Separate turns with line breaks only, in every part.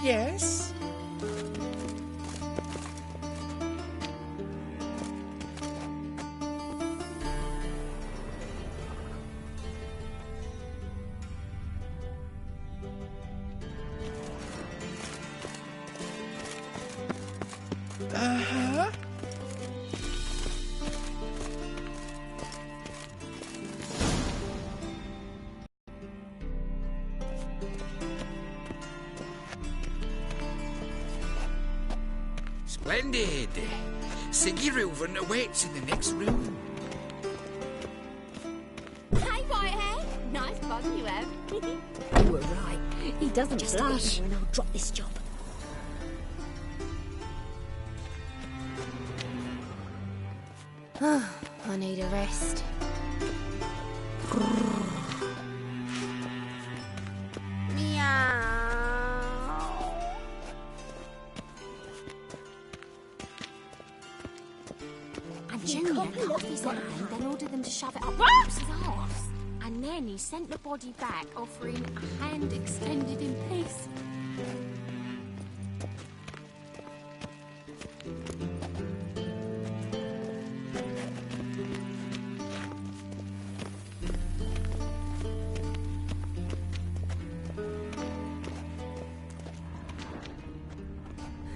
Yes? Uh-huh.
Splendid. Siggy Reuven awaits in the next room.
Hey, Whitehead. Nice bum you have.
You were right. He doesn't
Just
blush.
a bit more and I'll drop this job. I need a rest. And Junior cut his hand, then ordered them to shove it up his arse. And then he sent the body back, offering a hand extended in peace.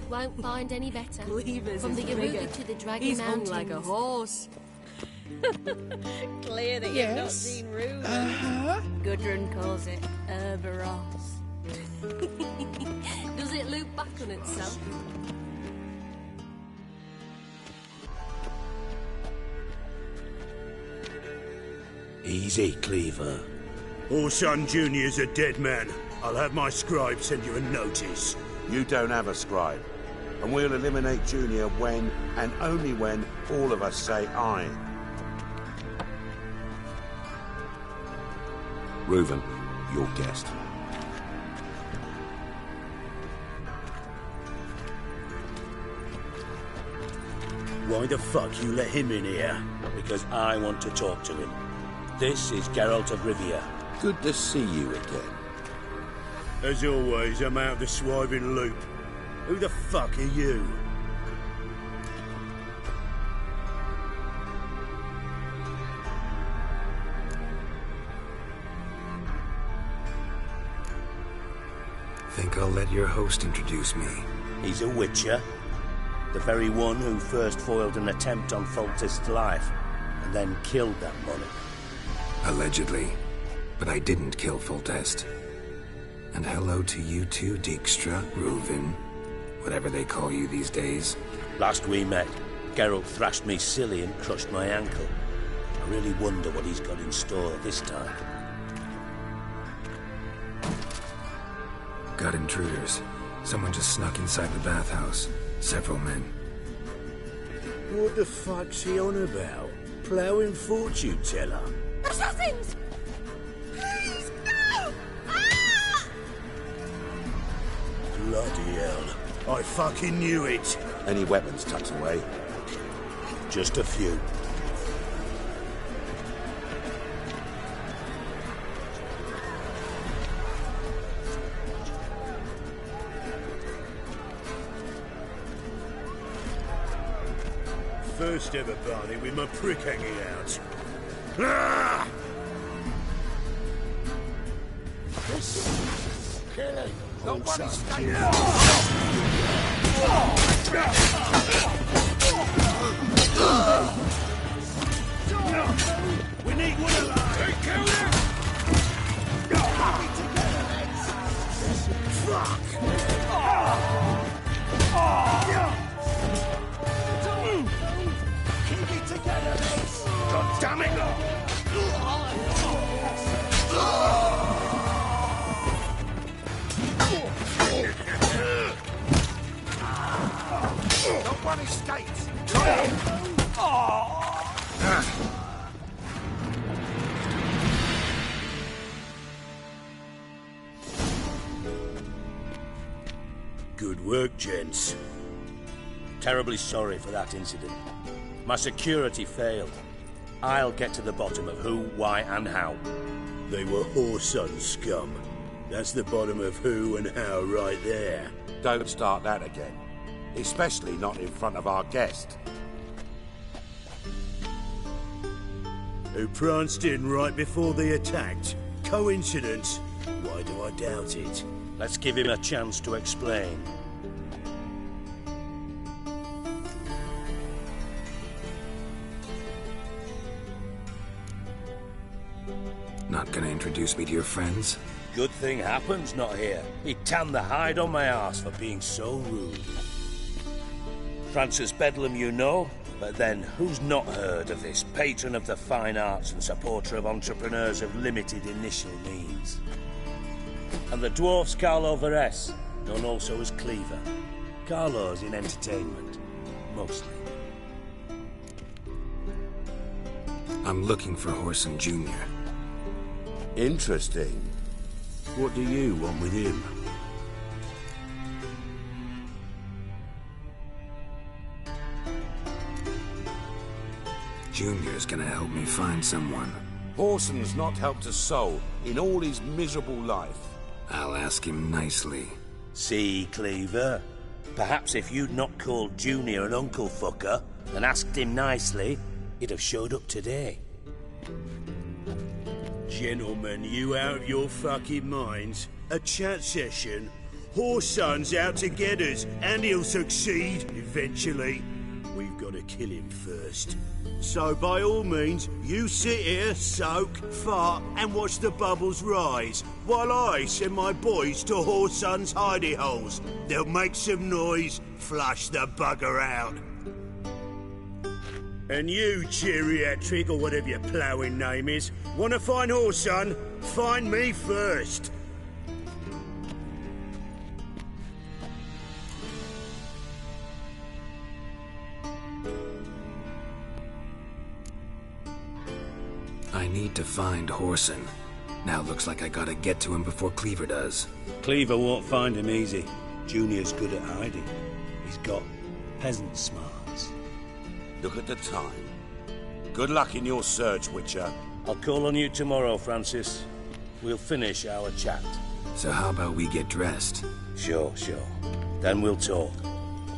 Won't find any better.
Cleavers
From
is
the
bigger.
Yaruga to the Dragon
He's
Mountains.
hung like a horse. Clear that you've not
Yes?
seen Reuben.
Uh-huh.
Gudrun calls it Herberos. Does it loop back on itself?
Easy, Cleaver.
Orson Jr.'s a dead man. I'll have my scribe send you a notice.
You don't have a scribe. And we'll eliminate Junior when, and only when, all of us say aye. Reuven, your guest.
Why the fuck you let him in here?
Because I want to talk to him. This is Geralt of Rivia.
Good to see you again.
As always, I'm out of the swiving loop. Who the fuck are you?
Think I'll let your host introduce me.
He's a witcher. The very one who first foiled an attempt on Foltest's life, and then killed that monarch.
Allegedly. But I didn't kill Foltest. And hello to you too, Dijkstra, Reuven, whatever they call you these days.
Last we met, Geralt thrashed me silly and crushed my ankle. I really wonder what he's got in store this time.
Got intruders. Someone just snuck inside the bathhouse. Several men.
What the fuck's he on about? Ploughing fortune teller?
Assassins! Please, no! Ah!
Bloody hell. I fucking knew it.
Any weapons tucked away?
Just a few.
First ever party with my prick hanging out. Ah!
Killing. Nobody's staying.
We need one alive.
Take care of him.
Fuck! Keep it together, mates. God damn it!
Nobody escapes.
Good work, gents.
Terribly sorry for that incident. My security failed. I'll get to the bottom of who, why, and how.
They were whoreson scum. That's the bottom of who and how right there.
Don't start that again. Especially not in front of our guest.
Who pranced in right before they attacked. Coincidence? Why do I doubt it?
Let's give him a chance to explain.
Not gonna introduce me to your friends?
Good thing Happen's not here. He'd tan the hide on my ass for being so rude. Francis Bedlam you know, but then who's not heard of this patron of the fine arts and supporter of entrepreneurs of limited initial means? And the dwarf's Carlo Veres, known also as Cleaver. Carlo's in entertainment, mostly.
I'm looking for Horson Jr.
Interesting.
What do you want with him?
Junior's gonna help me find someone.
Horson's not helped a soul in all his miserable life.
I'll ask him nicely.
See, Cleaver? Perhaps if you'd not called Junior an uncle fucker and asked him nicely, he'd have showed up today.
Gentlemen, you out of your fucking minds? A chat session? Horson's out to get us, and he'll succeed eventually. We've got to kill him first. So by all means, you sit here, soak, fart, and watch the bubbles rise, while I send my boys to Horson's hidey holes. They'll make some noise, flush the bugger out. And you, geriatric, or whatever your ploughing name is, want to find Horson? Find me first.
I need to find Horson. Now looks like I gotta get to him before Cleaver does.
Cleaver won't find him easy. Junior's good at hiding. He's got peasant smarts.
Look at the time. Good luck in your search, Witcher.
I'll call on you tomorrow, Francis. We'll finish our chat.
So how about we get dressed?
Sure. Then we'll talk.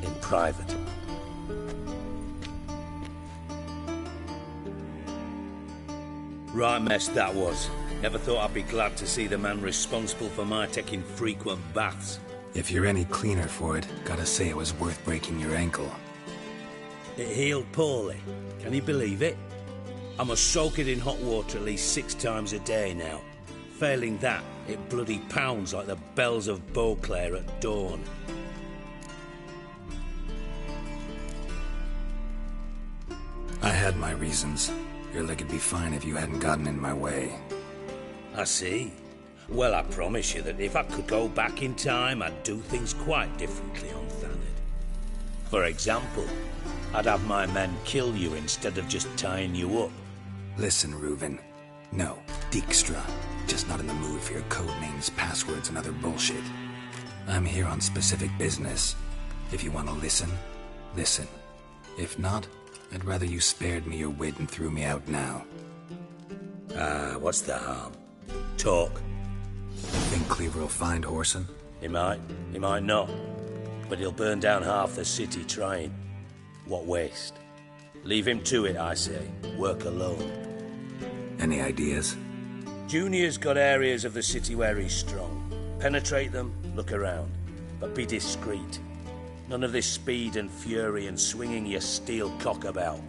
In private. Right mess that was. Never thought I'd be glad to see the man responsible for my taking frequent baths.
If you're any cleaner for it, gotta say it was worth breaking your ankle.
It healed poorly. Can you believe it? I must soak it in hot water at least 6 times a day now. Failing that, it bloody pounds like the bells of Beauclair at dawn.
I had my reasons. Your leg would be fine if you hadn't gotten in my way.
I see. Well, I promise you that if I could go back in time, I'd do things quite differently on Thanedd. For example, I'd have my men kill you instead of just tying you up.
Listen, Reuven. No, Dijkstra. Just not in the mood for your code names, passwords, and other bullshit. I'm here on specific business. If you want to listen, listen. If not, I'd rather you spared me your wit and threw me out now.
What's the harm? Talk.
Think Cleaver will find Horson?
He might not. But he'll burn down half the city trying. What waste? Leave him to it, I say. Work alone.
Any ideas?
Junior's got areas of the city where he's strong. Penetrate them, look around. But be discreet. None of this speed and fury and swinging your steel cock about.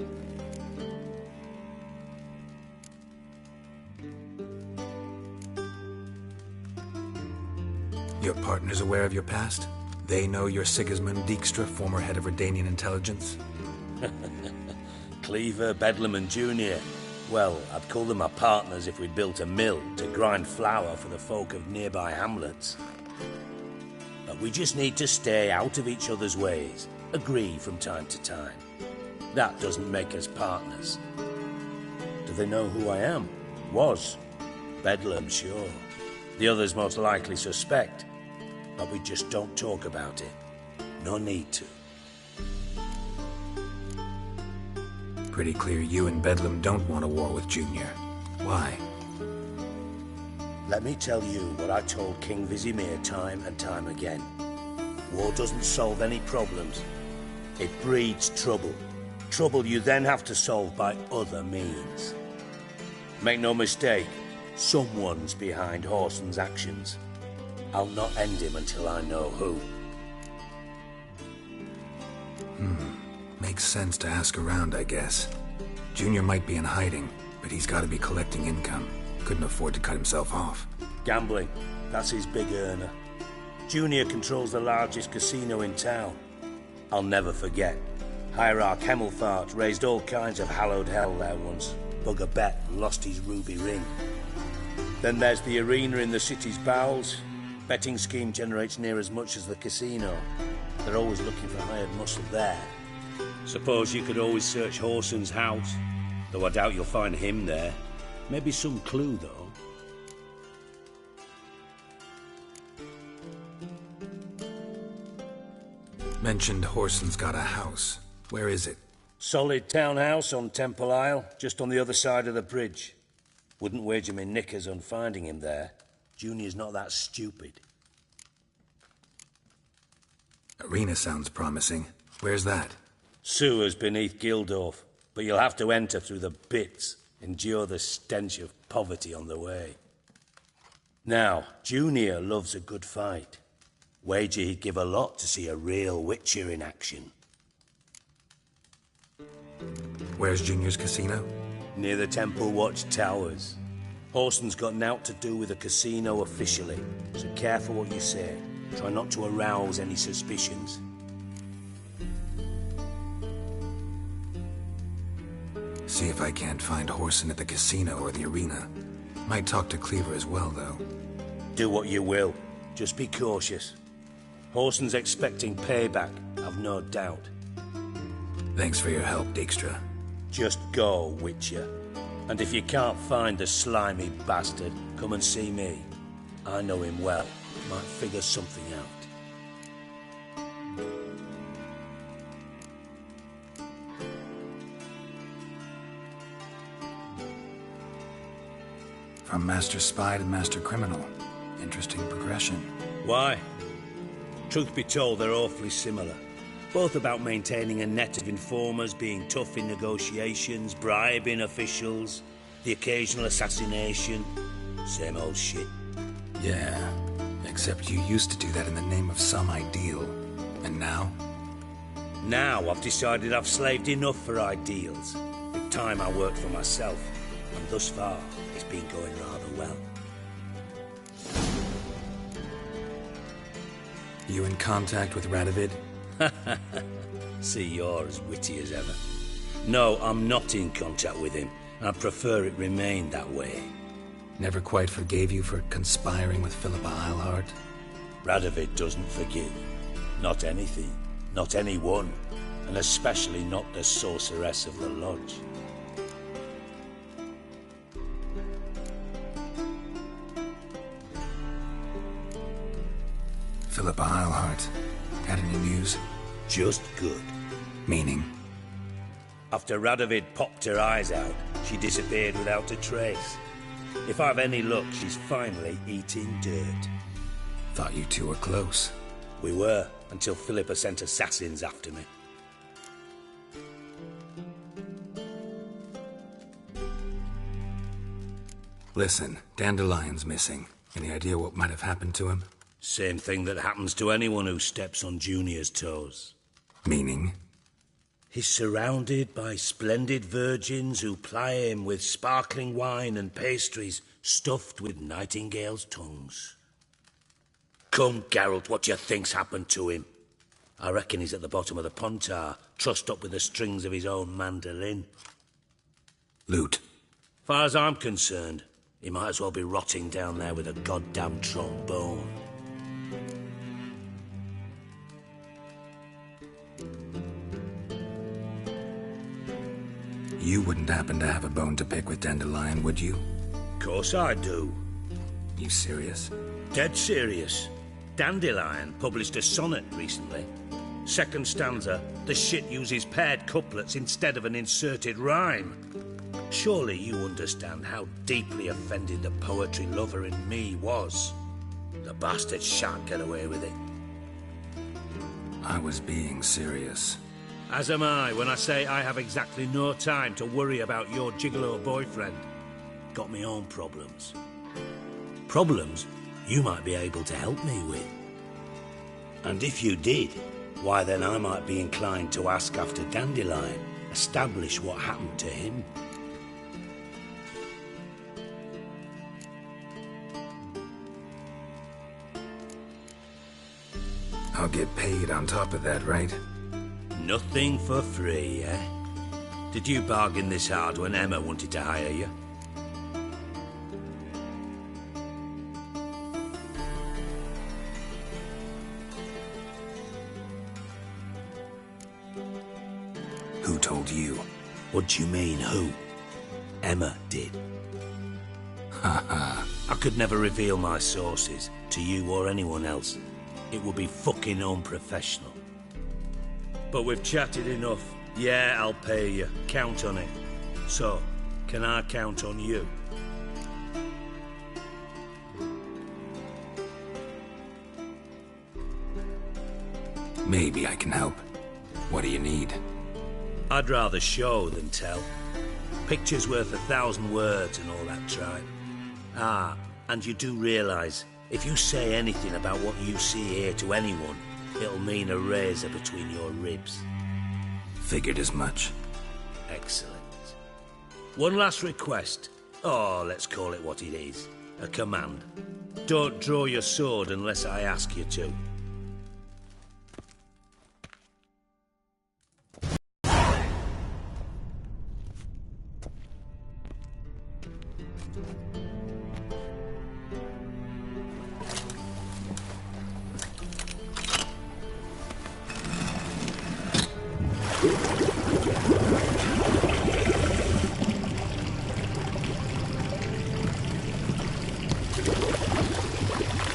Your partner's aware of your past? They know you're Sigismund Dijkstra, former head of Redanian intelligence?
Cleaver, Bedlam and Junior. Well, I'd call them my partners if we'd built a mill to grind flour for the folk of nearby hamlets. But we just need to stay out of each other's ways. Agree from time to time. That doesn't make us partners. Do they know who I am? Was. Bedlam, sure. The others most likely suspect. But we just don't talk about it. No need to.
Pretty clear you and Bedlam don't want a war with Junior. Why?
Let me tell you what I told King Vizimir time and time again. War doesn't solve any problems. It breeds trouble. Trouble you then have to solve by other means. Make no mistake, someone's behind Horson's actions. I'll not end him until I know who.
Makes sense to ask around, I guess. Junior might be in hiding, but he's got to be collecting income. Couldn't afford to cut himself off.
Gambling, that's his big earner. Junior controls the largest casino in town. I'll never forget. Hierarch Hemmelfart raised all kinds of hallowed hell there once. Bugger bet lost his ruby ring. Then there's the arena in the city's bowels. Betting scheme generates near as much as the casino. They're always looking for hired muscle there. Suppose you could always search Horson's house, though I doubt you'll find him there. Maybe some clue, though.
Mentioned Horson's got a house. Where is it?
Solid townhouse on Temple Isle, just on the other side of the bridge. Wouldn't wager me knickers on finding him there. Junior's not that stupid.
Arena sounds promising. Where's that?
Sewers beneath Gildorf, but you'll have to enter through the bits, endure the stench of poverty on the way. Now, Junior loves a good fight. Wager he'd give a lot to see a real Witcher in action.
Where's Junior's casino?
Near the Temple Watch Towers. Horson's got nought to do with the casino officially, so careful what you say. Try not to arouse any suspicions.
See if I can't find Horson at the casino or the arena. Might talk to Cleaver as well, though.
Do what you will. Just be cautious. Horson's expecting payback, I've no doubt.
Thanks for your help, Dijkstra.
Just go, Witcher. And if you can't find the slimy bastard, come and see me. I know him well. Might figure something out.
From Master Spy to Master Criminal. Interesting progression.
Why? Truth be told, they're awfully similar. Both about maintaining a net of informers, being tough in negotiations, bribing officials, the occasional assassination. Same old shit.
Yeah, except you used to do that in the name of some ideal. And now?
Now I've decided I've slaved enough for ideals. It's time I worked for myself, and thus far it's been going rather well.
You in contact with Radovid?
See, you're as witty as ever. No, I'm not in contact with him. I'd prefer it remained that way.
Never quite forgave you for conspiring with Philippa Eilhart?
Radovid doesn't forgive. Not anything. Not anyone. And especially not the sorceress of the lodge.
Philippa Eilhart. Got any news?
Just good.
Meaning?
After Radovid popped her eyes out, she disappeared without a trace. If I've any luck, she's finally eating dirt.
Thought you two were close.
We were, until Philippa sent assassins after me.
Listen, Dandelion's missing. Any idea what might have happened to him?
Same thing that happens to anyone who steps on Junior's toes.
Meaning?
He's surrounded by splendid virgins who ply him with sparkling wine and pastries stuffed with nightingales' tongues. Come, Geralt, what do you think's happened to him? I reckon he's at the bottom of the Pontar, trussed up with the strings of his own mandolin.
Loot.
Far as I'm concerned, he might as well be rotting down there with a goddamn trombone.
You wouldn't happen to have a bone to pick with Dandelion, would you?
Course I do.
You serious?
Dead serious. Dandelion published a sonnet recently. Second stanza, the shit uses paired couplets instead of an inserted rhyme. Surely you understand how deeply offended the poetry lover in me was. The bastard shan't get away with it.
I was being serious.
As am I when I say I have exactly no time to worry about your gigolo boyfriend. Got me own problems. Problems you might be able to help me with. And if you did, why then I might be inclined to ask after Dandelion, establish what happened to him.
I'll get paid on top of that, right?
Nothing for free, eh? Did you bargain this hard when Emma wanted to hire you?
Who told you?
What do you mean, who? Emma did. I could never reveal my sources to you or anyone else. It would be fucking unprofessional. But we've chatted enough. Yeah, I'll pay you. Count on it. So, can I count on you?
Maybe I can help. What do you need?
I'd rather show than tell. Picture's worth 1,000 words and all that tripe. Ah, and you do realise, if you say anything about what you see here to anyone, it'll mean a razor between your ribs.
Figured as much.
Excellent. One last request. Oh, let's call it what it is. A command. Don't draw your sword unless I ask you to.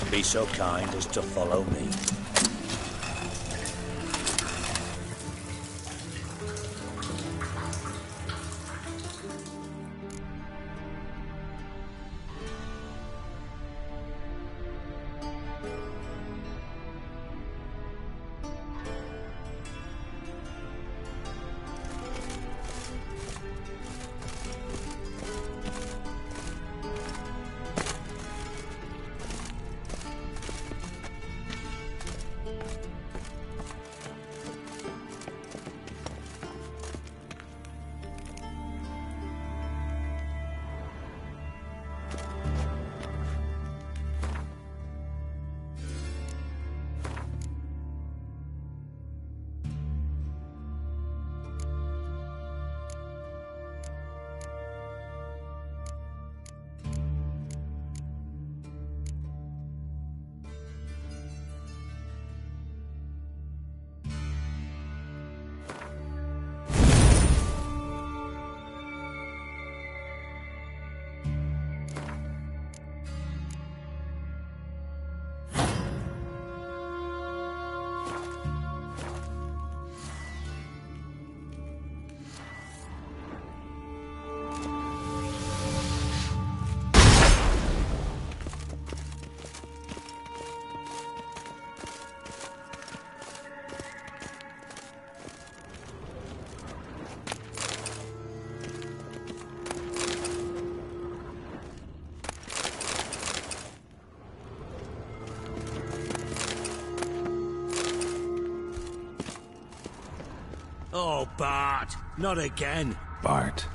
Be so kind as to follow me. Oh, Bart, not again.
Bart.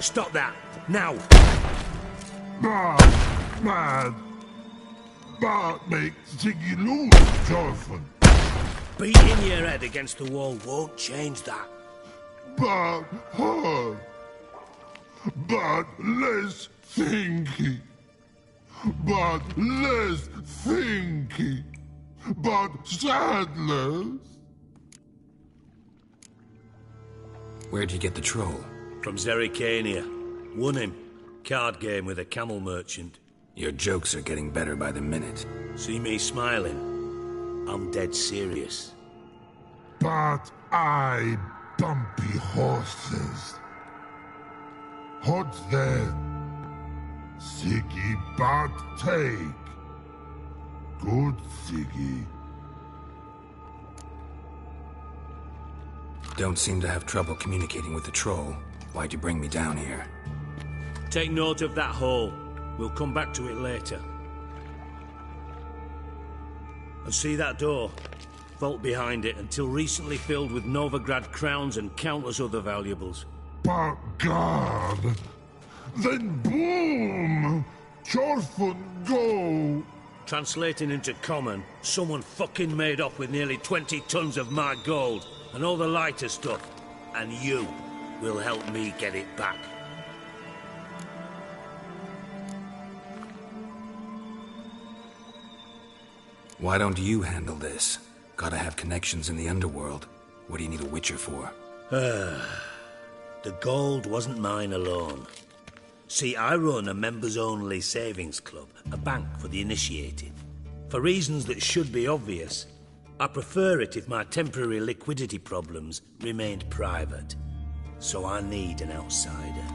Stop that! Now!
Bad makes Ziggy lose, Jonathan.
Beating your head against the wall won't change that.
But hard. But less thinky. But less thinky. But sadless.
Where'd you get the troll?
From Zerrikania. Won him. Card game with a camel merchant.
Your jokes are getting better by the minute.
See me smiling? I'm dead serious.
But I bumpy horses. Hot then. Siggy but take. Good Siggy.
Don't seem to have trouble communicating with the troll. Why'd you bring me down here?
Take note of that hole. We'll come back to it later. And see that door? Vault behind it, until recently filled with Novigrad crowns and countless other valuables.
But God! Then boom! Chorfun go!
Translating into common, someone fucking made off with nearly 20 tons of my gold, and all the lighter stuff. And you will help me get it back.
Why don't you handle this? Gotta have connections in the underworld. What do you need a witcher for?
The gold wasn't mine alone. See, I run a members-only savings club, a bank for the initiated. For reasons that should be obvious, I prefer it if my temporary liquidity problems remained private. So I need an outsider.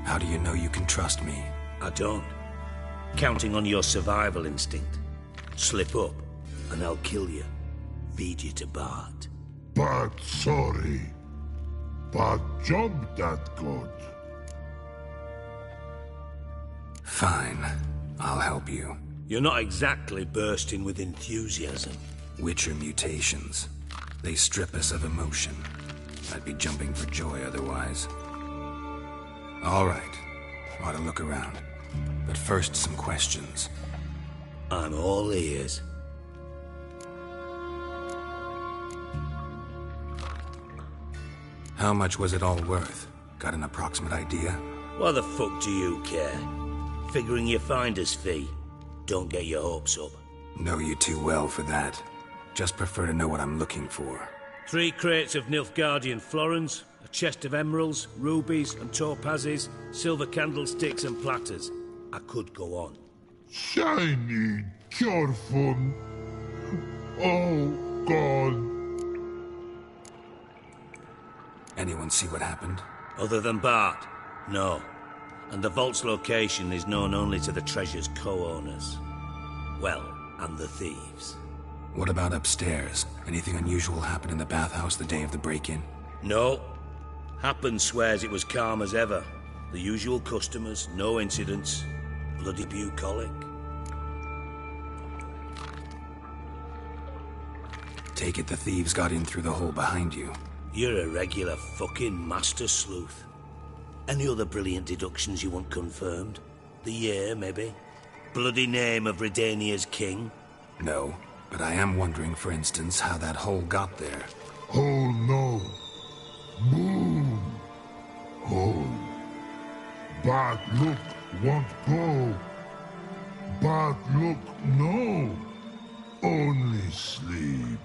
How do you know you can trust me?
I don't. Counting on your survival instinct. Slip up, and I'll kill you. Feed you to Bart.
But sorry. But job that good.
Fine. I'll help you.
You're not exactly bursting with enthusiasm.
Witcher mutations. They strip us of emotion. I'd be jumping for joy otherwise. All right. Ought to look around. But first, some questions.
I'm all ears.
How much was it all worth? Got an approximate idea?
Why the fuck do you care? Figuring your finder's fee. Don't get your hopes up.
Know you too well for that. Just prefer to know what I'm looking for.
3 crates of Nilfgaardian florins, a chest of emeralds, rubies and topazes, silver candlesticks and platters. I could go on.
Shiny Chorfun. Oh, God.
Anyone see what happened?
Other than Bart? No. And the vault's location is known only to the treasure's co-owners. Well, and the thieves.
What about upstairs? Anything unusual happen in the bathhouse the day of the break-in?
No. Happen swears it was calm as ever. The usual customers, no incidents. Bloody bucolic.
Take it the thieves got in through the hole behind you.
You're a regular fucking master sleuth. Any other brilliant deductions you want confirmed? The year, maybe? Bloody name of Redania's king?
No, but I am wondering, for instance, how that hole got there.
Oh, no. Boom. Hole. But look, won't go. But look, no. Only sleep.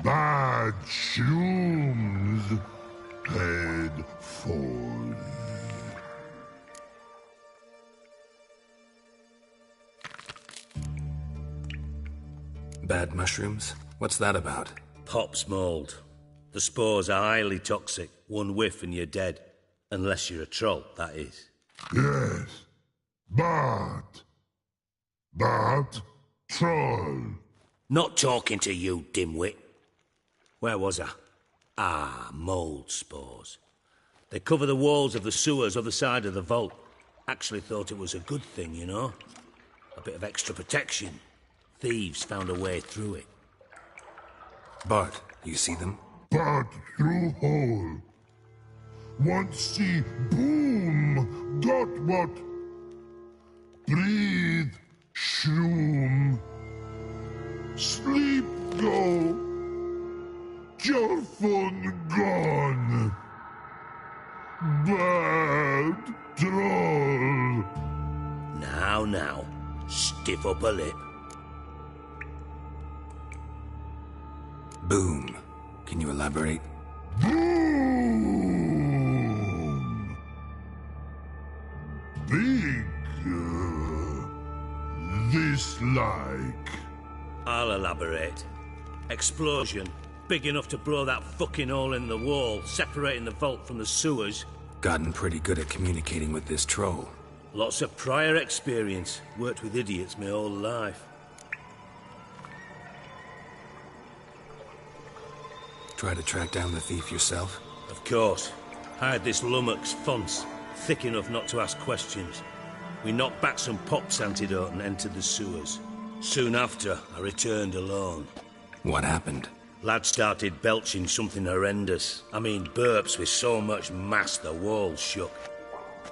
Bad shoes. Head falls.
Bad mushrooms? What's that about?
Pop's mold. The spores are highly toxic. One whiff and you're dead. Unless you're a troll, that is.
Yes. But troll.
Not talking to you, dimwit. Where was I? Ah, mold spores. They cover the walls of the sewers other side of the vault. Actually thought it was a good thing, you know? A bit of extra protection. Thieves found a way through it.
Bart, you see them?
But through hole. Want see boom, got what? Breathe, shroom. Sleep go. Your phone gone. Bad troll.
Now, stiff upper lip.
Boom. Can you elaborate?
Boom! Big, this like.
I'll elaborate. Explosion. Big enough to blow that fucking hole in the wall, separating the vault from the sewers.
Gotten pretty good at communicating with this troll.
Lots of prior experience. Worked with idiots my whole life.
Try to track down the thief yourself?
Of course. Hired this lummox, Fonz, thick enough not to ask questions. We knocked back some Pop's antidote and entered the sewers. Soon after, I returned alone.
What happened?
Lad started belching something horrendous. I mean, burps with so much mass the walls shook.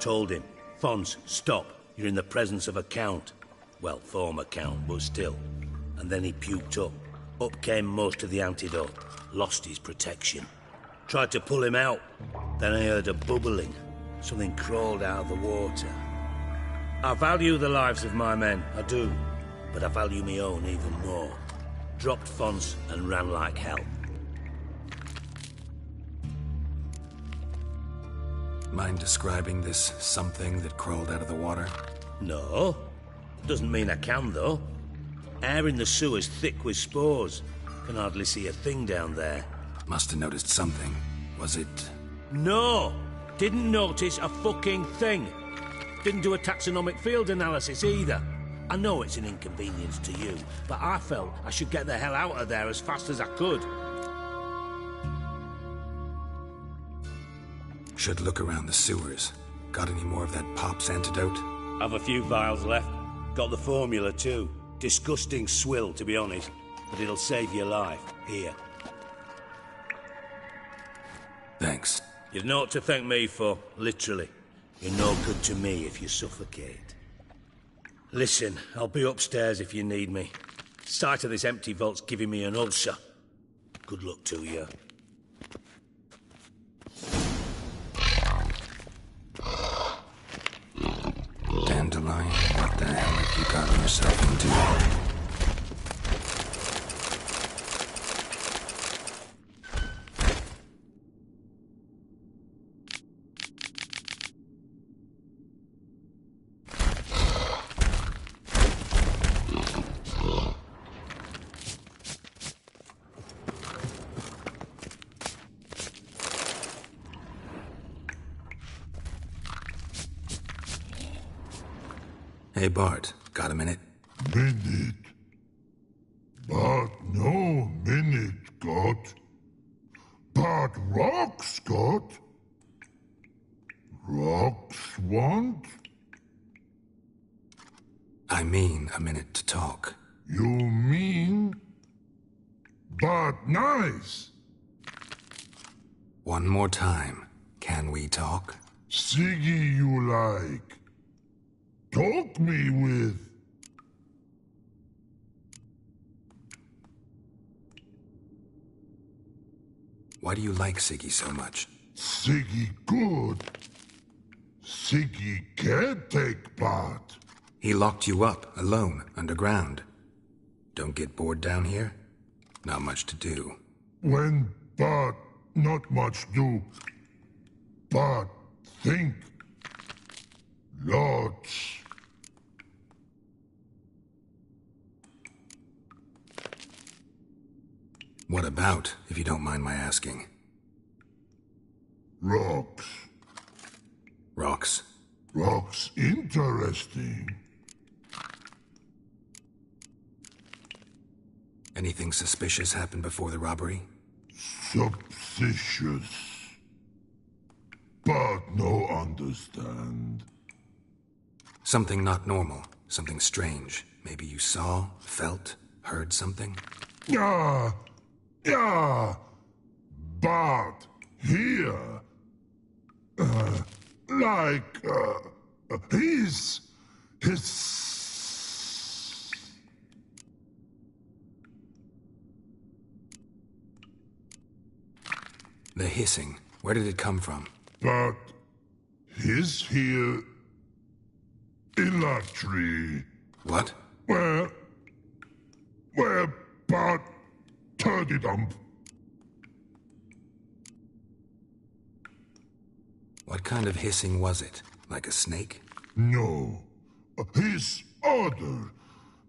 Told him, Fonz, stop. You're in the presence of a count. Well, former count, but still. And then he puked up. Up came most of the antidote. Lost his protection. Tried to pull him out. Then I heard a bubbling. Something crawled out of the water. I value the lives of my men, I do. But I value my own even more. Dropped Fonz and ran like hell.
Mind describing this something that crawled out of the water?
No. Doesn't mean I can, though. Air in the sewer's thick with spores. Can hardly see a thing down there.
Must have noticed something. Was it...
No! Didn't notice a fucking thing. Didn't do a taxonomic field analysis either. I know it's an inconvenience to you, but I felt I should get the hell out of there as fast as I could.
Should look around the sewers. Got any more of that Pop's antidote?
I've a few vials left. Got the formula too. Disgusting swill, to be honest. But it'll save your life. Here.
Thanks.
You've naught to thank me for, literally. You're no good to me if you suffocate. Listen, I'll be upstairs if you need me. Sight of this empty vault's giving me an ulcer. Good luck to you.
Dandelion, what the hell have you gotten yourself into? Hey, Bart, got a minute?
Minute. But no minute got. But rocks got. Rocks want?
I mean a minute to talk.
You mean? But nice.
One more time. Can we talk?
Siggy you like. Talk me with.
Why do you like Siggy so much?
Siggy good. Siggy can't take part.
He locked you up, alone, underground. Don't get bored down here? Not much to do.
When but not much do. But think. Lots.
What about, if you don't mind my asking?
Rocks.
Rocks?
Rocks interesting.
Anything suspicious happened before the robbery?
Suspicious. But no understand.
Something not normal. Something strange. Maybe you saw, felt, heard something?
Yeah. But here. like, his...
The hissing. Where did it come from?
But his here in that tree.
What?
Where but turdy dump.
What kind of hissing was it? Like a snake?
No. His other.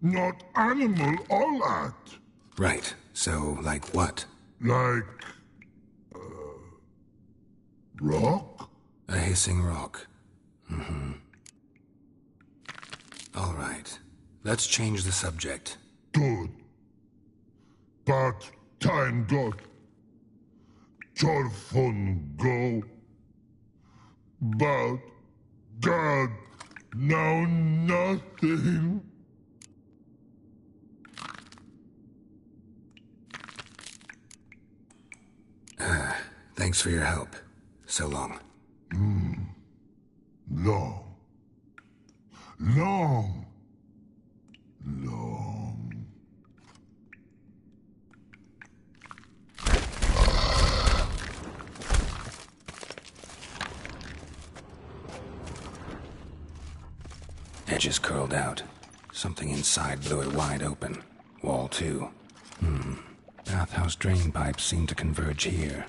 Not animal all that.
Right. So, like what?
Like... rock?
A hissing rock. Mm-hmm. All right. Let's change the subject.
Good. But time got. Fun go. But God, now nothing.
Thanks for your help. So long.
Long. Long.
Edges curled out. Something inside blew it wide open. Wall too. Bathhouse drain pipes seem to converge here.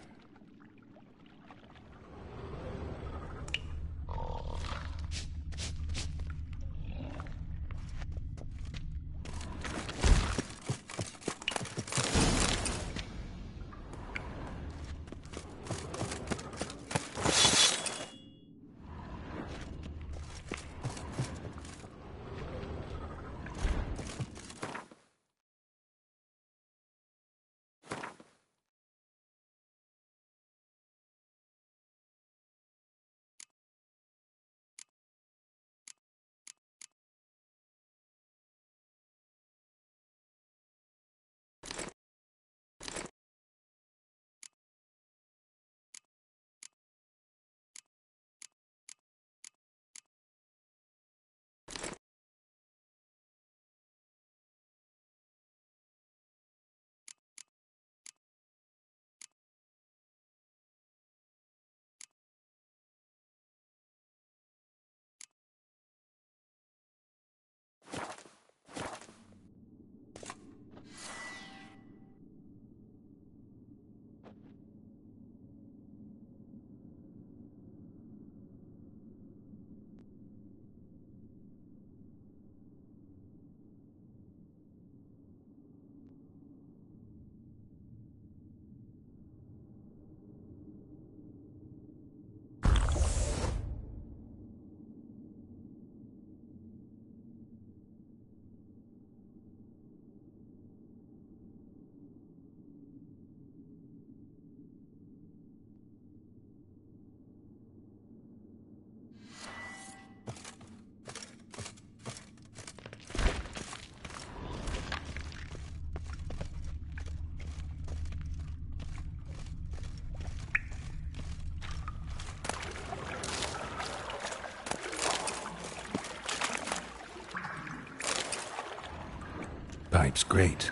Pipe's great.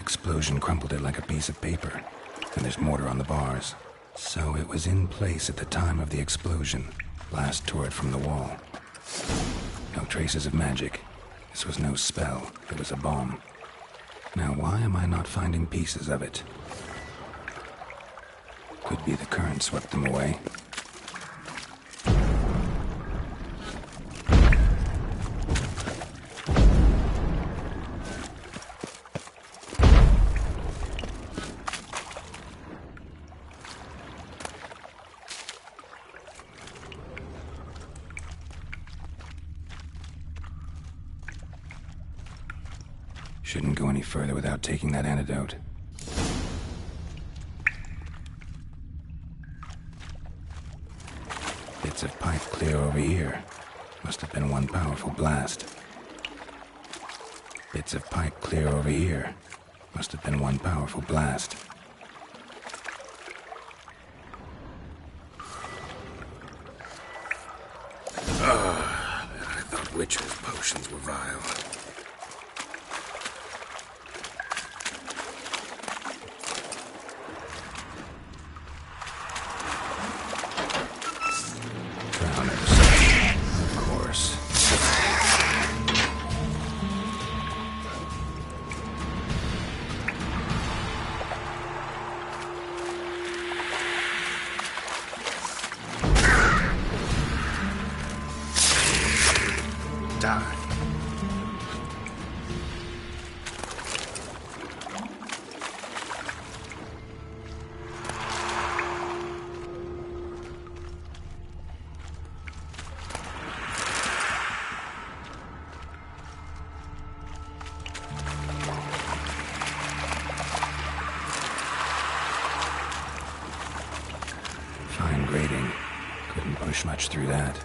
Explosion crumpled it like a piece of paper. And there's mortar on the bars. So it was in place at the time of the explosion. Blast tore it from the wall. No traces of magic. This was no spell. It was a bomb. Now why am I not finding pieces of it? Could be the current swept them away. Shouldn't go any further without taking that antidote. Bits of pipe clear over here. Must have been one powerful blast. Bits of pipe clear over here. Must have been one powerful blast. emotions were vile. Drowners, of course. Die. Fine grading. Couldn't push much through that.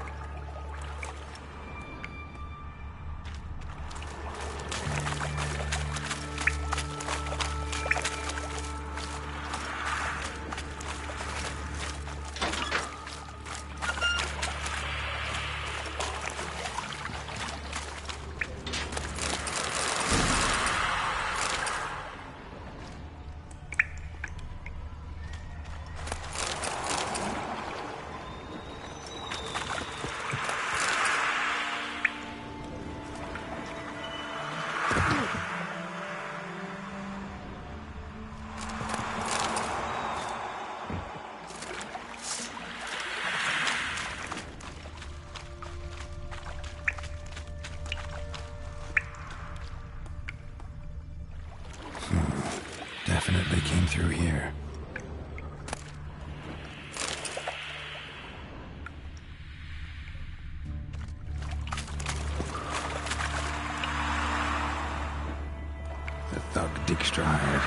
Definitely came through here. The thug Dijkstra hired.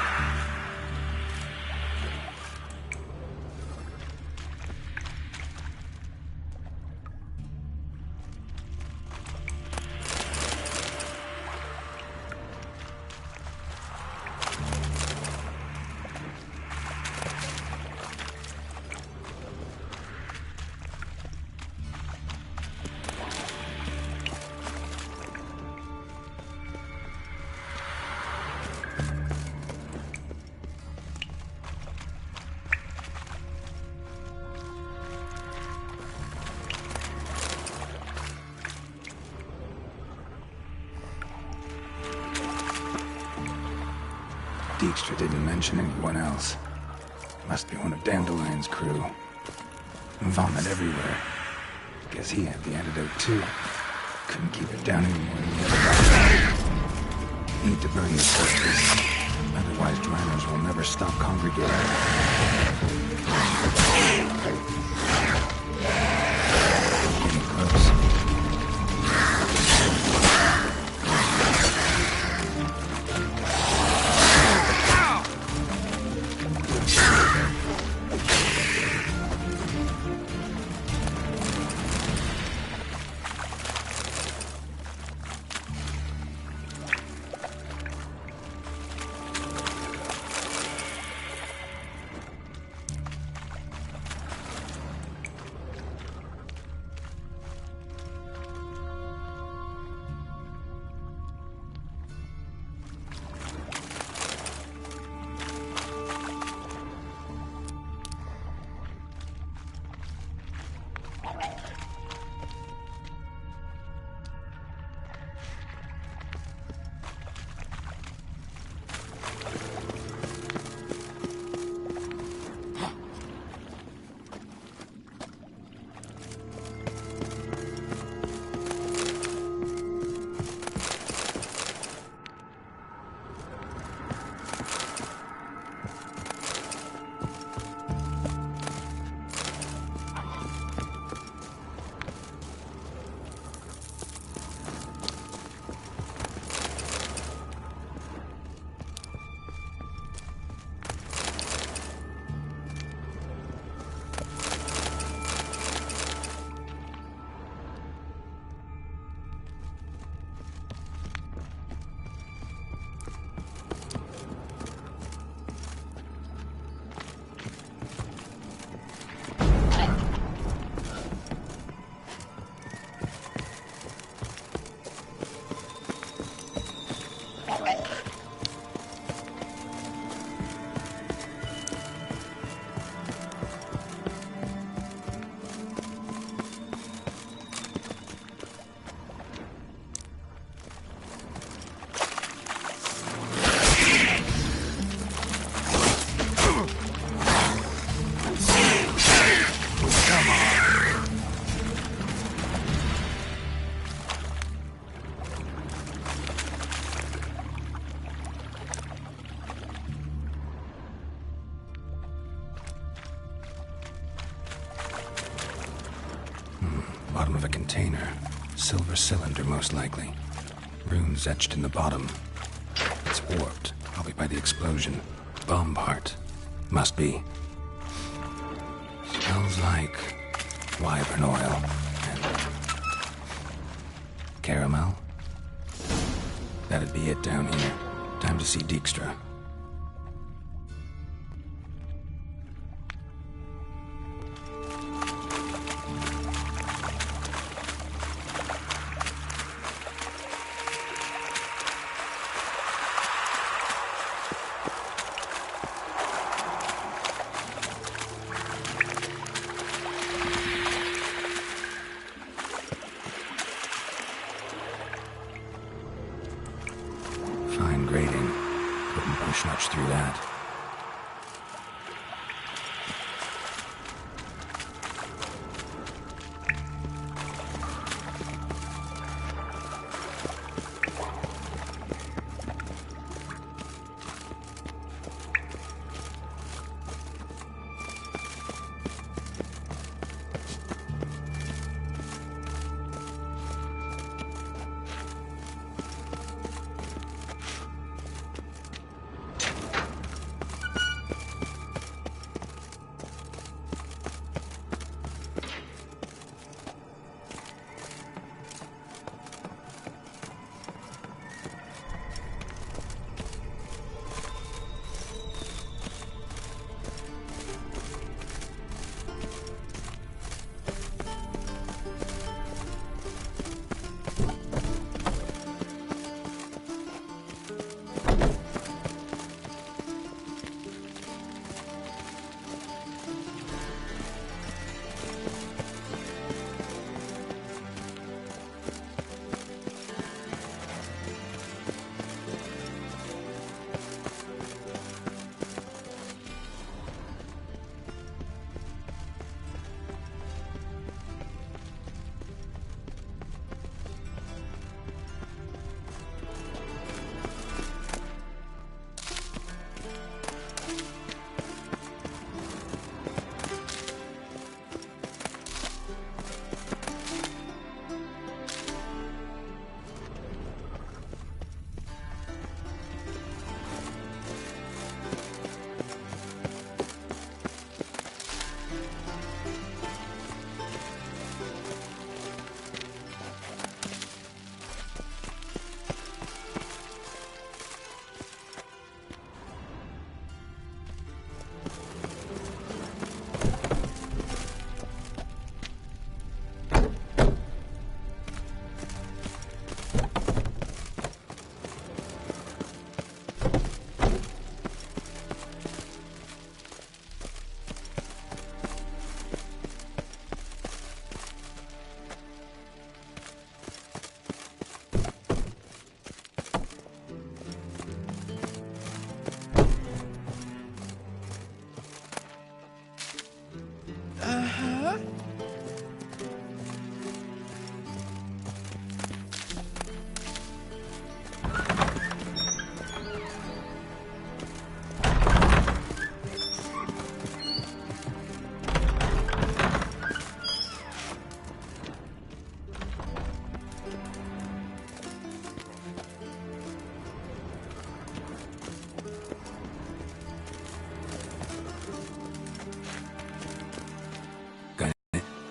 Dijkstra didn't mention anyone else. Must be one of Dandelion's crew. Vomit everywhere. Guess he had the antidote too. Couldn't keep it down anymore than the other guys. Need to burn this corpses. Otherwise drowners will never stop congregating. Getting close. of a container. Silver cylinder, most likely. Runes etched in the bottom. It's warped, probably by the explosion. Bomb part. Must be. Smells like wyvern oil and caramel. That'd be it down here. Time to see Dijkstra. Fine grading. Couldn't push much through that.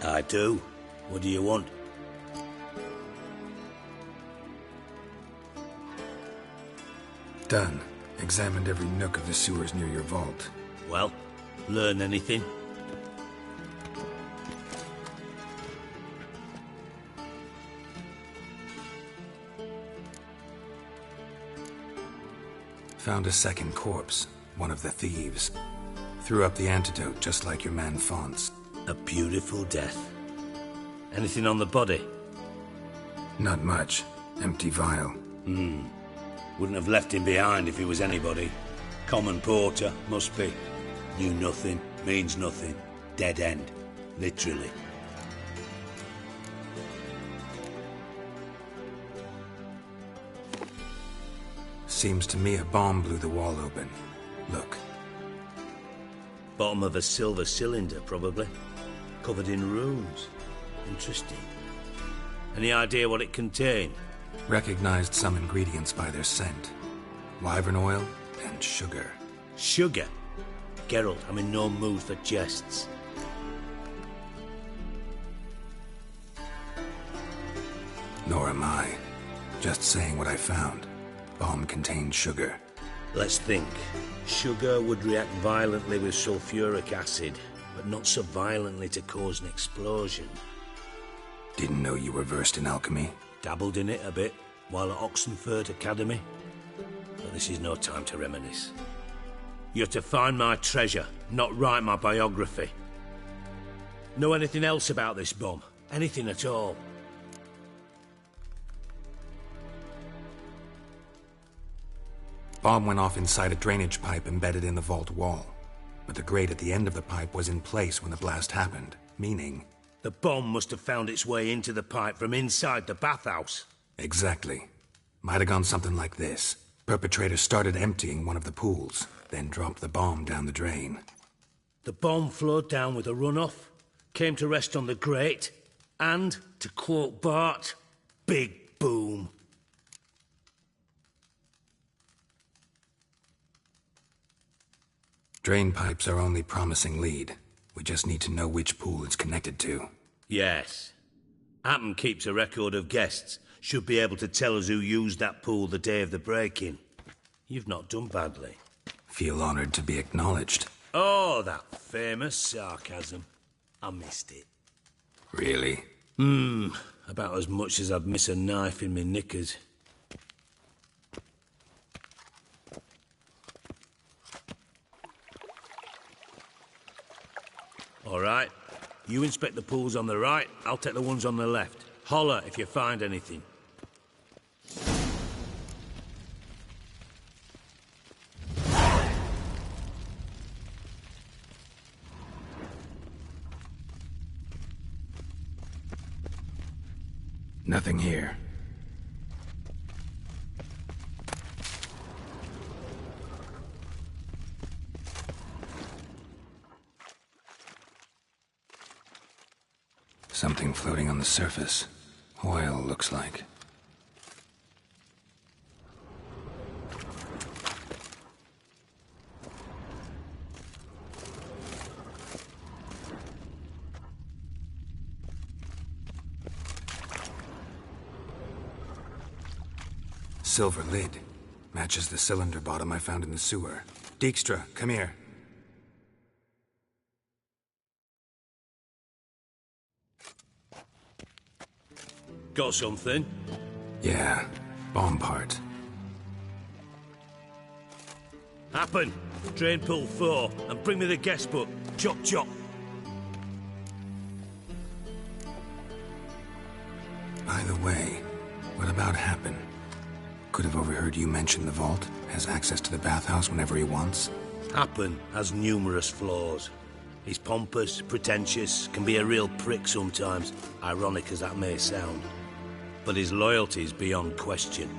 I do. What do you want?
Done. Examined every nook of the sewers near your vault.
Well, learn anything?
Found a second corpse, one of the thieves. Threw up the antidote just like your man Fonz.
A beautiful death. Anything on the body?
Not much. Empty vial.
Wouldn't have left him behind if he was anybody. Common porter, must be. Knew nothing, means nothing. Dead end. Literally.
Seems to me a bomb blew the wall open. Look.
Bottom of a silver cylinder, probably. Covered in runes. Interesting. Any idea what it contained?
Recognized some ingredients by their scent. Wyvern oil and sugar.
Sugar? Geralt, I'm in no mood for jests.
Nor am I. Just saying what I found. Bomb contained sugar.
Let's think. Sugar would react violently with sulfuric acid, but not so violently to cause an explosion.
Didn't know you were versed in alchemy.
Dabbled in it a bit while at Oxenford Academy. But this is no time to reminisce. You're to find my treasure, not write my biography. Know anything else about this bomb? Anything at all?
Bomb went off inside a drainage pipe embedded in the vault wall. But the grate at the end of the pipe was in place when the blast happened, meaning...
The bomb must have found its way into the pipe from inside the bathhouse.
Exactly. Might have gone something like this. Perpetrator started emptying one of the pools, then dropped the bomb down the drain.
The bomb flowed down with a runoff, came to rest on the grate, and, to quote Bart, big boom.
Drain pipes are only promising lead. We just need to know which pool it's connected to.
Yes. Appen keeps a record of guests. Should be able to tell us who used that pool the day of the break-in. You've not done badly.
Feel honored to be acknowledged.
Oh, that famous sarcasm. I missed it.
Really?
About as much as I'd miss a knife in my knickers. All right. You inspect the pools on the right, I'll take the ones on the left. Holler if you find anything.
Nothing here. Something floating on the surface. Oil, looks like. Silver lid. Matches the cylinder bottom I found in the sewer. Dijkstra, come here.
Got something?
Yeah, bomb part.
Happen. Drain pool 4, and bring me the guest book. Chop chop.
By the way, what about Happen? Could have overheard you mention the vault. Has access to the bathhouse whenever he wants.
Happen has numerous flaws. He's pompous, pretentious, can be a real prick sometimes, ironic as that may sound. But his loyalty's beyond question.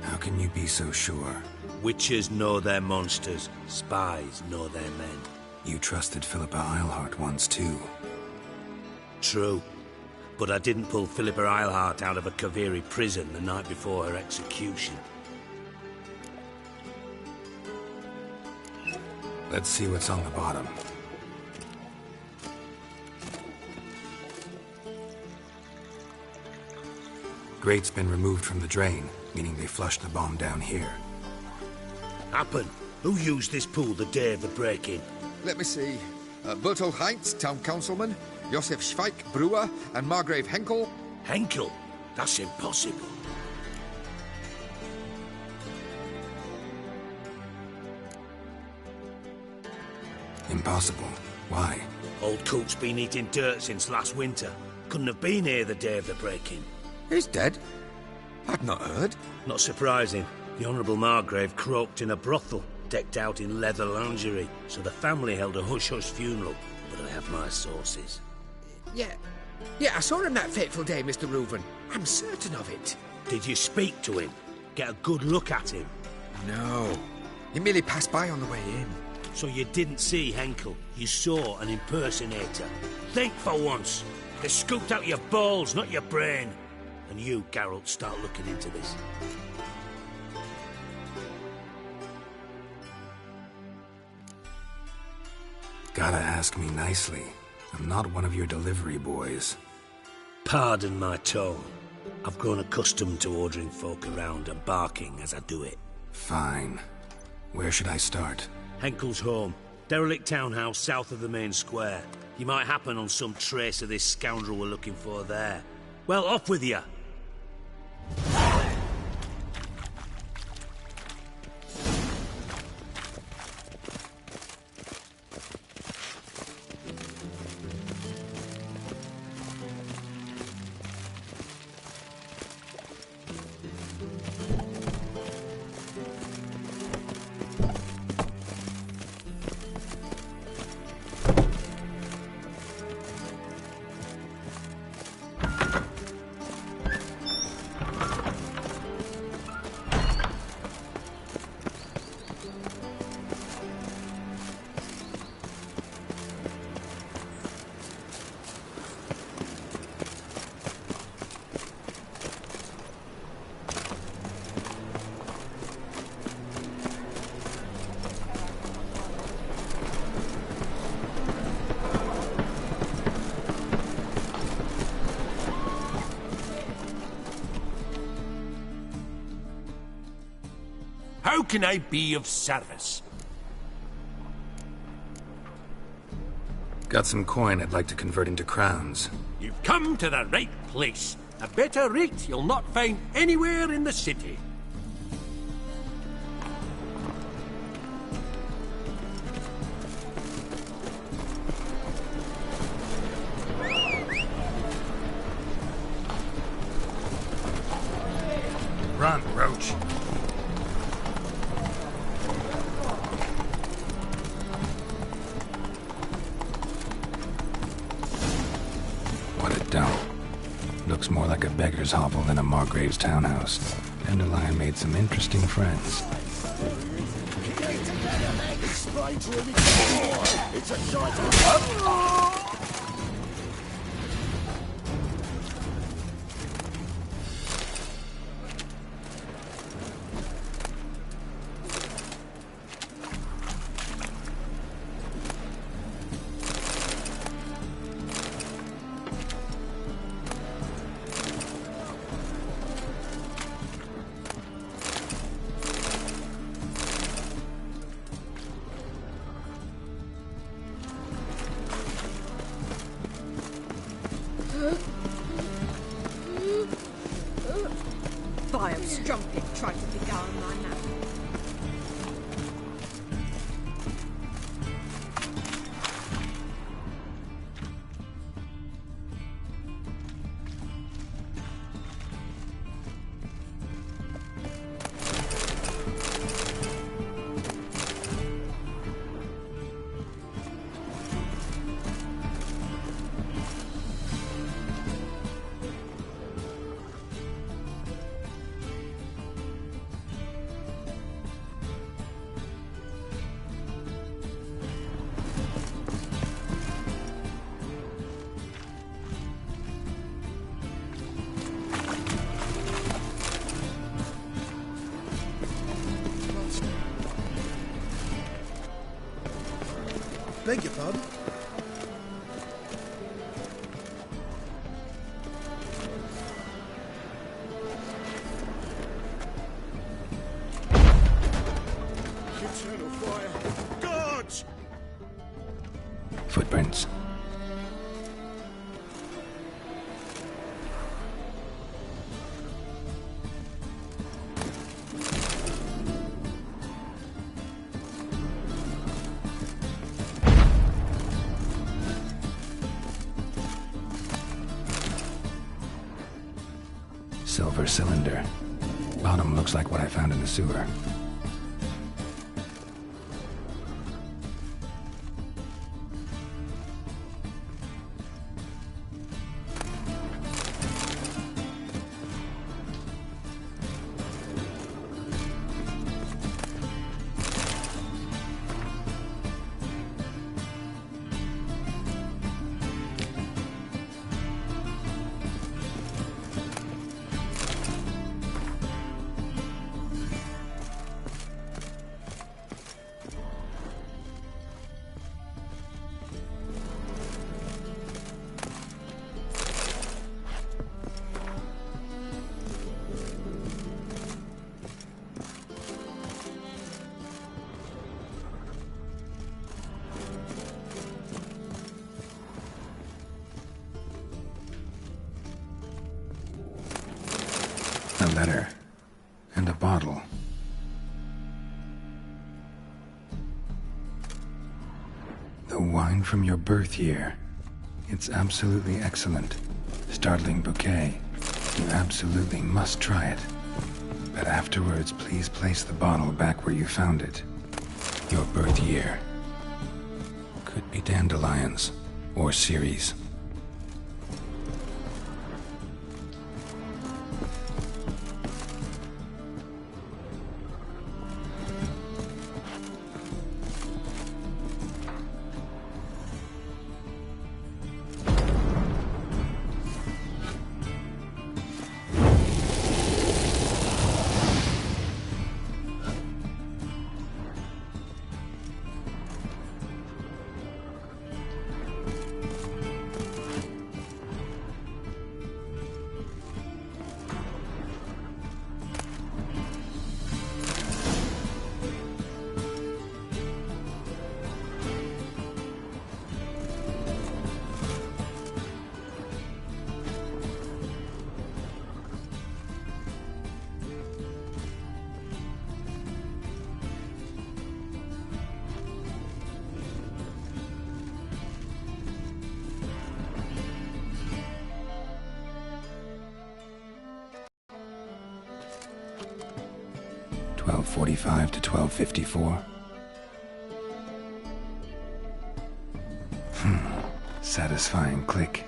How can you be so sure?
Witches know their monsters, spies know their men.
You trusted Philippa Eilhart once too.
True. But I didn't pull Philippa Eilhart out of a Kaviri prison the night before her execution.
Let's see what's on the bottom. Grate's been removed from the drain, meaning they flushed the bomb down here.
Happen. Who used this pool the day of the break-in?
Let me see. Bertolt Heinz, town councilman, Josef Schweik, brewer, and Margrave Henkel.
Henkel? That's impossible.
Impossible. Why?
Old Coot's been eating dirt since last winter. Couldn't have been here the day of the break-in.
He's dead? I'd not heard.
Not surprising. The Honourable Margrave croaked in a brothel, decked out in leather lingerie, so the family held a hush-hush funeral. But I have my sources.
Yeah, I saw him that fateful day, Mr. Reuven. I'm certain of it.
Did you speak to him? Get a good look at him?
No. He merely passed by on the way in.
So you didn't see Henkel. You saw an impersonator. Think for once. They scooped out your balls, not your brain. And you, Geralt, start looking into this.
Gotta ask me nicely. I'm not one of your delivery boys.
Pardon my tone. I've grown accustomed to ordering folk around and barking as I do it.
Fine. Where should I start?
Henkel's home. Derelict townhouse south of the main square. You might happen on some trace of this scoundrel we're looking for there. Well, off with you!
How can I be of service?
Got some coin I'd like to convert into crowns.
You've come to the right place. A better rate you'll not find anywhere in the city.
Run, Roach. What a dump. Looks more like a beggar's hovel than a Margrave's townhouse. Dandelion made some interesting friends.
By a strumpet tried to beguile my nap.
Beg your pardon?
Eternal fire! Guards!
Footprints. Silver cylinder. Bottom looks like what I found in the sewer. letter. And a bottle. The wine from your birth year. It's absolutely excellent. Startling bouquet. You absolutely must try it. But afterwards, please place the bottle back where you found it. Your birth year. Could be dandelions. Or Ceres. .45 to 12:54. Satisfying click.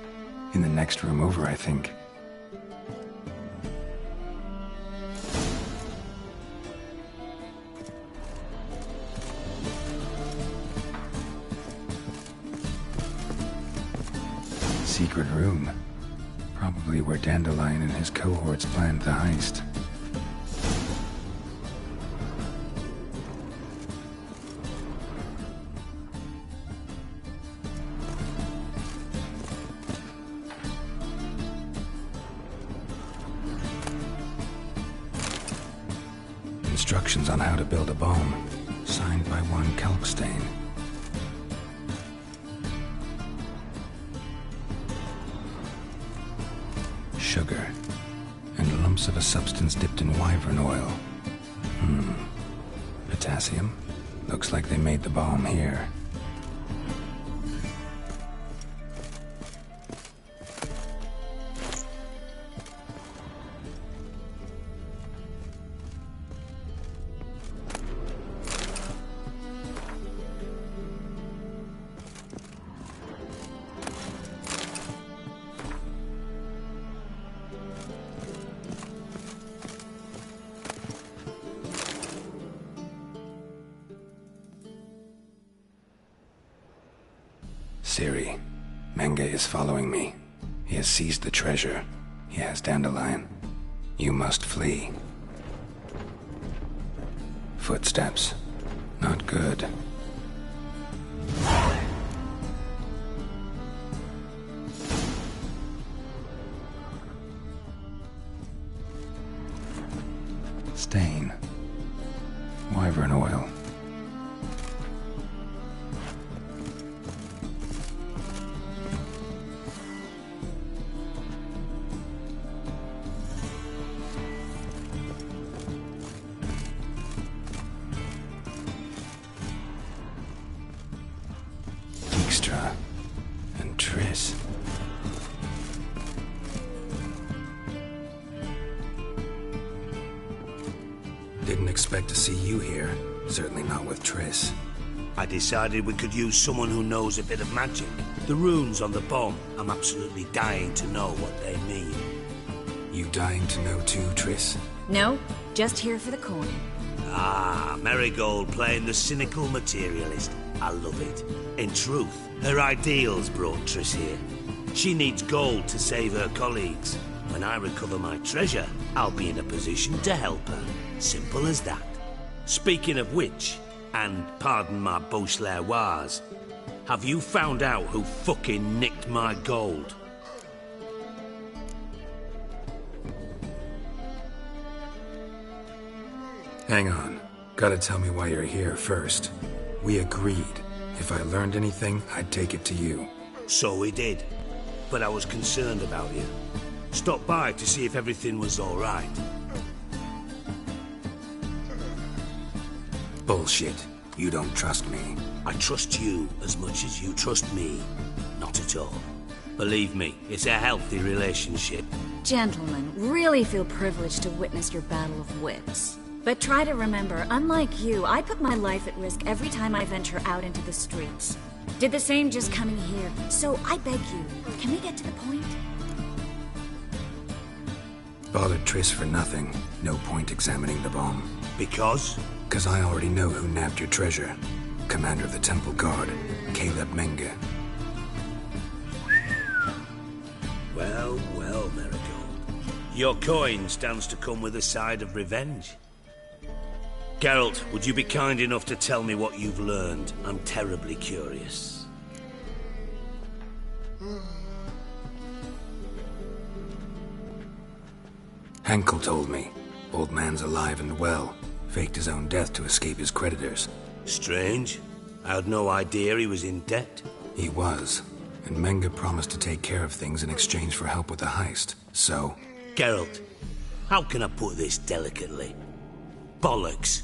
In the next room over, I think. Secret room. Probably where Dandelion and his cohorts planned the heist. Instructions on how to build a bomb, signed by one Kalkstein. Sugar, and lumps of a substance dipped in wyvern oil. Potassium? Looks like they made the bomb here. Siri, Menge is following me. He has seized the treasure. He has Dandelion. You must flee. Footsteps. Not good. Stain. Wyvern oil. And Triss. Didn't expect to see you here. Certainly not with Triss.
I decided we could use someone who knows a bit of magic. The runes on the bomb, I'm absolutely dying to know what they mean.
You dying to know too, Triss?
No, just here for the coin.
Ah, Marigold playing the cynical materialist. I love it. In truth, her ideals brought Triss here. She needs gold to save her colleagues. When I recover my treasure, I'll be in a position to help her. Simple as that. Speaking of which, and pardon my Beauclervoise, have you found out who fucking nicked my gold?
Hang on. Gotta tell me why you're here first. We agreed. If I learned anything, I'd take it to you.
So we did. But I was concerned about you. Stopped by to see if everything was all right.
Bullshit. You don't trust me.
I trust you as much as you trust me. Not at all. Believe me, it's a healthy relationship.
Gentlemen, really feel privileged to witness your battle of wits. But try to remember, unlike you, I put my life at risk every time I venture out into the streets. Did the same just coming here. So I beg you, can we get to the point?
Bothered Triss for nothing. No point examining the bomb.
Because?
Because I already know who nabbed your treasure. Commander of the Temple Guard, Caleb Menge.
Well, well, Marigold. Your coin stands to come with a side of revenge. Geralt, would you be kind enough to tell me what you've learned? I'm terribly curious.
Henkel told me. Old man's alive and well. Faked his own death to escape his creditors.
Strange. I had no idea he was in debt.
He was. And Menge promised to take care of things in exchange for help with the heist. So...
Geralt, how can I put this delicately? Bollocks.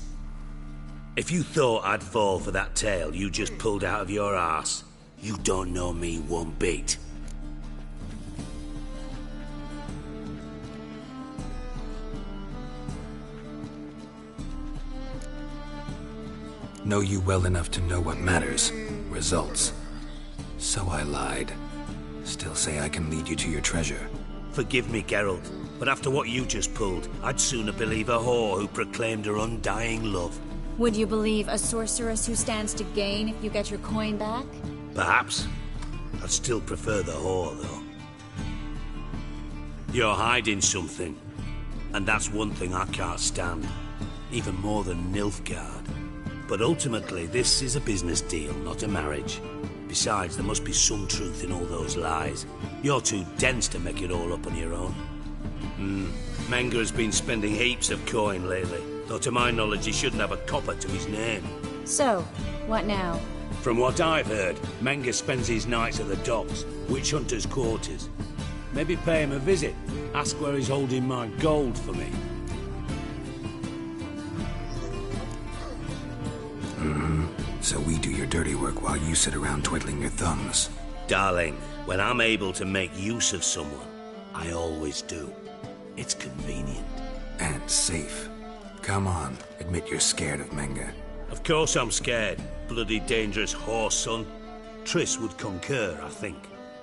If you thought I'd fall for that tale you just pulled out of your arse, you don't know me one bit.
Know you well enough to know what matters. Results. So I lied. Still say I can lead you to your treasure.
Forgive me, Geralt, but after what you just pulled, I'd sooner believe a whore who proclaimed her undying love.
Would you believe a sorceress who stands to gain if you get your coin back?
Perhaps. I'd still prefer the whore, though. You're hiding something, and that's one thing I can't stand. Even more than Nilfgaard. But ultimately, this is a business deal, not a marriage. Besides, there must be some truth in all those lies. You're too dense to make it all up on your own. Menge has been spending heaps of coin lately, though to my knowledge he shouldn't have a copper to his name.
So, what now?
From what I've heard, Menge spends his nights at the docks, witch hunters' quarters. Maybe pay him a visit. Ask where he's holding my gold for me.
So we do your dirty work while you sit around twiddling your thumbs.
Darling, when I'm able to make use of someone, I always do. It's convenient.
And safe. Come on, admit you're scared of Menge.
Of course I'm scared. Bloody dangerous horse, son. Triss would concur, I think.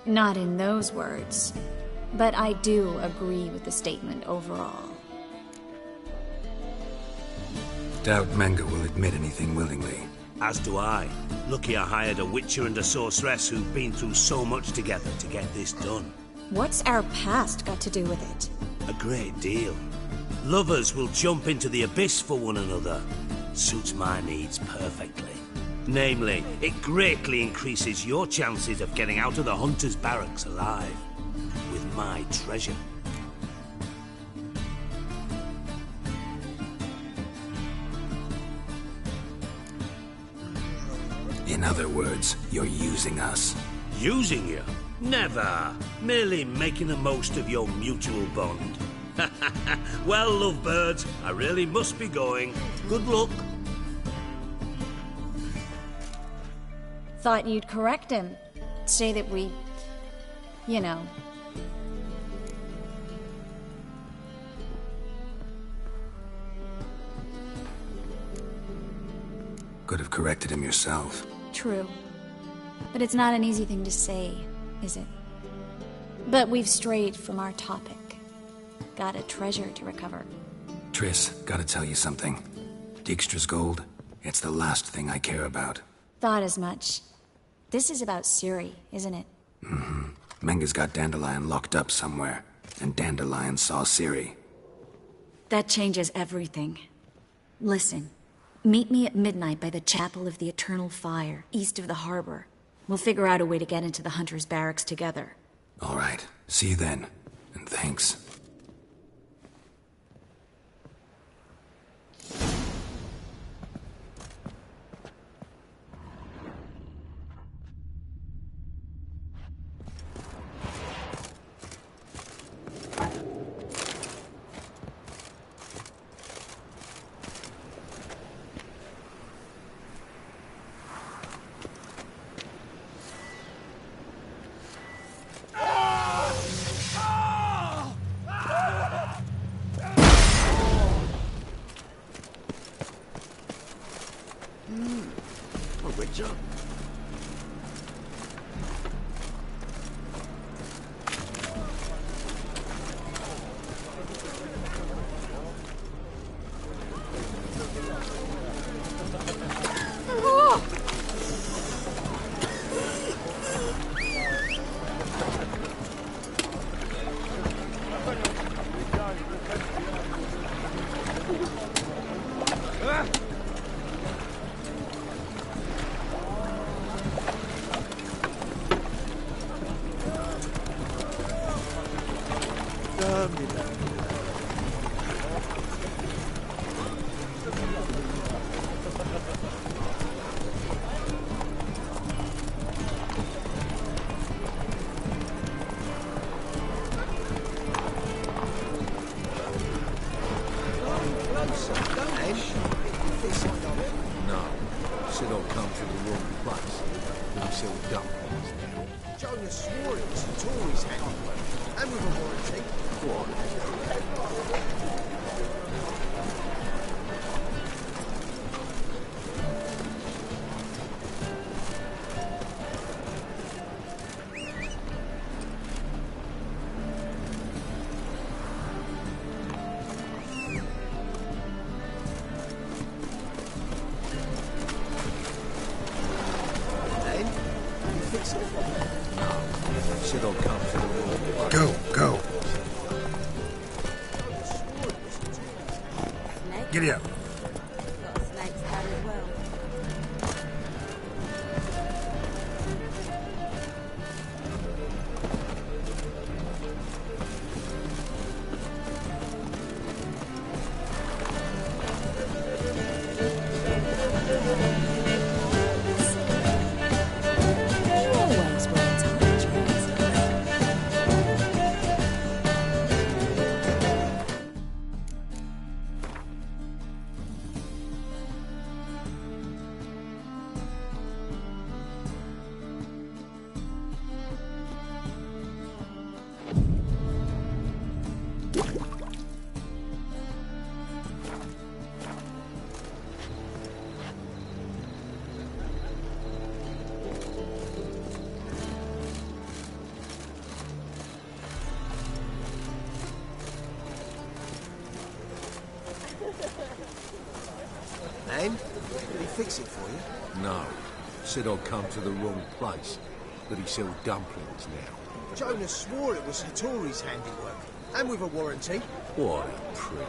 Not in those words. But I do agree with the statement overall.
Doubt Menge will admit anything willingly.
As do I. Lucky I hired a witcher and a sorceress who've been through so much together to get this done.
What's our past got to do with it?
A great deal. Lovers will jump into the abyss for one another. Suits my needs perfectly. Namely, it greatly increases your chances of getting out of the hunter's barracks alive. With my treasure.
In other words, you're using us.
Using you? Never. Merely making the most of your mutual bond. Well, lovebirds, I really must be going. Good luck.
Thought you'd correct him. Say that we... you know...
Could have corrected him yourself.
True. But it's not an easy thing to say, is it? But we've strayed from our topic. Got a treasure to recover.
Triss, gotta tell you something. Dijkstra's gold, it's the last thing I care about.
Thought as much. This is about Ciri, isn't it?
Menge's got Dandelion locked up somewhere, and Dandelion saw Ciri.
That changes everything. Listen. Meet me at midnight by the Chapel of the Eternal Fire, east of the harbor. We'll figure out a way to get into the Hunter's barracks together.
All right. See you then. And thanks.
Said I'll come to the wrong place. We sell dumplings now.
Jonah swore it was the Tories' handiwork, and with a warranty.
Said I'll come to the wrong place.
Go. Giddy up.
And? Did he fix it for you?
No. Said I'll come to the wrong place. But he sells dumplings now.
Jonah swore it was the Tories' handiwork, and with a warranty.
What a prick.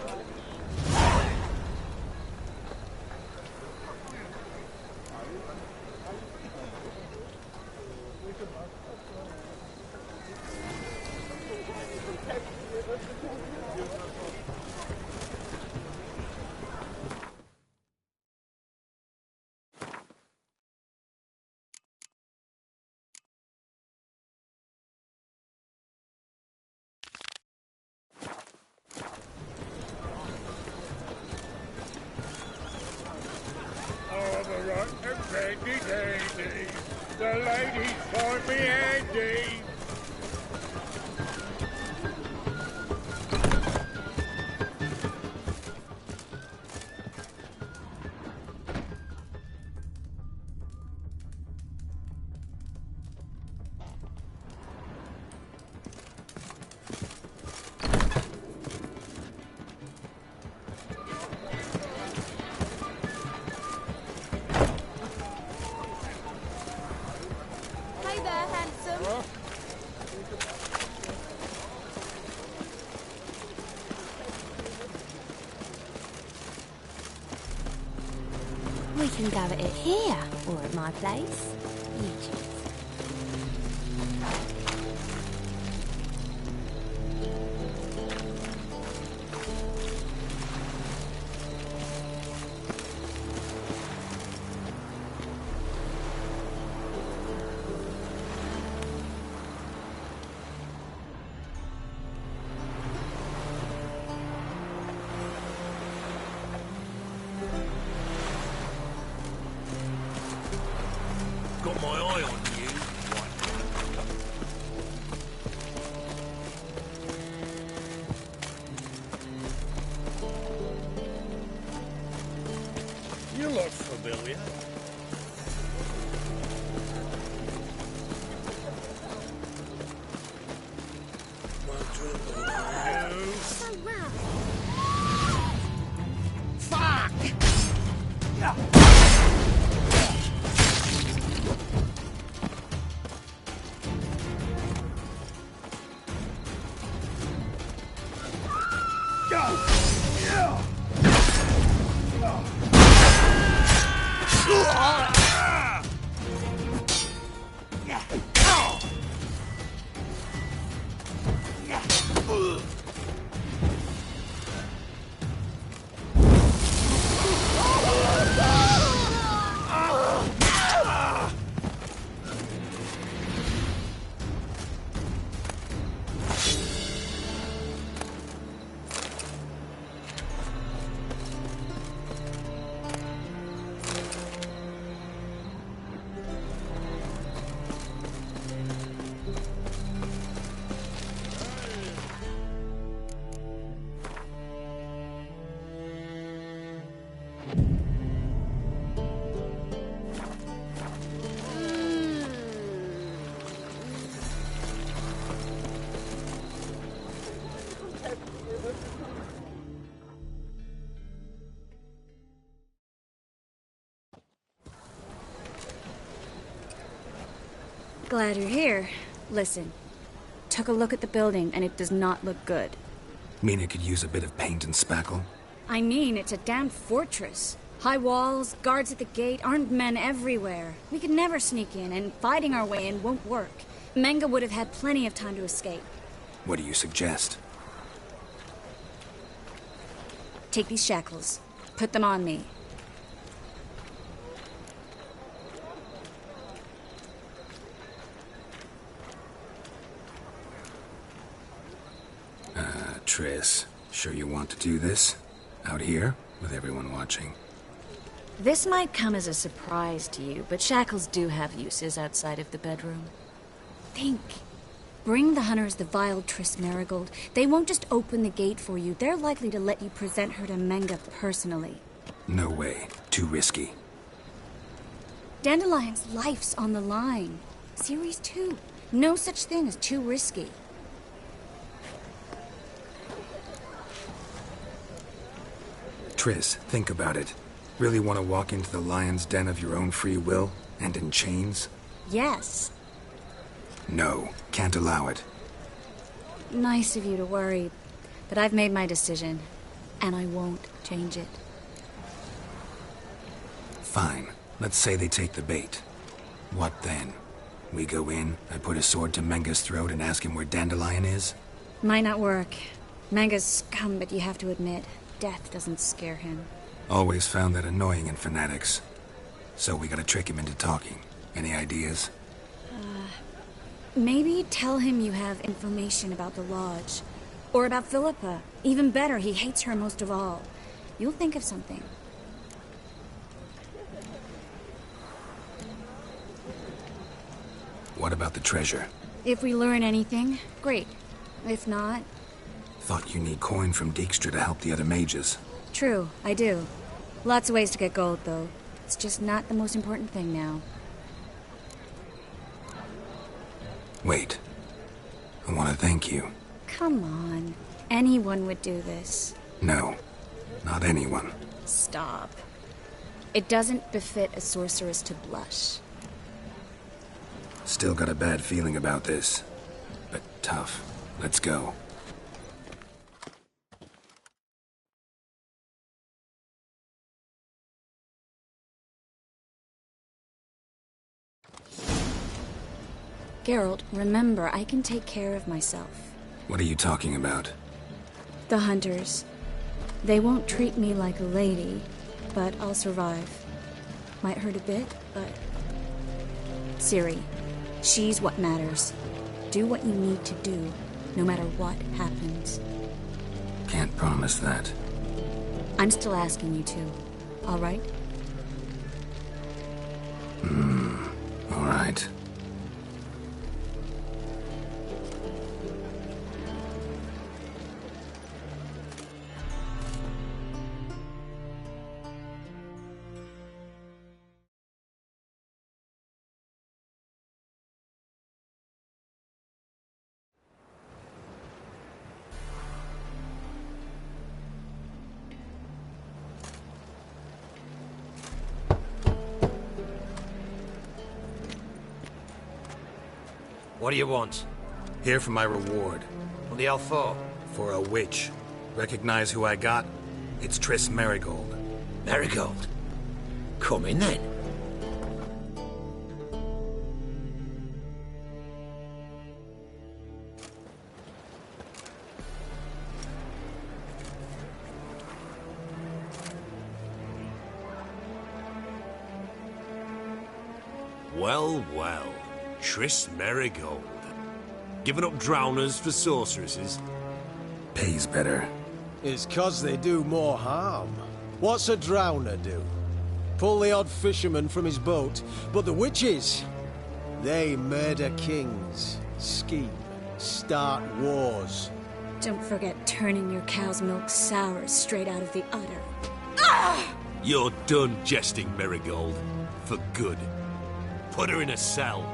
The ladies find me handy.
We can go at it here, or at my place. You choose.
Got my eye on you.
You look familiar.
So well.
Fuck!
Glad you're here. Listen, took a look at the building and it does not look good.
Mean it could use a bit of paint and spackle?
I mean, it's a damn fortress. High walls, guards at the gate, armed men everywhere. We could never sneak in, and fighting our way in won't work. Menga would have had plenty of time to escape.
What do you suggest?
Take these shackles. Put them on me.
Triss, sure you want to do this? Out here, with everyone watching?
This might come as a surprise to you, but shackles do have uses outside of the bedroom. Think. Bring the hunters the vile Triss Marigold. They won't just open the gate for you. They're likely to let you present her to Menga personally.
No way. Too risky.
Dandelion's life's on the line. Series 2. No such thing as too risky.
Triss, think about it. Really want to walk into the lion's den of your own free will, and in chains?
Yes.
No, can't allow it.
Nice of you to worry, but I've made my decision, and I won't change it.
Fine. Let's say they take the bait. What then? We go in, I put a sword to Menga's throat and ask him where Dandelion is?
Might not work. Menga's scum, but you have to admit, death doesn't scare him.
Always found that annoying in fanatics. So we gotta trick him into talking. Any ideas?
Maybe tell him you have information about the Lodge. Or about Philippa. Even better, he hates her most of all. You'll think of something.
What about the treasure?
If we learn anything, great. If not...
Thought you need coin from Dijkstra to help the other mages.
True, I do. Lots of ways to get gold, though. It's just not the most important thing now.
Wait. I want to thank you.
Come on. Anyone would do this.
No. Not anyone.
Stop. It doesn't befit a sorceress to blush.
Still got a bad feeling about this. But tough. Let's go.
Geralt, remember, I can take care of myself.
What are you talking about?
The hunters. They won't treat me like a lady, but I'll survive. Might hurt a bit, but... Ciri, she's what matters. Do what you need to do, no matter what happens.
Can't promise that.
I'm still asking you to, all right?
All right.
What do you want?
Here for my reward.
What the hell for?
For a witch. Recognize who I got? It's Triss Marigold.
Marigold? Come in then.
Well, well. Triss Marigold. Giving up drowners for sorceresses?
Pays better.
It's 'cause they do more harm. What's a drowner do? Pull the odd fisherman from his boat, but the witches, they murder kings, scheme, start wars.
Don't forget turning your cow's milk sour straight out of the udder.
You're done jesting, Marigold. For good. Put her in a cell.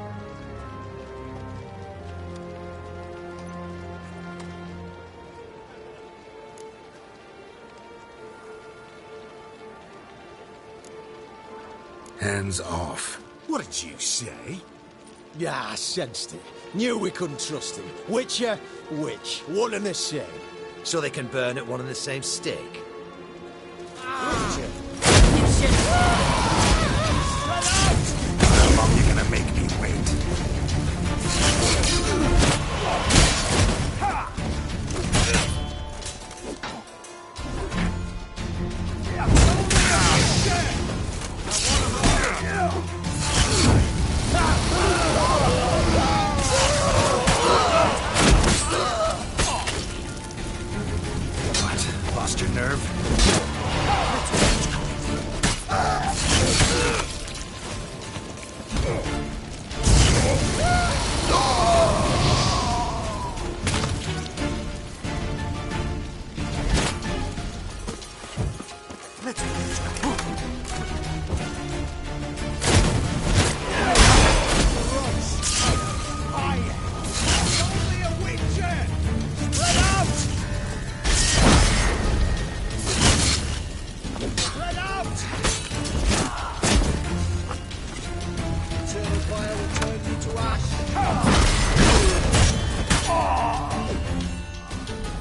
Hands off.
What did you say?
Yeah, I sensed it. Knew we couldn't trust him. Witcher, witch. One and the same.
So they can burn at one and the same stake.
Witcher.
How long are you gonna make me wait? What? Lost your nerve?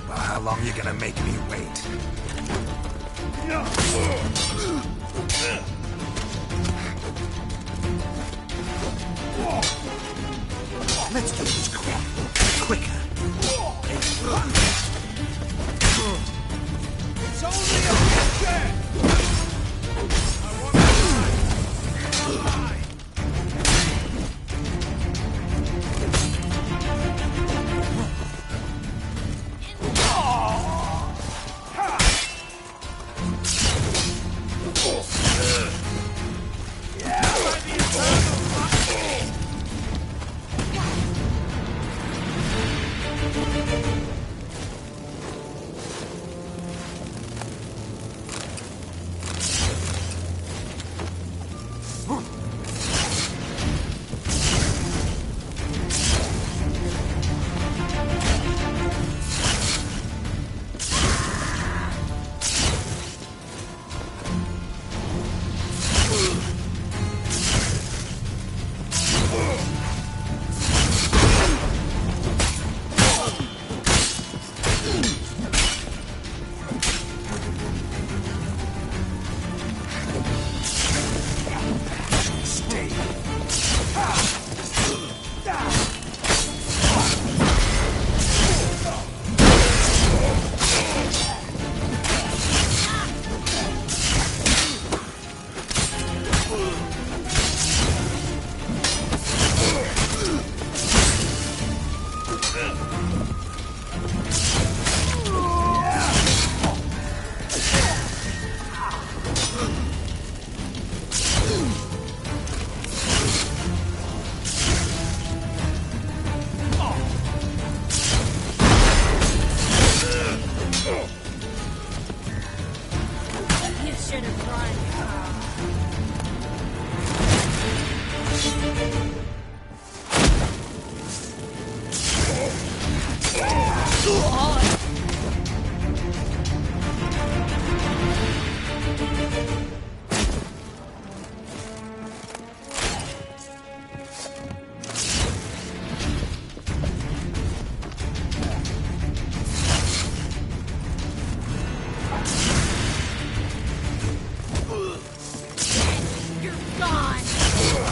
Well, how long are you gonna make me wait?
Let's do this quicker.
It's only a picture! I want to die.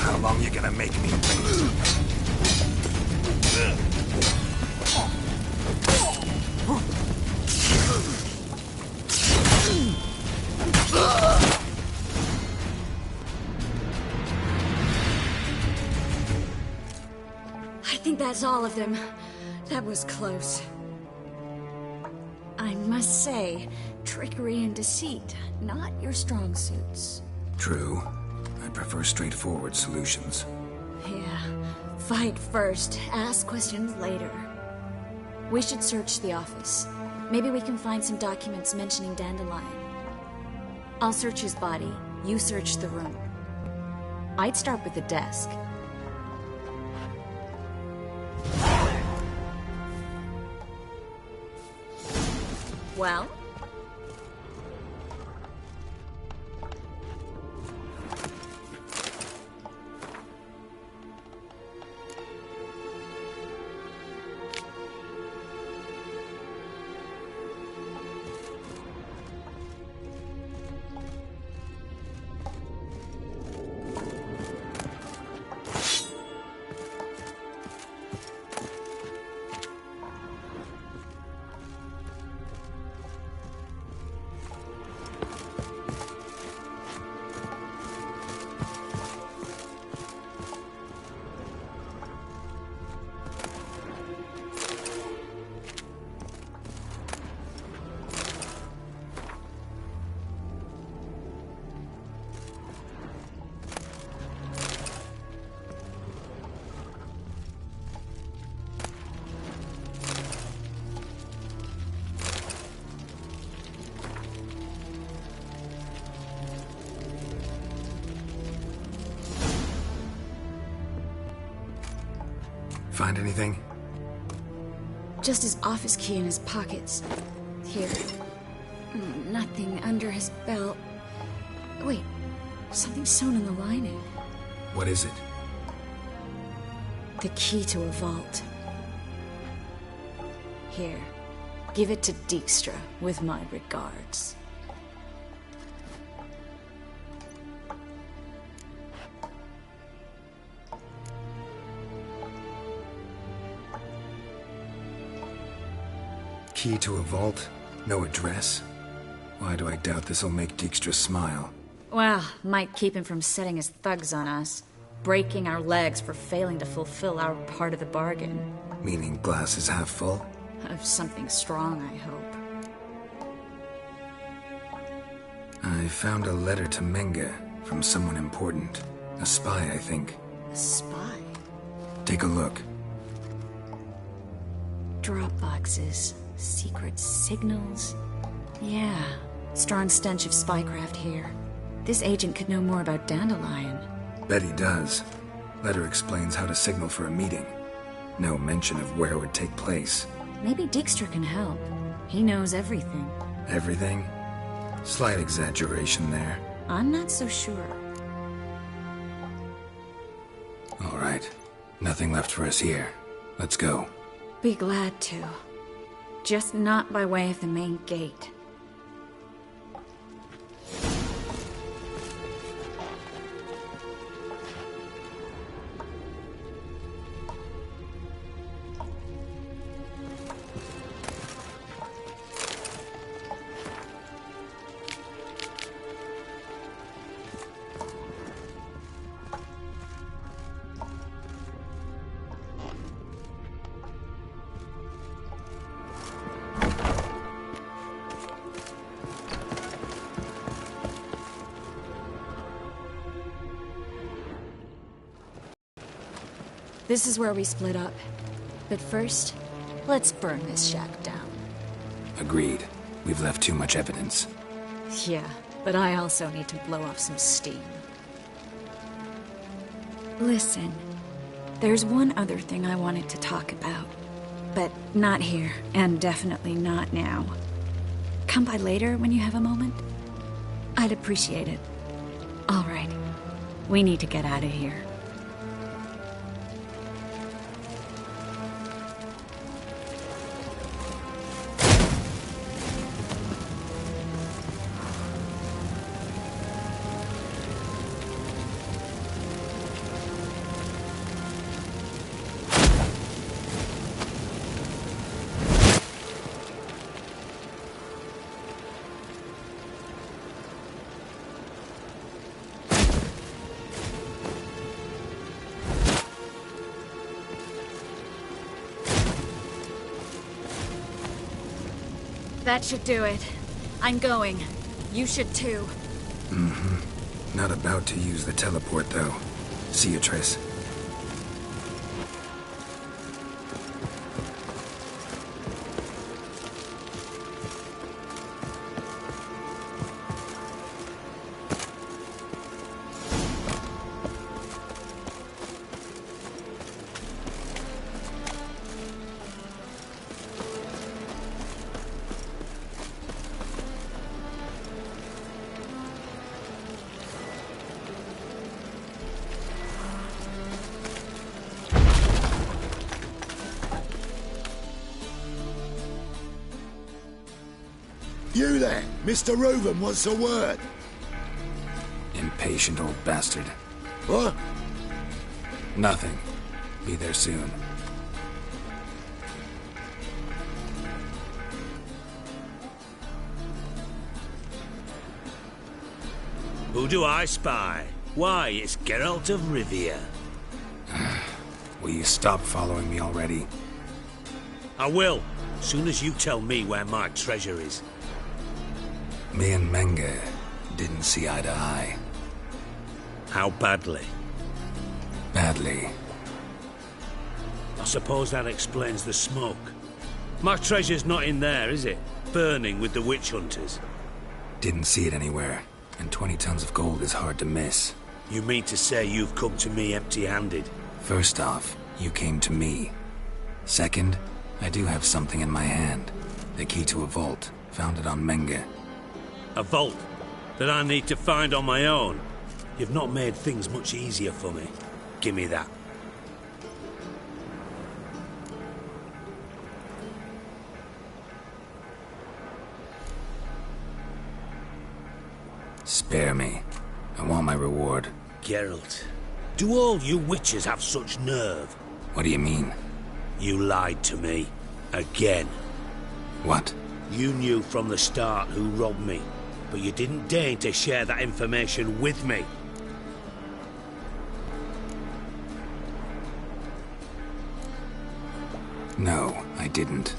How long are you gonna make me wait?
I think that's all of them. That was close. I must say, trickery and deceit, not your strong suits.
True. I prefer straightforward solutions.
Yeah. Fight first, ask questions later. We should search the office. Maybe we can find some documents mentioning Dandelion. I'll search his body, you search the room. I'd start with the desk. Well?
find anything?
Just his office key in his pockets. Here. Nothing under his belt. Wait, something sewn in the lining.
What is it?
The key to a vault. Here, give it to Dijkstra with my regards.
Key to a vault? No address? Why do I doubt this'll make Dijkstra smile?
Well, might keep him from setting his thugs on us. Breaking our legs for failing to fulfill our part of the bargain.
Meaning glass is half full?
Of something strong, I hope.
I found a letter to Menga from someone important. A spy, I think.
A spy?
Take a look.
Drop boxes. Secret signals. Yeah. Strong stench of spycraft here. This agent could know more about Dandelion.
Bet he does. Letter explains how to signal for a meeting. No mention of where it would take place.
Maybe Dijkstra can help. He knows everything.
Everything? Slight exaggeration there.
I'm not so sure.
All right. Nothing left for us here. Let's go.
Be glad to. Just not by way of the main gate. This is where we split up. But first, let's burn this shack down.
Agreed. We've left too much evidence.
Yeah, but I also need to blow off some steam. Listen, there's one other thing I wanted to talk about. But not here, and definitely not now. Come by later when you have a moment? I'd appreciate it. All right. We need to get out of here. That should do it. I'm going. You should too.
Mm-hmm. Not about to use the teleport, though. See you, Triss.
You there, Mr. Reuven wants a word.
Impatient old bastard.
What?
Nothing. Be there soon.
Who do I spy? Why, it's Geralt of Rivia.
Will you stop following me already?
I will, soon as you tell me where my treasure is.
Me and Menga didn't see eye to eye.
How badly?
Badly.
I suppose that explains the smoke. My treasure's not in there, is it? Burning with the witch hunters.
Didn't see it anywhere, and 20 tons of gold is hard to miss.
You mean to say you've come to me empty-handed?
First off, You came to me. Second, I do have something in my hand. The key to a vault, founded on Menge.
A vault that I need to find on my own. You've not made things much easier for me. Give me that.
Spare me. I want my reward.
Geralt, do all you witches have such nerve?
What do you mean?
You lied to me. Again.
What?
You knew from the start who robbed me, but you didn't deign to share that information with me.
No, I didn't.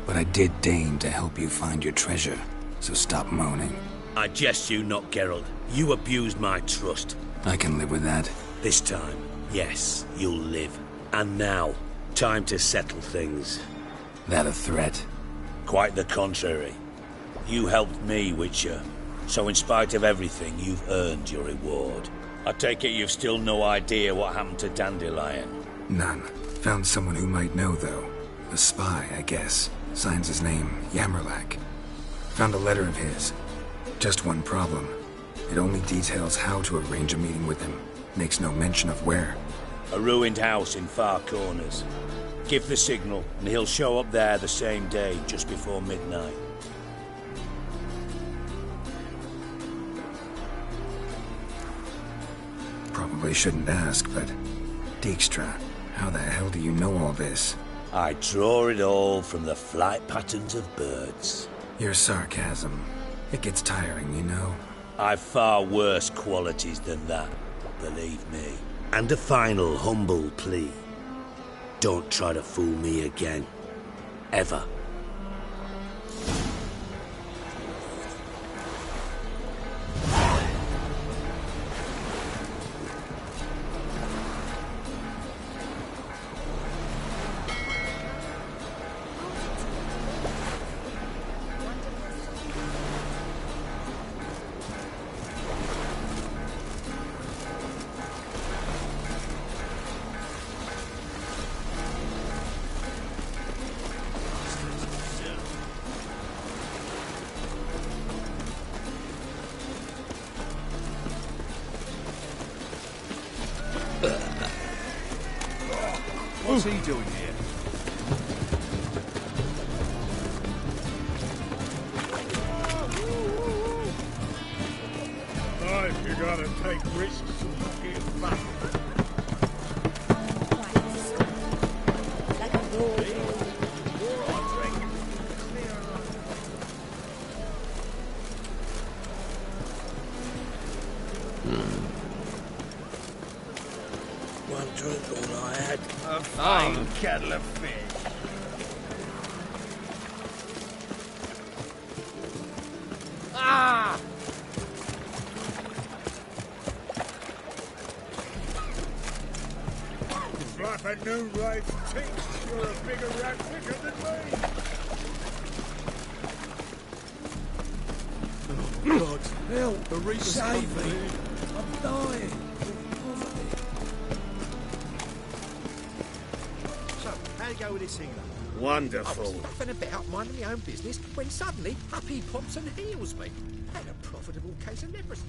But I did deign to help you find your treasure, so stop moaning.
I jest you not, Geralt. You abused my trust.
I can live with that.
This time, yes, you'll live. And now, time to settle things.
That a threat?
Quite the contrary. You helped me, Witcher. So in spite of everything, you've earned your reward. I take it you've still no idea what happened to Dandelion?
None. Found someone who might know, though. A spy, I guess. Signs his name, Yammerlak. Found a letter of his. Just one problem. It only details how to arrange a meeting with him. Makes no mention of where.
A ruined house in Far Corners. Give the signal, and he'll show up there the same day, just before midnight.
Probably shouldn't ask, but... Dijkstra, how the hell do you know all this?
I draw it all from the flight patterns of birds.
Your sarcasm. It gets tiring, you know.
I've far worse qualities than that, believe me. And a final humble plea. Don't try to fool me again. Ever.
What's he doing here?
Guys, you gotta take risks and not get fucked.
One drink all I had.
A fine kettle of fish. Ah! It's like a new race teeth. You're a bigger rat quicker than me.
Oh, God, help! The Reaper's save me! I'm dying!
So, how you go with this healer?
Wonderful.
I was laughing about minding my own business when suddenly up he pops and heals me. Had a profitable case of leprosy.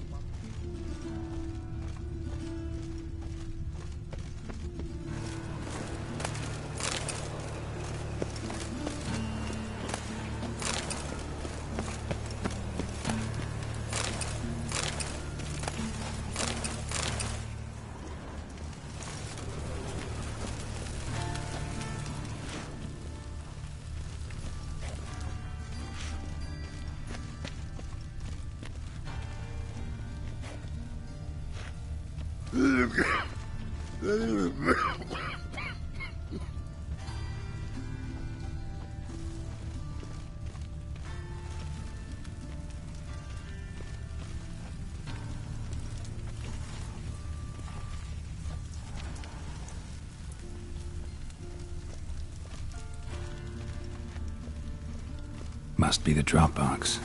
Must be the drop box.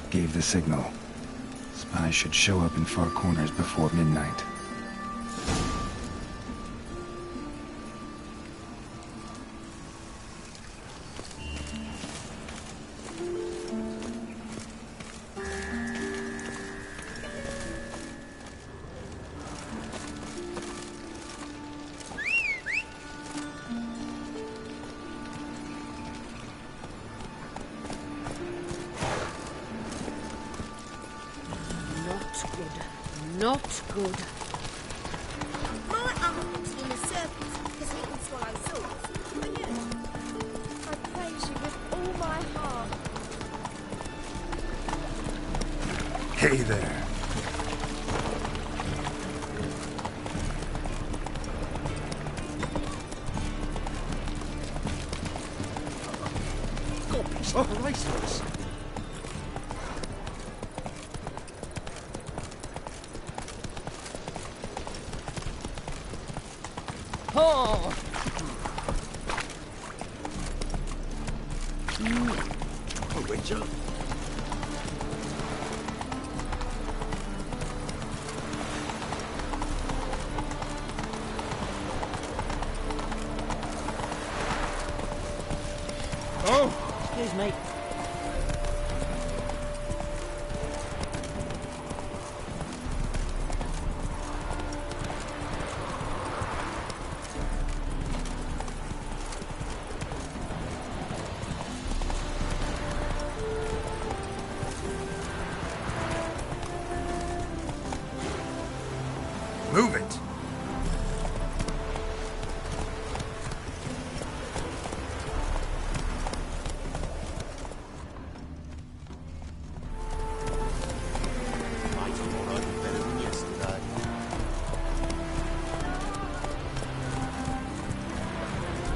Gave the signal. Spies should show up in Far Corners before midnight.
Not good.
My uncle's been a serpent because he can swallow swords. And you? I praise you with all my heart.
Hey there.
Got a piece of racehorse.
Oh!
Oh, Richard.
Oh! Excuse me.
Move it.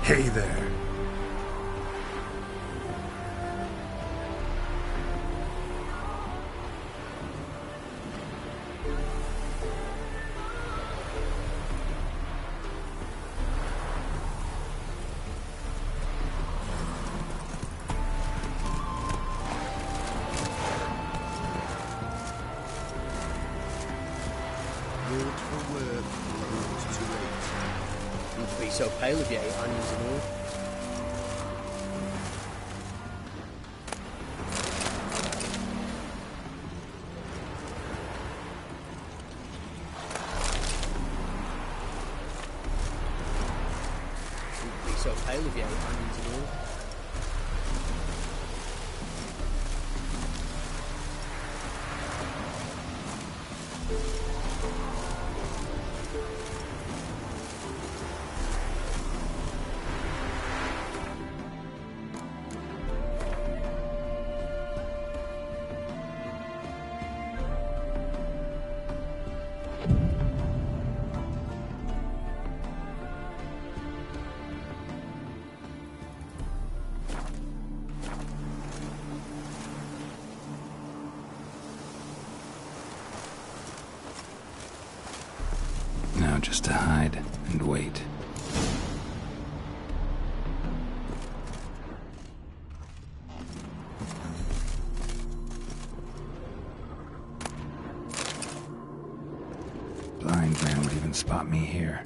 Hey there.
Word for word, rules to eat.
You'd be so pale if you ate onions and all. You'd be so pale if you ate onions and all.
Now just to hide and wait. Blind man would even spot me here.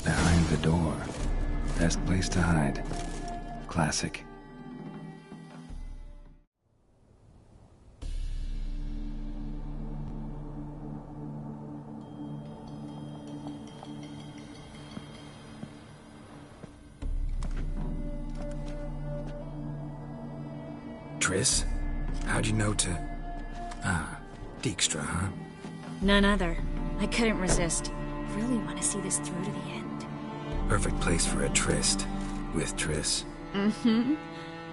Behind the door. Best place to hide. Classic. Triss? How'd you know to... Ah, Dijkstra, huh?
None other. I couldn't resist. Really want to see this through to the end.
Perfect place for a tryst. With Triss.
Mm-hmm.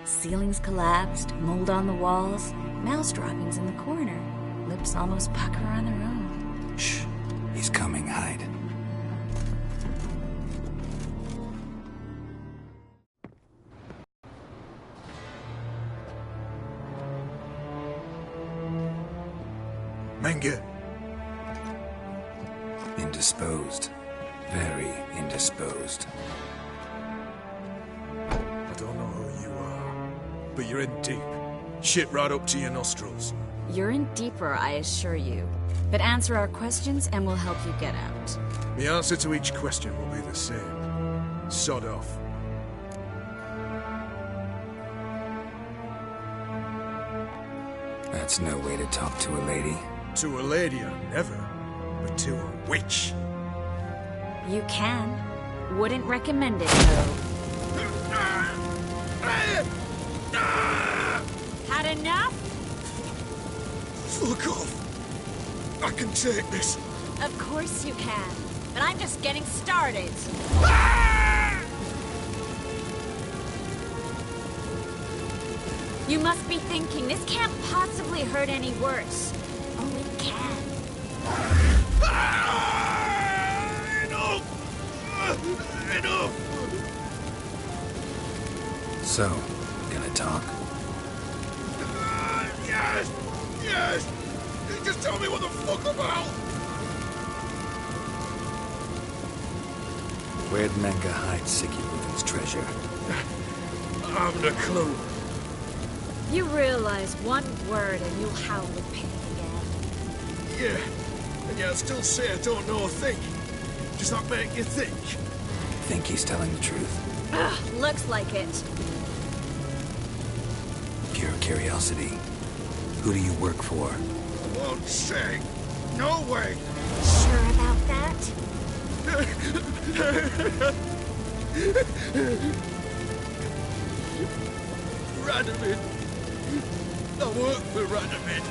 Ceilings collapsed, mold on the walls, mouse droppings in the corner. Lips almost pucker on their own.
Shh. He's coming. Hide.
Menge.
Indisposed. Very indisposed.
I don't know who you are, but you're in deep. Shit right up to your nostrils.
You're in deeper, I assure you. But answer our questions and we'll help you get out.
The answer to each question will be the same. Sod off.
That's no way to talk to a lady.
To a lady, I never. But to a witch.
You can. Wouldn't recommend it, though. Had enough?
Fuck off. I can take this.
Of course you can. But I'm just getting started. You must be thinking, this can't possibly hurt any worse. Oh, it can.
Enough!
So, gonna talk?
Yes! Yes! Just tell me what the fuck about!
Where'd Menga hide Sicky Reuben's treasure?
I haven't a clue.
You realize one word and you'll howl with pain again.
Yeah, and yet I still say I don't know a thing. Does that make you think?
Think he's telling the truth?
Ugh, looks like it.
Pure curiosity. Who do you work for?
I won't say. No way.
Sure about that?
Radovid. I work for Radovid.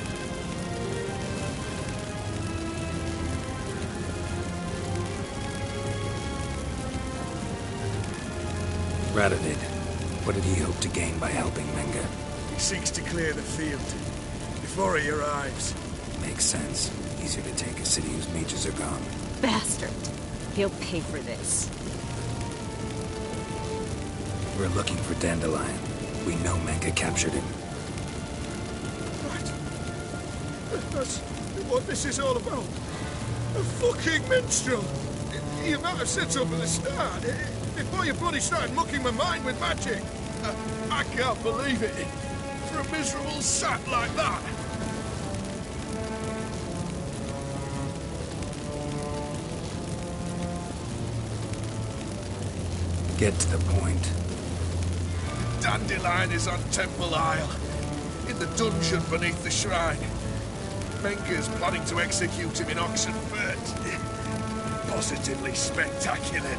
Radovid. What did he hope to gain by helping Menga?
He seeks to clear the field before he arrives.
Makes sense. Easier to take a city whose mages are gone.
Bastard. He'll pay for this.
We're looking for Dandelion. We know Menga captured him.
Right. That's what this is all about. A fucking minstrel. You might have said so from the start. Before you bloody started mucking my mind with magic. I can't believe it. For a miserable sap like that.
Get to the point.
Dandelion is on Temple Isle, in the dungeon beneath the shrine. Menga's planning to execute him in Oxenfurt. Positively spectacular.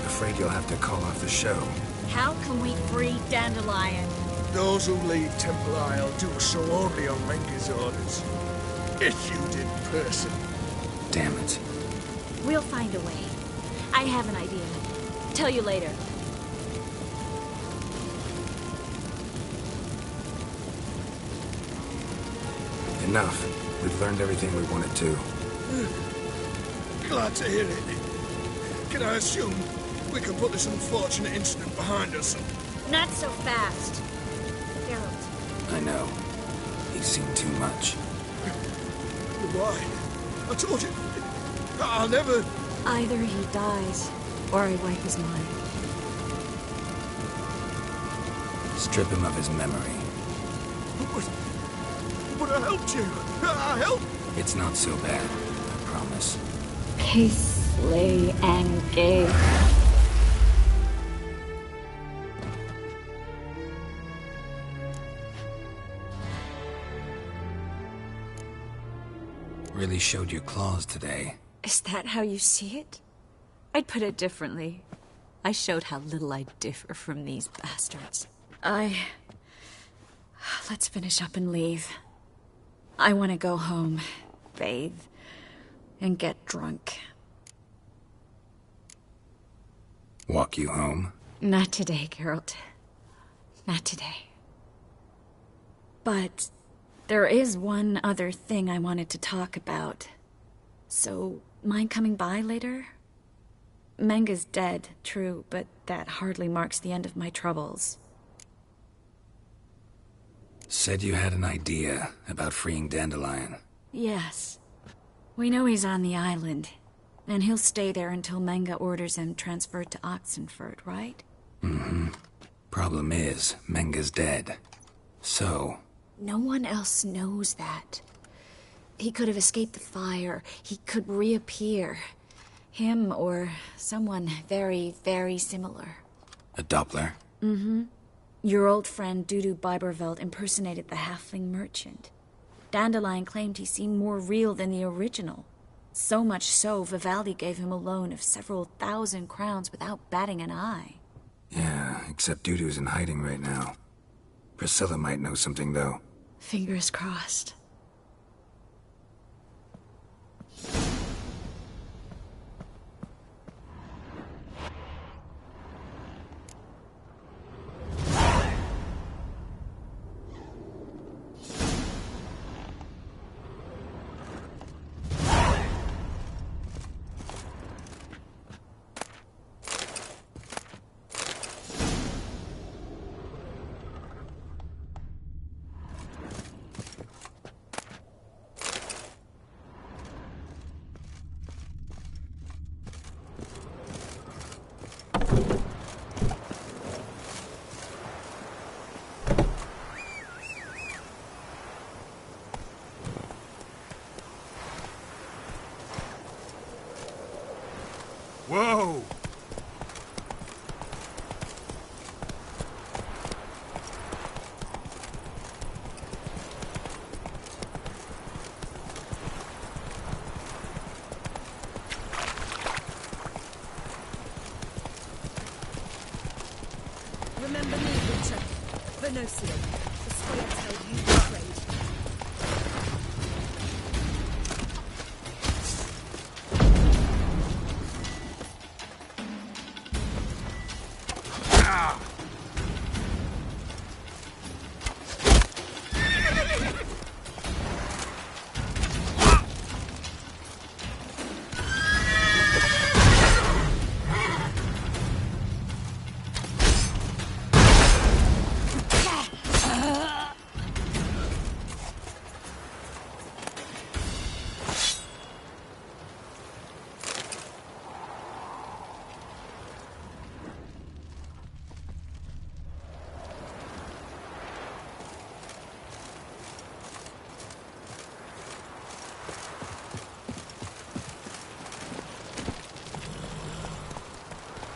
Afraid you'll have to call off the show.
How can we free Dandelion?
Those who lead Temple Isle do so only on Menga's orders. Issued in person.
Damn it.
We'll find a way. I have an idea. Tell you later.
Enough. We've learned everything we wanted to.
Glad to hear it. Can I assume we can put this unfortunate incident behind us?
Not so fast. Geralt.
I know. He's seen too much.
Why? I told you. I'll never...
Either he dies, or I wipe his mind.
Strip him of his memory.
But I helped you. I helped.
It's not so bad, I promise.
Peace, lay, and gay.
Really showed your claws today.
Is that how you see it? I'd put it differently. I showed how little I differ from these bastards. Let's finish up and leave. I want to go home, bathe, and get drunk.
Walk you home?
Not today, Geralt. Not today. But there is one other thing I wanted to talk about. So, mind coming by later? Menga's dead, true, but that hardly marks the end of my troubles.
Said you had an idea about freeing Dandelion.
Yes. We know he's on the island, and he'll stay there until Menga orders him transferred to Oxenfurt, right?
Mm-hmm. Problem is, Menga's dead. So...
No one else knows that. He could have escaped the fire. He could reappear. Him or someone very, very similar.
A Doppler?
Mm-hmm. Your old friend Dudu Biberveld impersonated the halfling merchant. Dandelion claimed he seemed more real than the original. So much so, Vivaldi gave him a loan of several thousand crowns without batting an eye.
Yeah, except Dudu's in hiding right now. Priscilla might know something, though.
Fingers crossed.
Whoa!
Remember me, Witcher. Venosio, the square-tailed you betrayed.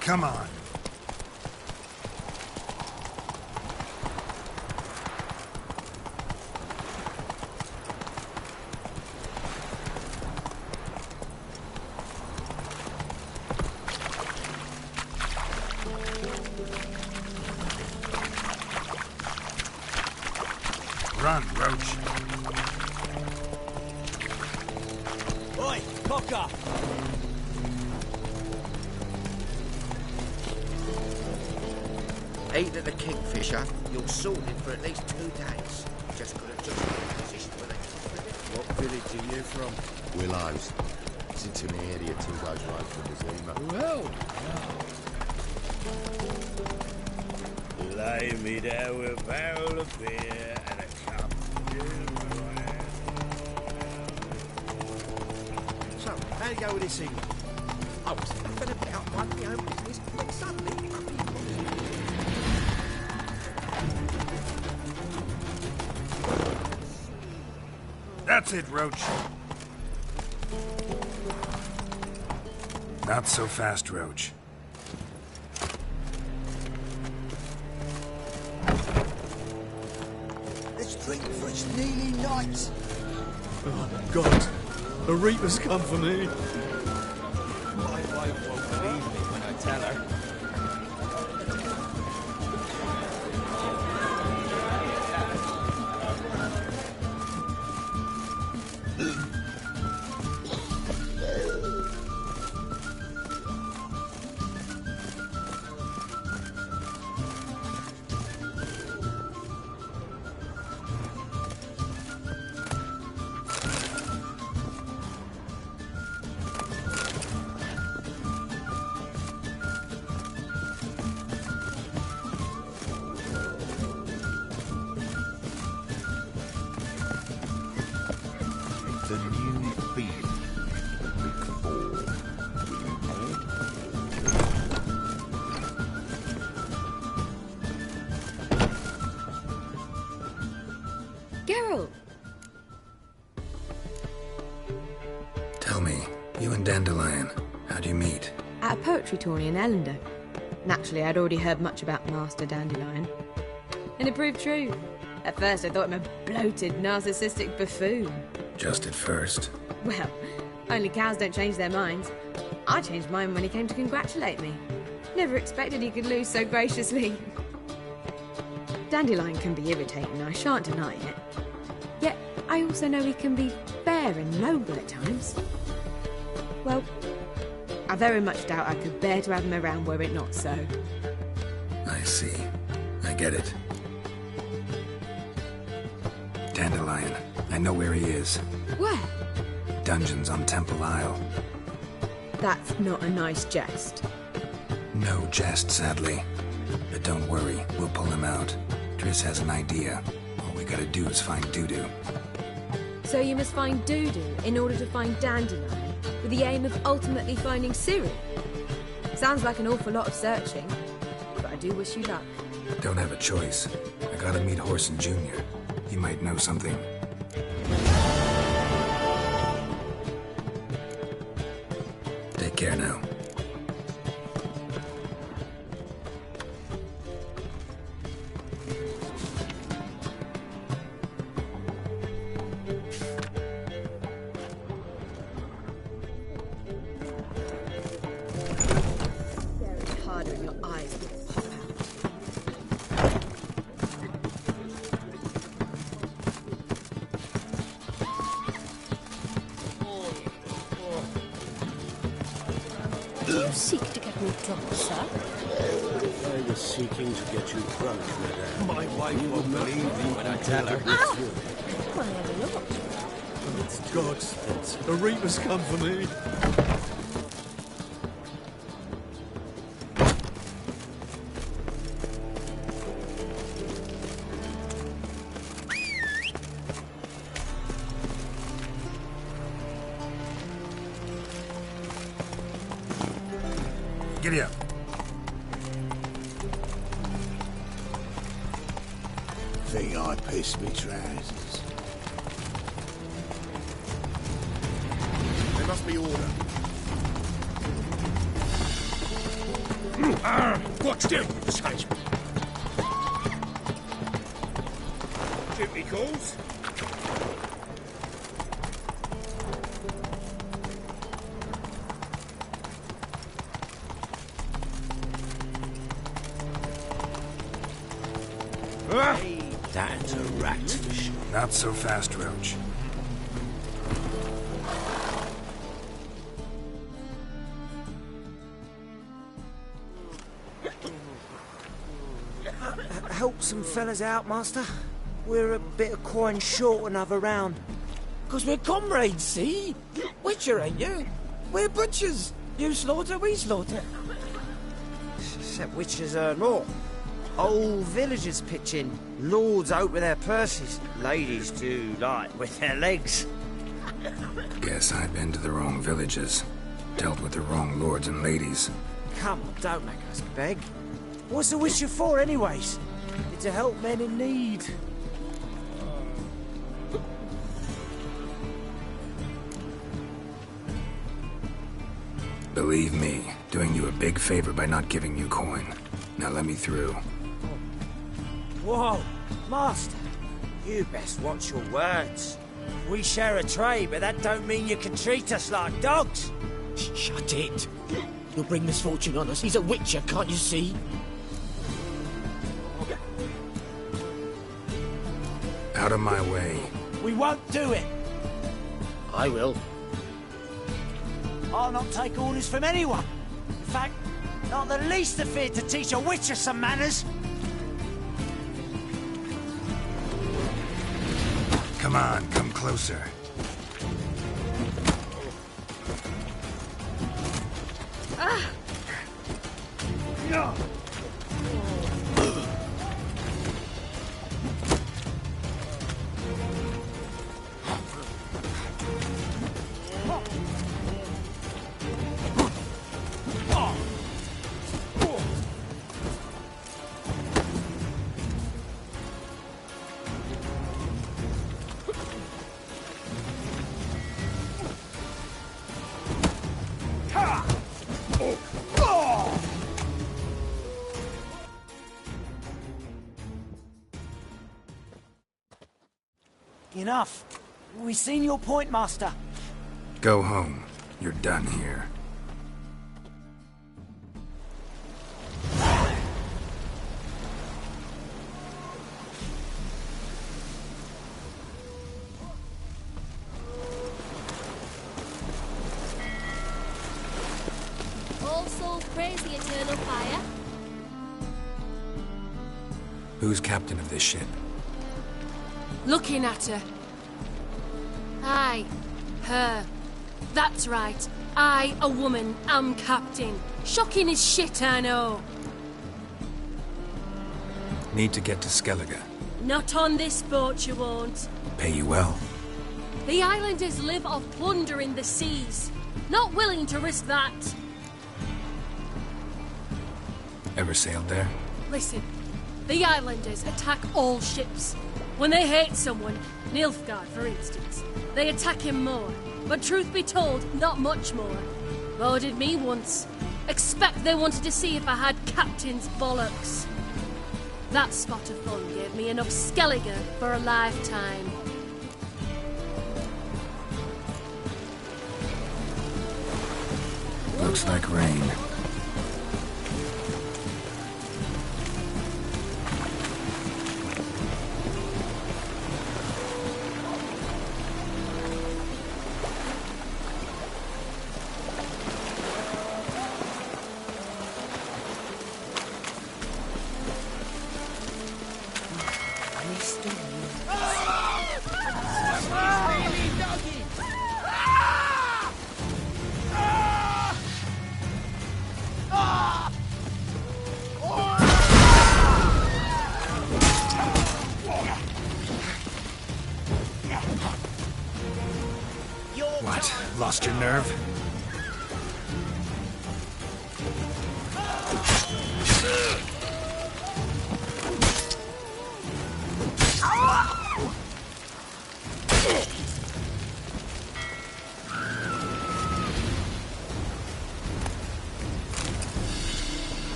Come on. Run, Roach.
Oi, cocker!
Eat at the Kingfisher, you're sorted for at least 2 days. Just got to just be in a position where they can fit it.
What village are you from?
Willows. It's into an area 2 goes right from the Zima.
Well,
Lay me down with a barrel of beer and a cup of gin.
So, how you go with this thing? I was having about minding my own business when suddenly Puppy Pops.
That's it, Roach. Not so fast, Roach.
Let's drink for its nearly night.
Oh, God. A Reaper's come for me.
My wife won't believe me when I tell her. The new feed.
Geralt!
Tell me, you and Dandelion, how'd you meet?
At a poetry tourney in Ellender. Naturally, I'd already heard much about Master Dandelion. And it proved true. At first, I thought him a bloated, narcissistic buffoon.
Just at first.
Well, only cows don't change their minds. I changed mine when he came to congratulate me. Never expected he could lose so graciously. Dandelion can be irritating, I shan't deny it. Yet, I also know he can be fair and noble at times. Well, I very much doubt I could bear to have him around were it not so.
I see. I get it. Dandelion. I know where he is.
Where?
Dungeons on Temple Isle.
That's not a nice jest.
No jest, sadly. But don't worry, we'll pull him out. Triss has an idea. All we gotta do is find Dudu.
So you must find Dudu in order to find Dandelion, with the aim of ultimately finding Cyril? Sounds like an awful lot of searching, but I do wish you luck.
Don't have a choice. I gotta meet Horson Jr. He might know something. Take care now.
Harder in your eyes will pop out.
Do you seek to get me drunk, sir?
I was seeking to get you drunk, madame.
My wife won't believe me when I tell her.
Why ever not?
It's God's. A reaper's come for me.
Giddy up.
Think I pissed me trousers.
There must be order.
Watch them, sight.
Duty calls.
That's a ratfish.
Not so fast, Roach.
Help some fellas out, Master. We're a bit of coin short another round. 'Cause we're comrades, see? Witcher, ain't you? We're butchers. You slaughter, we slaughter. Except witchers earn more. Old villagers pitch in. Lords out with their purses. Ladies do like with their legs.
Guess I've been to the wrong villages. Dealt with the wrong lords and ladies.
Come on, don't make us beg. What's a witcher for, anyways? It's to help men in need.
Believe me, doing you a big favor by not giving you coin. Now let me through.
Whoa, Master. You best watch your words. We share a trade, but that don't mean you can treat us like dogs.
Shut it. You'll bring misfortune on us. He's a witcher, can't you see?
Out of my way.
We won't do it.
I will.
I'll not take orders from anyone. In fact, not the least afeard to teach a witcher some manners.
Come on, come closer.
Enough. We've seen your point, Master.
Go home. You're done here.
All souls praise the eternal fire.
Who's captain of this ship?
Looking at her. Aye, her. That's right. I, a woman, am captain. Shocking as shit, I know.
Need to get to Skellige.
Not on this boat, you won't.
Pay you well.
The islanders live off plunder in the seas. Not willing to risk that.
Ever sailed there?
Listen, the islanders attack all ships. When they hate someone, Nilfgaard for instance, they attack him more. But truth be told, not much more. Boarded me once. Expect they wanted to see if I had captain's bollocks. That spot of fun gave me enough Skellige for a lifetime.
Looks like rain. What? Lost your nerve?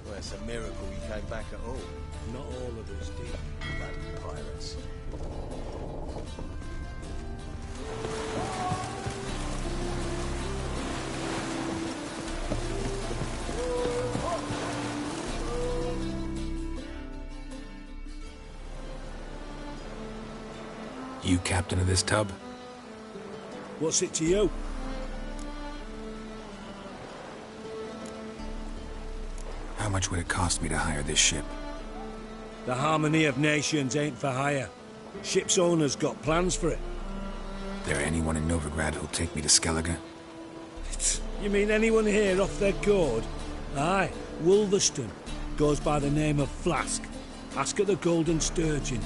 Well, it's a miracle you came back at all.
Not all of us did.
Bloody pirates.
You captain of this tub?
What's it to you?
How much would it cost me to hire this ship?
The harmony of nations ain't for hire. Ship's owner's got plans for it.
There anyone in Novigrad who'll take me to Skellige?
You mean anyone here off their cord? Aye, Wolverston. Goes by the name of Flask. Ask at the Golden Sturgeon.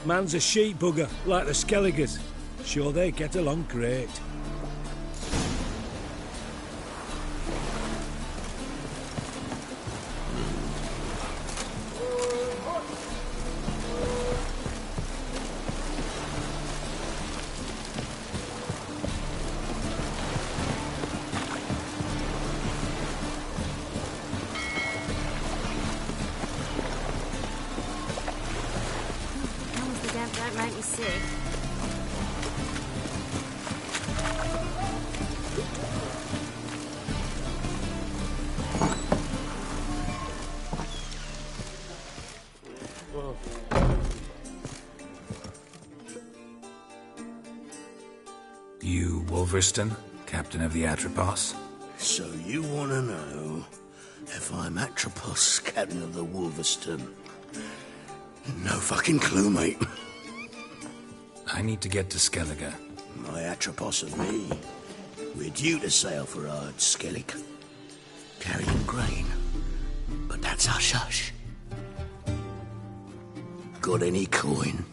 Man's a sheep bugger, like the Skelligers. Sure they get along great.
That might be sick.
You Wolverston, captain of the Atropos?
So you want to know if I'm Atropos, captain of the Wolverston? No fucking clue, mate.
I need to get to Skellige.
My Atropos and me, we're due to sail for Ard Skellig, carrying grain. But that's hush-hush.
Got any coin?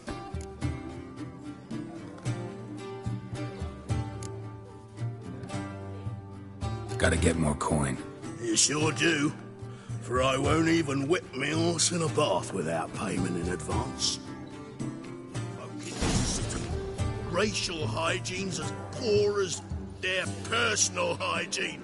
Gotta get more coin.
You sure do. For I won't even whip me horse in a bath without payment in advance. Racial hygiene's as poor as their personal hygiene.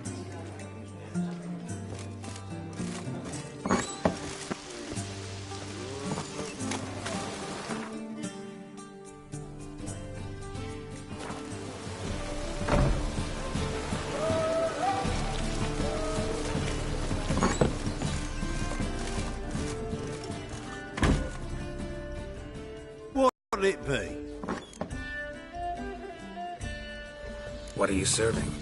What'd it be?
What are you serving?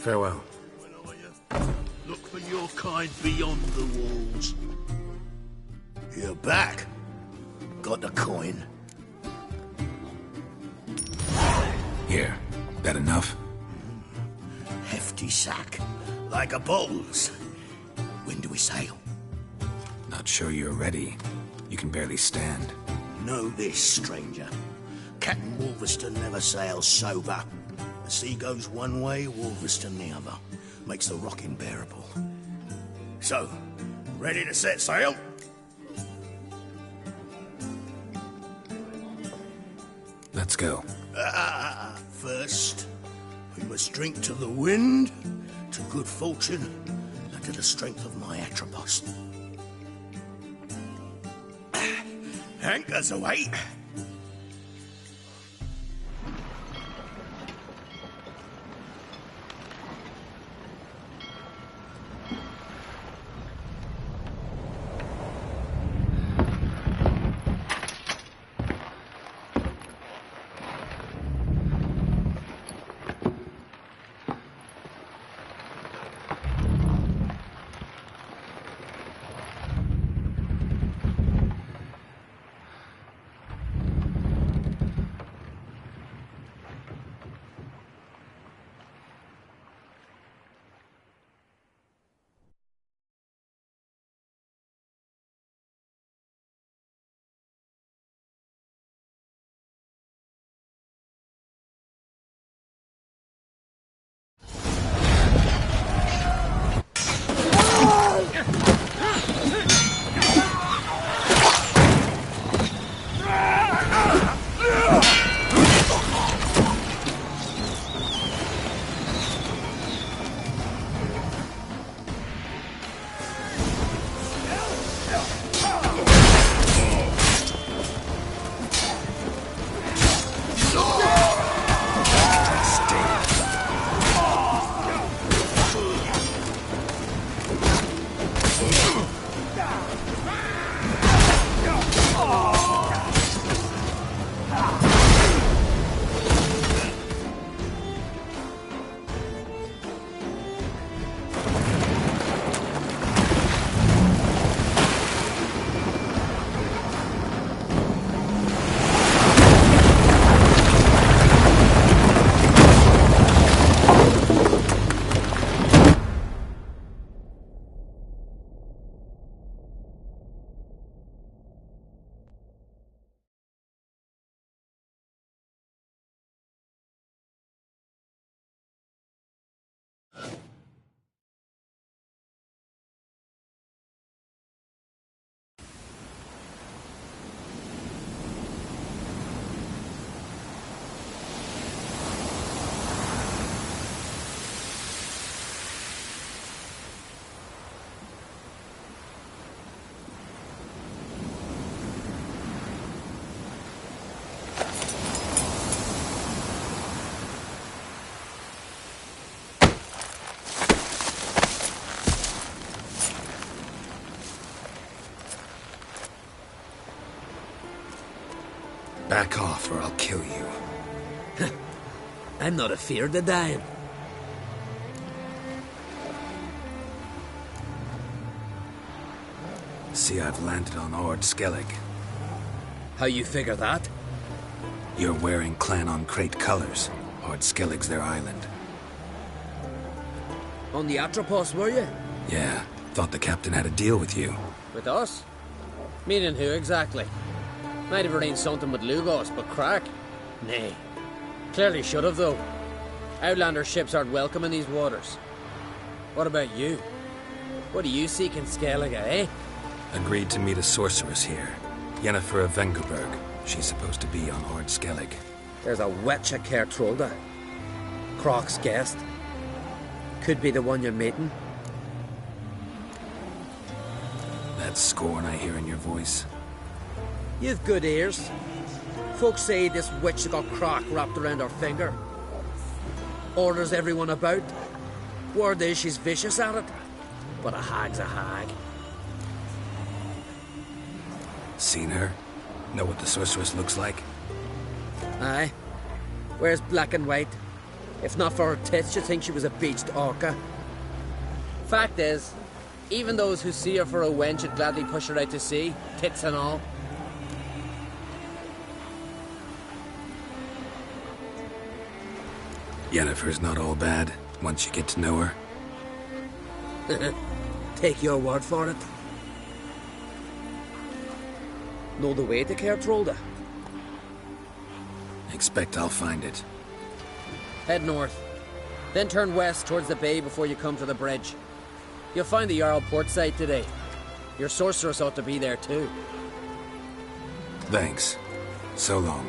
Farewell.
Look for your kind beyond the walls. You're back. Got the coin.
Here. That enough?
Hefty sack. Like a bowls. When do we sail?
Not sure you're ready. You can barely stand.
Know this, stranger. Captain Wolverston never sails sober. The sea goes one way, Wolverston the other. Makes the rocking bearable. So, ready to set sail?
Let's go.
First, we must drink to the wind, to good fortune, and to the strength of my Atropos. Anchors away.
Back off or I'll kill you.
I'm not afeard of dying.
See, I've landed on Ord Skellig.
How you figure that?
You're wearing Clan on Crate colors. Ord Skellig's their island.
On the Atropos, were you?
Yeah, thought the captain had a deal with you.
With us? Meaning who exactly? Might have arranged something with Lugos, but crack? Nay. Clearly should have, though. Outlander ships aren't welcome in these waters. What about you? What do you seek in Skellige, eh?
Agreed to meet a sorceress here. Yennefer of Vengerberg. She's supposed to be on Ord Skellig.
There's a witch at Kertrolda. Croc's guest. Could be the one you're meeting.
That scorn I hear in your voice.
You've good ears. Folks say this witch got Croc wrapped around her finger. Orders everyone about. Word is she's vicious at it. But a hag's a hag.
Seen her? Know what the sorceress looks like?
Aye. Wears black and white. If not for her tits, you'd think she was a beached orca. Fact is, even those who see her for a wench would gladly push her out to sea, tits and all.
Yennefer's not all bad, once you get to know her.
Take your word for it. Know the way to Kertrolda?
Expect I'll find it.
Head north. Then turn west towards the bay before you come to the bridge. You'll find the Jarl port site today. Your sorceress ought to be there too.
Thanks. So long.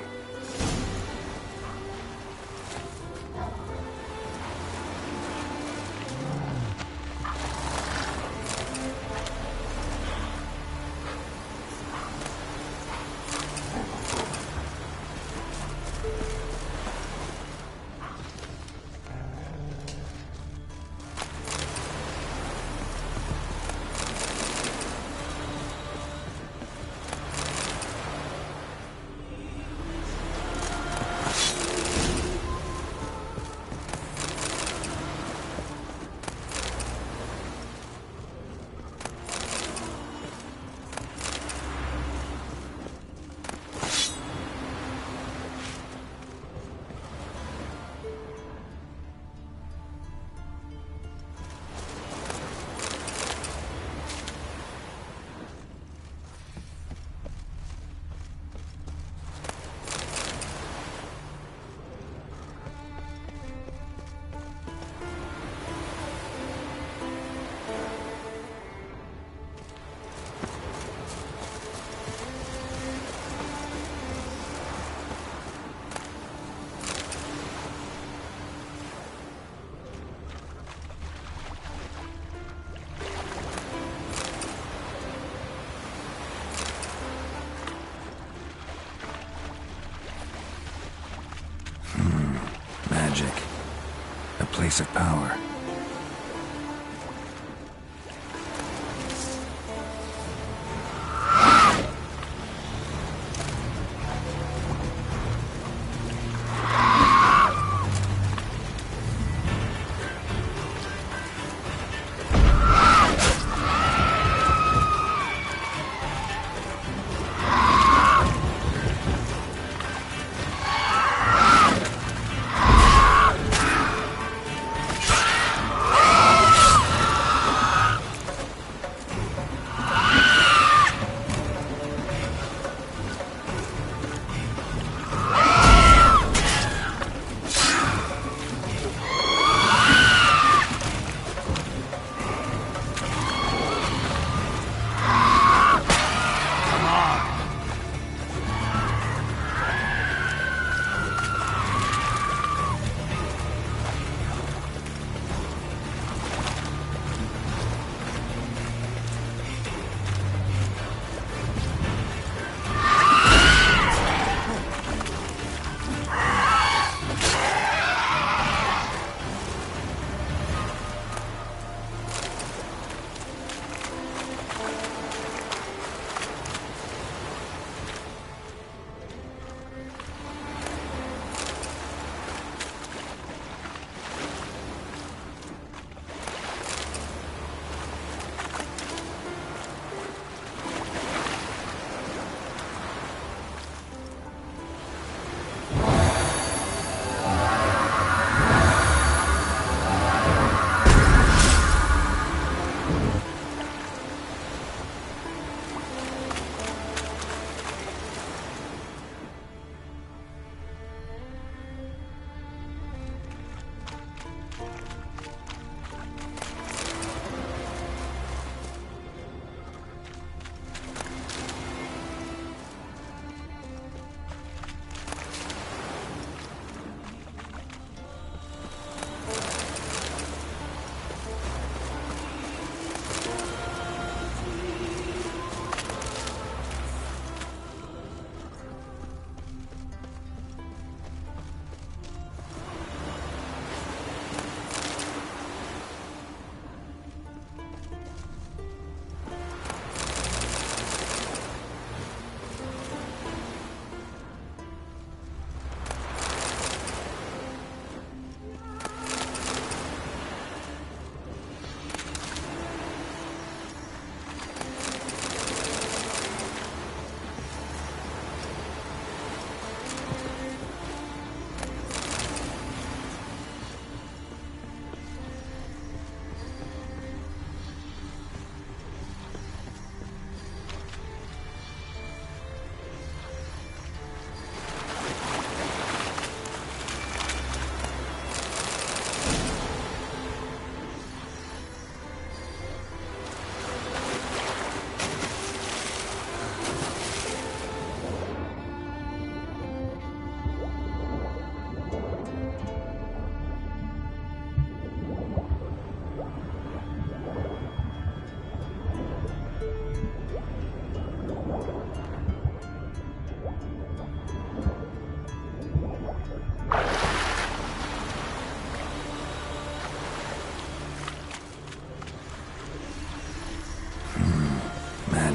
Magic. A place of power.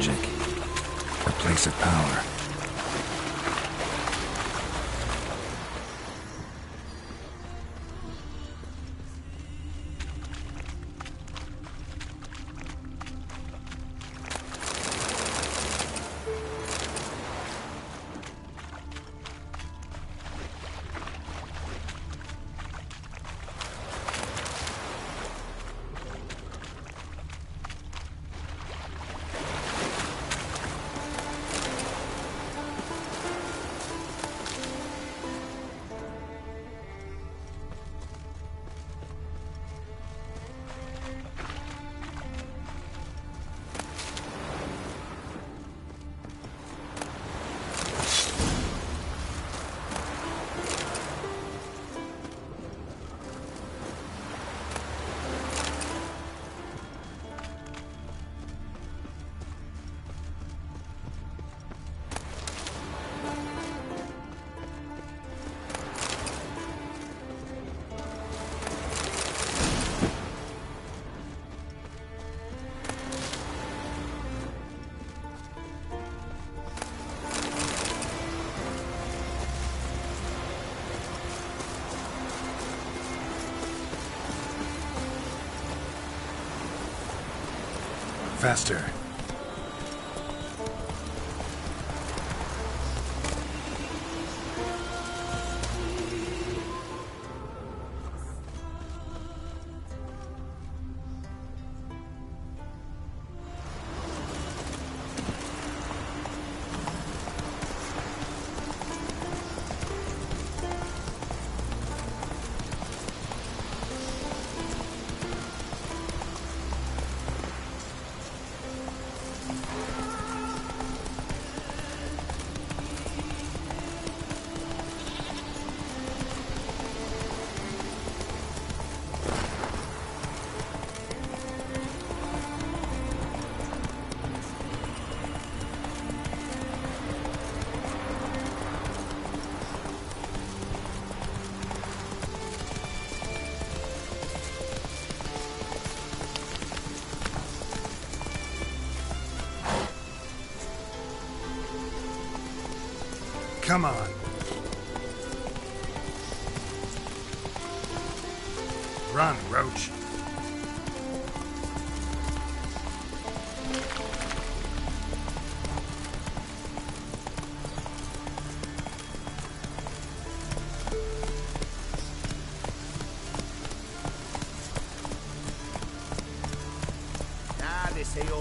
logic. A place of power. Faster. Come on. Run, Roach.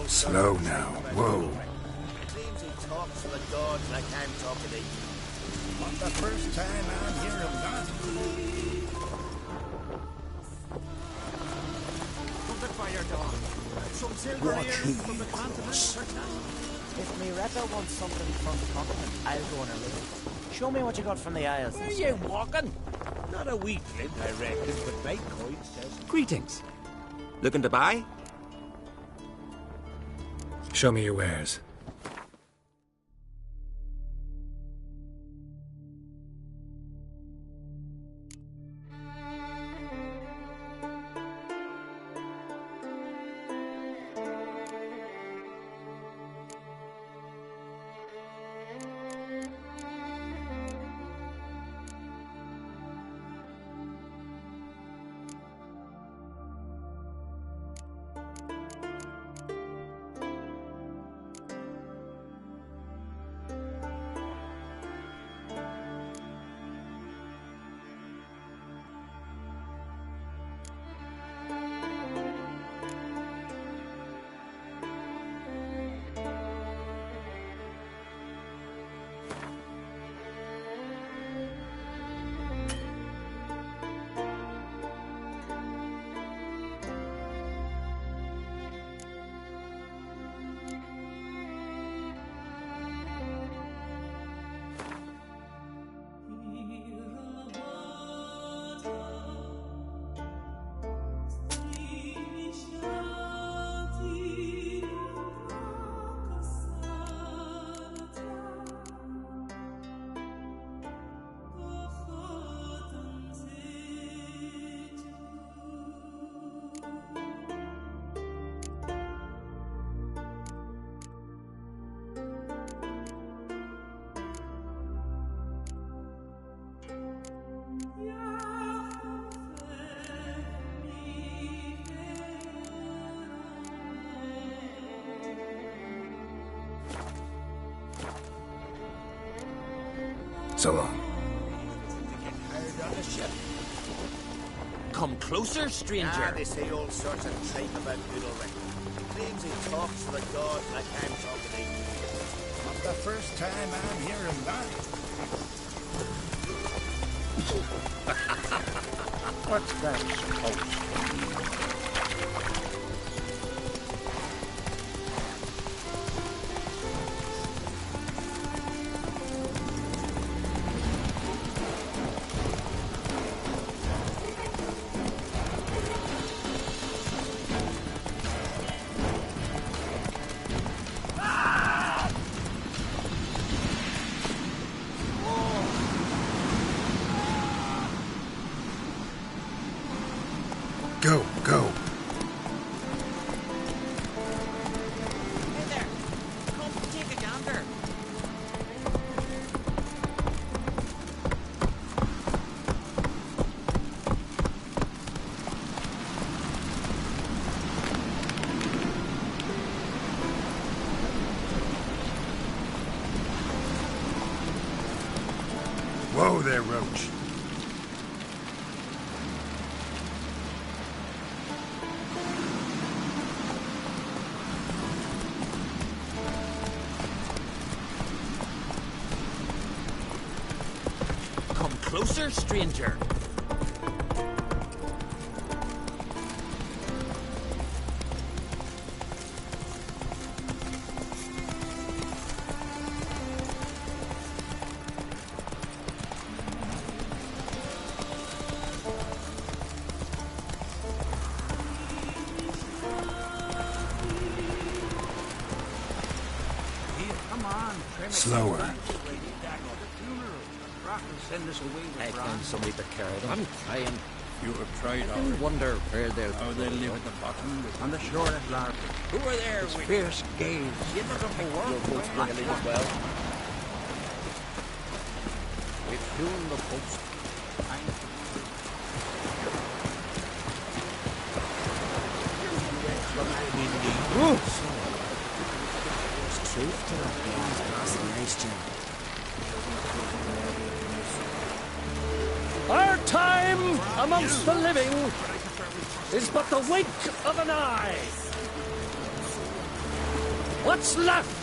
Slow now. Whoa.
Seems he talks to the gods like I'm talking to you. Not the first time I'm hearing that.
Something for your dog. Some silver earrings from the continent. If me Retta wants something from the continent, I'll go on a little. Show me what you got from the Isles.
Where you walking? Not a wee flint, I reckon, but bait coins says.
Greetings. Looking to buy?
Show me your wares. So long.
Come closer, stranger.
They say all sorts of tripe about Noodlewick. He claims he talks to the gods like I'm talking to you.
Not the first time I'm hearing that. What's that supposed to be?
Go, go.
Hey there. Come take a gander.
Whoa there, Roach.
Come closer, stranger.
Here, come on.
Slower.
Send us away with
I found somebody to carry them. I'm trying.
You have tried
I
already.
wonder where they'll
How they live at the bottom, on the shore at Lark.
Who are there
It's
with
fierce gaze.
you looking for work? You'll both bring a little as well. We've hewn the post.
There's truth to that man's fascination.
Our time amongst the living is but the wink of an eye. What's left?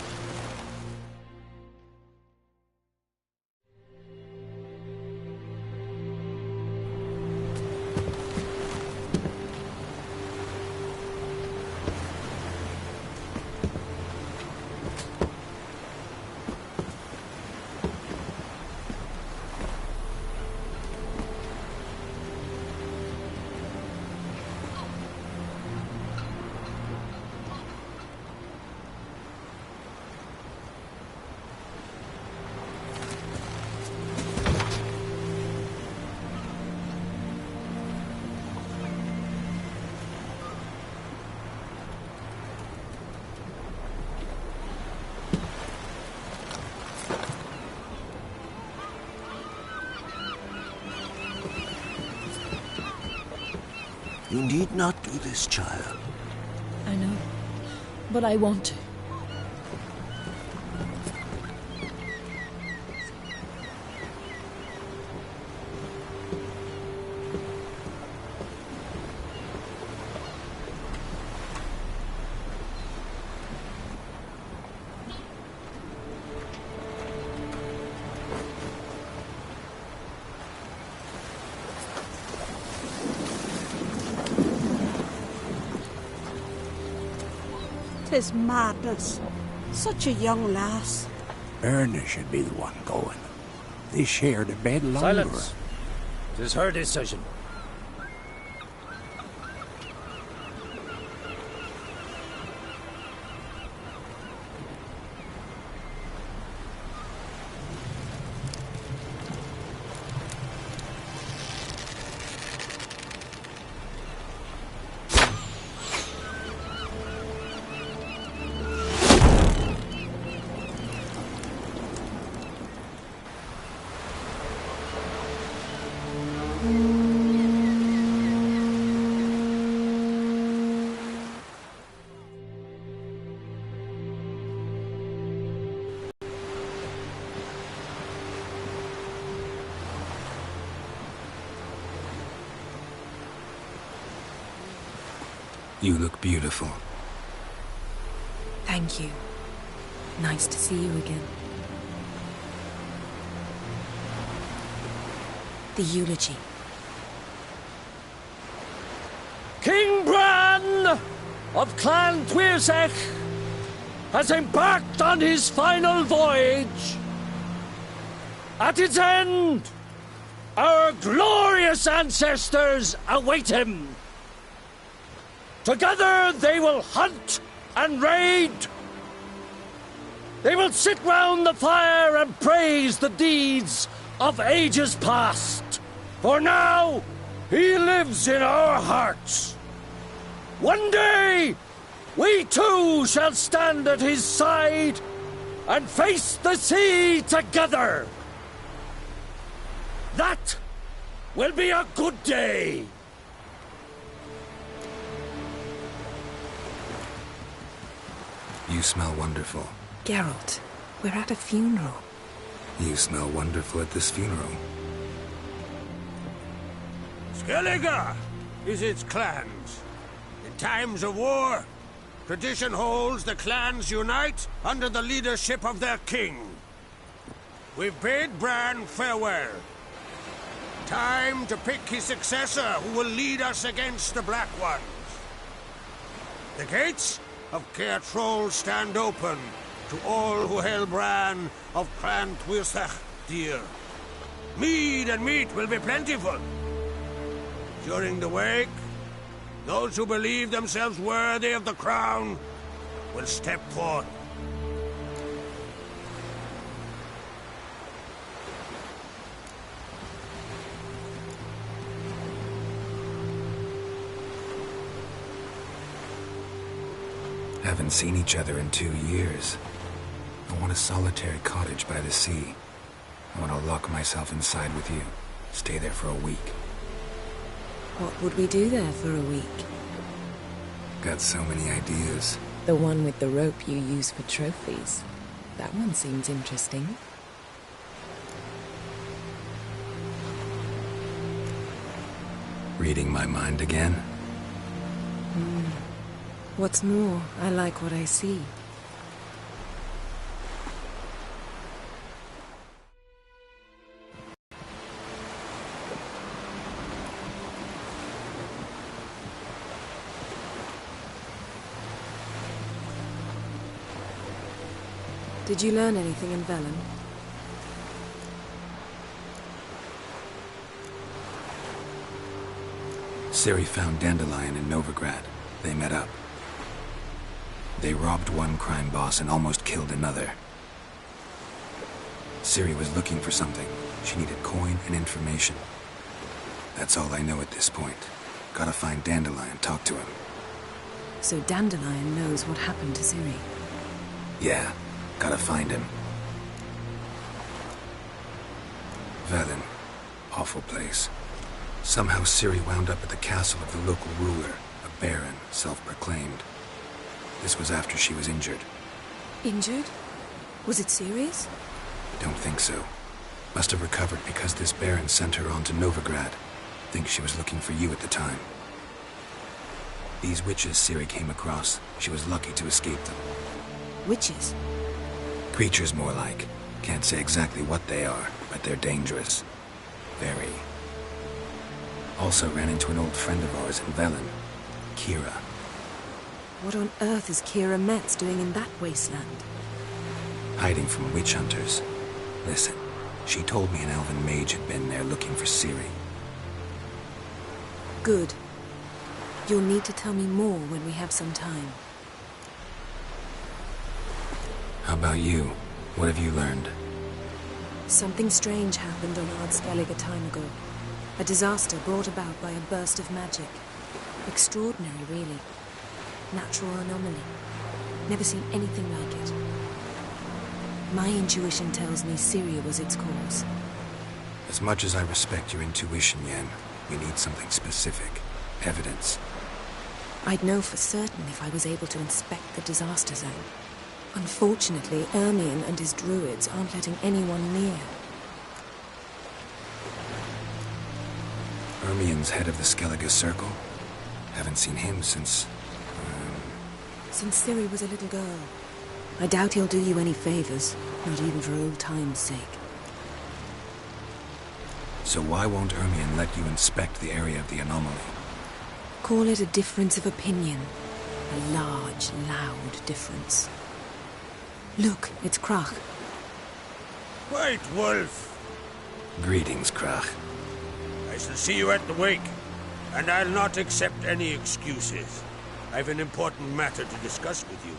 You need not do this, child.
I know, but I want to.
Tis madness. Such a young lass.
Erna should be the one going. They shared a bed longer.
Silence. It is her decision.
You look beautiful.
Thank you. Nice to see you again. The eulogy.
King Bran of Clan Tuirsech has embarked on his final voyage. At its end, our glorious ancestors await him. Together they will hunt and raid. They will sit round the fire and praise the deeds of ages past. For now, he lives in our hearts. One day, we too shall stand at his side and face the sea together. That will be a good day.
You smell wonderful.
Geralt, we're at a funeral.
You smell wonderful at this funeral.
Skellige is its clans. In times of war, tradition holds the clans unite under the leadership of their king. We've bid Bran farewell. Time to pick his successor who will lead us against the Black Ones. The gates of Caer Troll stand open to all who held Bran of Clan Tuirsech dear. Mead and meat will be plentiful. During the wake, those who believe themselves worthy of the crown will step forth.
Haven't seen each other in 2 years. I want a solitary cottage by the sea. I want to lock myself inside with you. Stay there for a week.
What would we do there for a week?
Got so many ideas.
The one with the rope you use for trophies. That one seems interesting.
Reading my mind again?
What's more, I like what I see. Did you learn anything in Velen?
Ciri found Dandelion in Novigrad. They met up. They robbed one crime boss and almost killed another. Ciri was looking for something. She needed coin and information. That's all I know at this point. Gotta find Dandelion, talk to him.
So Dandelion knows what happened to Ciri.
Yeah, gotta find him. Velen. Awful place. Somehow Ciri wound up at the castle of the local ruler, a baron, self-proclaimed. This was after she was injured.
Injured? Was it serious?
Don't think so. Must have recovered because this baron sent her on to Novigrad. Think she was looking for you at the time. These witches Ciri came across, she was lucky to escape them.
Witches?
Creatures, more like. Can't say exactly what they are, but they're dangerous. Very. Also ran into an old friend of ours in Velen, Kira.
What on earth is Kira Metz doing in that wasteland?
Hiding from witch hunters. Listen, she told me an elven mage had been there looking for Ciri.
Good. You'll need to tell me more when we have some time.
How about you? What have you learned?
Something strange happened on Ardskellig a time ago. A disaster brought about by a burst of magic. Extraordinary, really. Natural anomaly. Never seen anything like it. My intuition tells me Ciri was its cause.
As much as I respect your intuition, Yen, we need something specific. Evidence.
I'd know for certain if I was able to inspect the disaster zone. Unfortunately, Ermion and his druids aren't letting anyone near.
Ermion's head of the Skellige Circle? Haven't seen him since
since Ciri was a little girl. I doubt he'll do you any favors, not even for old time's sake.
So why won't Ermion let you inspect the area of the anomaly?
Call it a difference of opinion. A large, loud difference. Look, it's Krach.
White Wolf!
Greetings, Krach.
I shall see you at the wake, and I'll not accept any excuses. I've an important matter to discuss with you.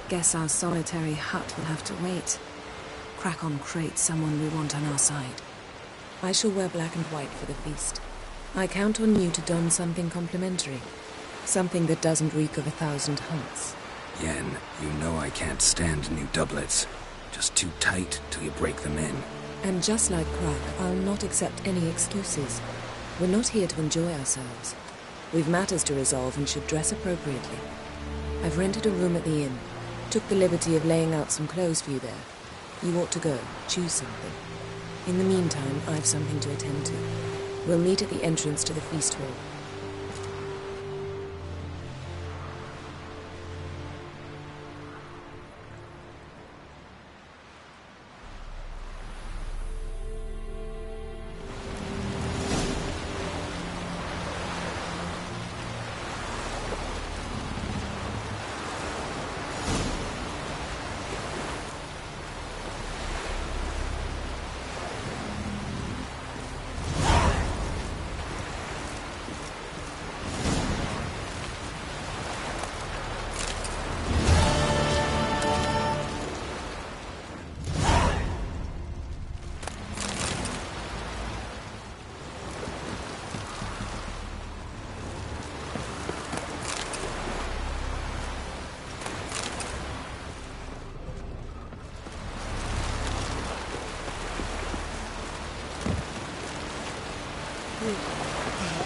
Guess our solitary hut will have to wait. Crack on crate someone we want on our side. I shall wear black and white for the feast. I count on you to don something complimentary. Something that doesn't reek of 1,000 hunts.
Yen, you know I can't stand new doublets. Just too tight till you break them in.
And just like Crack, I'll not accept any excuses. We're not here to enjoy ourselves. We've matters to resolve and should dress appropriately. I've rented a room at the inn. Took the liberty of laying out some clothes for you there. You ought to go. Choose something. In the meantime, I've something to attend to. We'll meet at the entrance to the feast hall.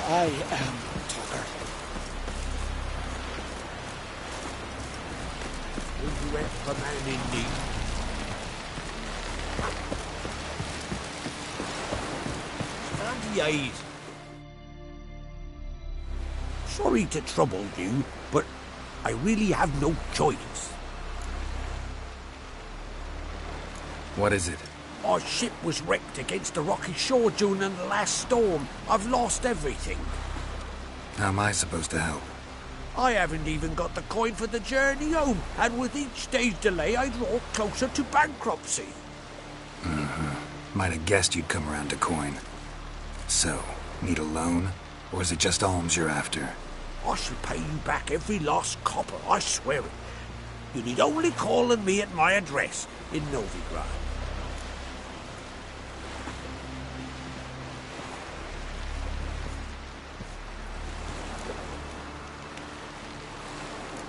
I am Tucker.
Would you act for man in need? Stand the eyes. Sorry to trouble you, but I really have no choice.
What is it?
Our ship was wrecked against a rocky shore during the last storm. I've lost everything.
How am I supposed to help?
I haven't even got the coin for the journey home, and with each day's delay I draw closer to bankruptcy.
Might have guessed you'd come around to coin. So, need a loan? Or is it just alms you're after?
I shall pay you back every lost copper, I swear it. You need only call on me at my address in Novigrad.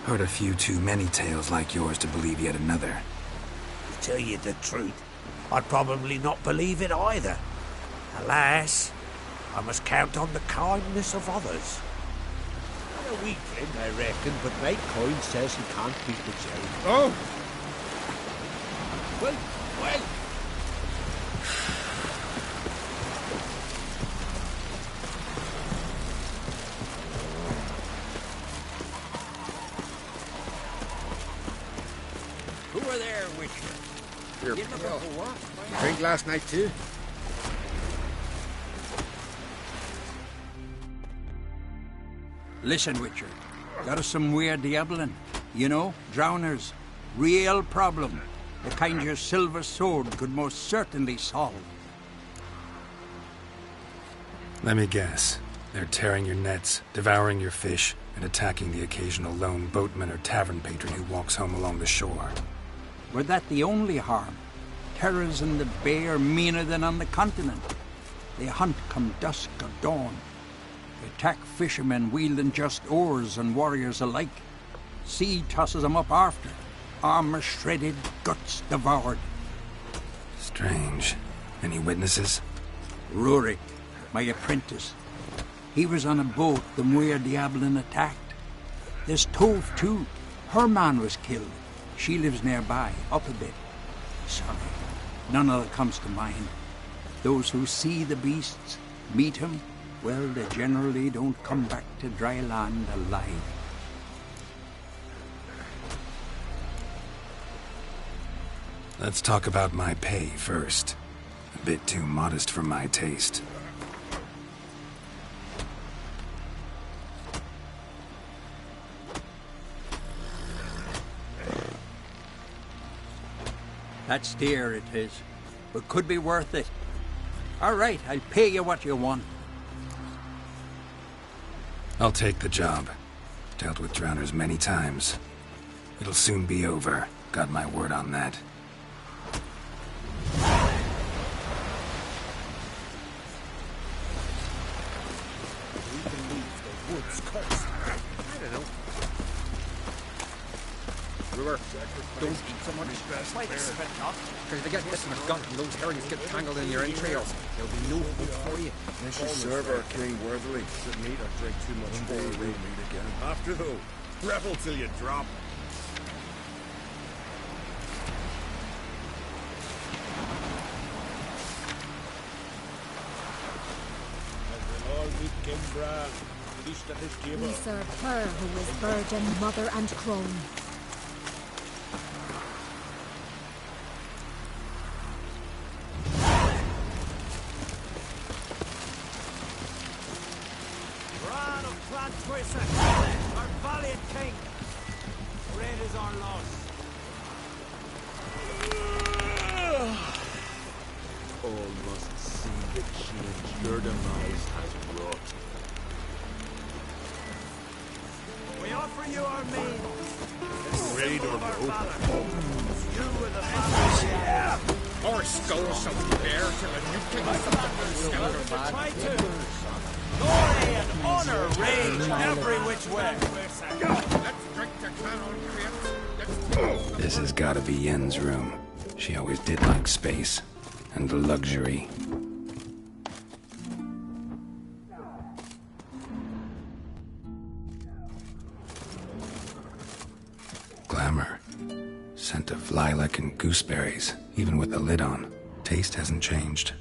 Heard a few too many tales like yours to believe yet another.
To tell you the truth, I'd probably not believe it either. Alas, I must count on the kindness of others. A weakling, I reckon, but Mate Coin says he can't beat the Jerry.
Oh!
Well. Who are there with you?
Here, you drink last night too?
Listen, Witcher. Got us some weird diabling. You know, drowners. Real problem. The kind your silver sword could most certainly solve.
Let me guess. They're tearing your nets, devouring your fish, and attacking the occasional lone boatman or tavern patron who walks home along the shore.
Were that the only harm? Terrors in the bay are meaner than on the continent. They hunt come dusk or dawn. They attack fishermen wielding just oars and warriors alike. Sea tosses them up after. Armor shredded, guts devoured.
Strange. Any witnesses?
Rurik, my apprentice. He was on a boat the Muir Diablin attacked. There's Tove, too. Her man was killed. She lives nearby, up a bit. Sorry, none other comes to mind. Those who see the beasts, meet him, well, they generally don't come back to dry land alive.
Let's talk about my pay first. A bit too modest for my taste.
That's dear, it is, but could be worth it. All right, I'll pay you what you want.
I'll take the job. Dealt with drowners many times. It'll soon be over. Got my word on that.
Brewer, don't eat so much. Why they spit not? Because they get this in the gut and those herrings get tangled in your entrails. There'll be no hope for you.
Unless you serve our king worthily. Sit meat or drink too much more, we'll meet again.
After though, revel till you drop.
Feast at his table.
We serve her who is virgin, mother, and crone.
Bran of Clan Twisson, our valiant king. Great is our loss.
All must see the change your demise has wrought.
We offer you our mead.
Ready to
Our
go.
valor. You with the valor.
Our skulls shall be bare till a new king
Skeleton try to. Glory and honor reign every which way.
Let's drink to Clan on
This has gotta be Yen's room. She always did like space. And luxury. Glamour. Scent of lilac and gooseberries, even with the lid on. Taste hasn't changed.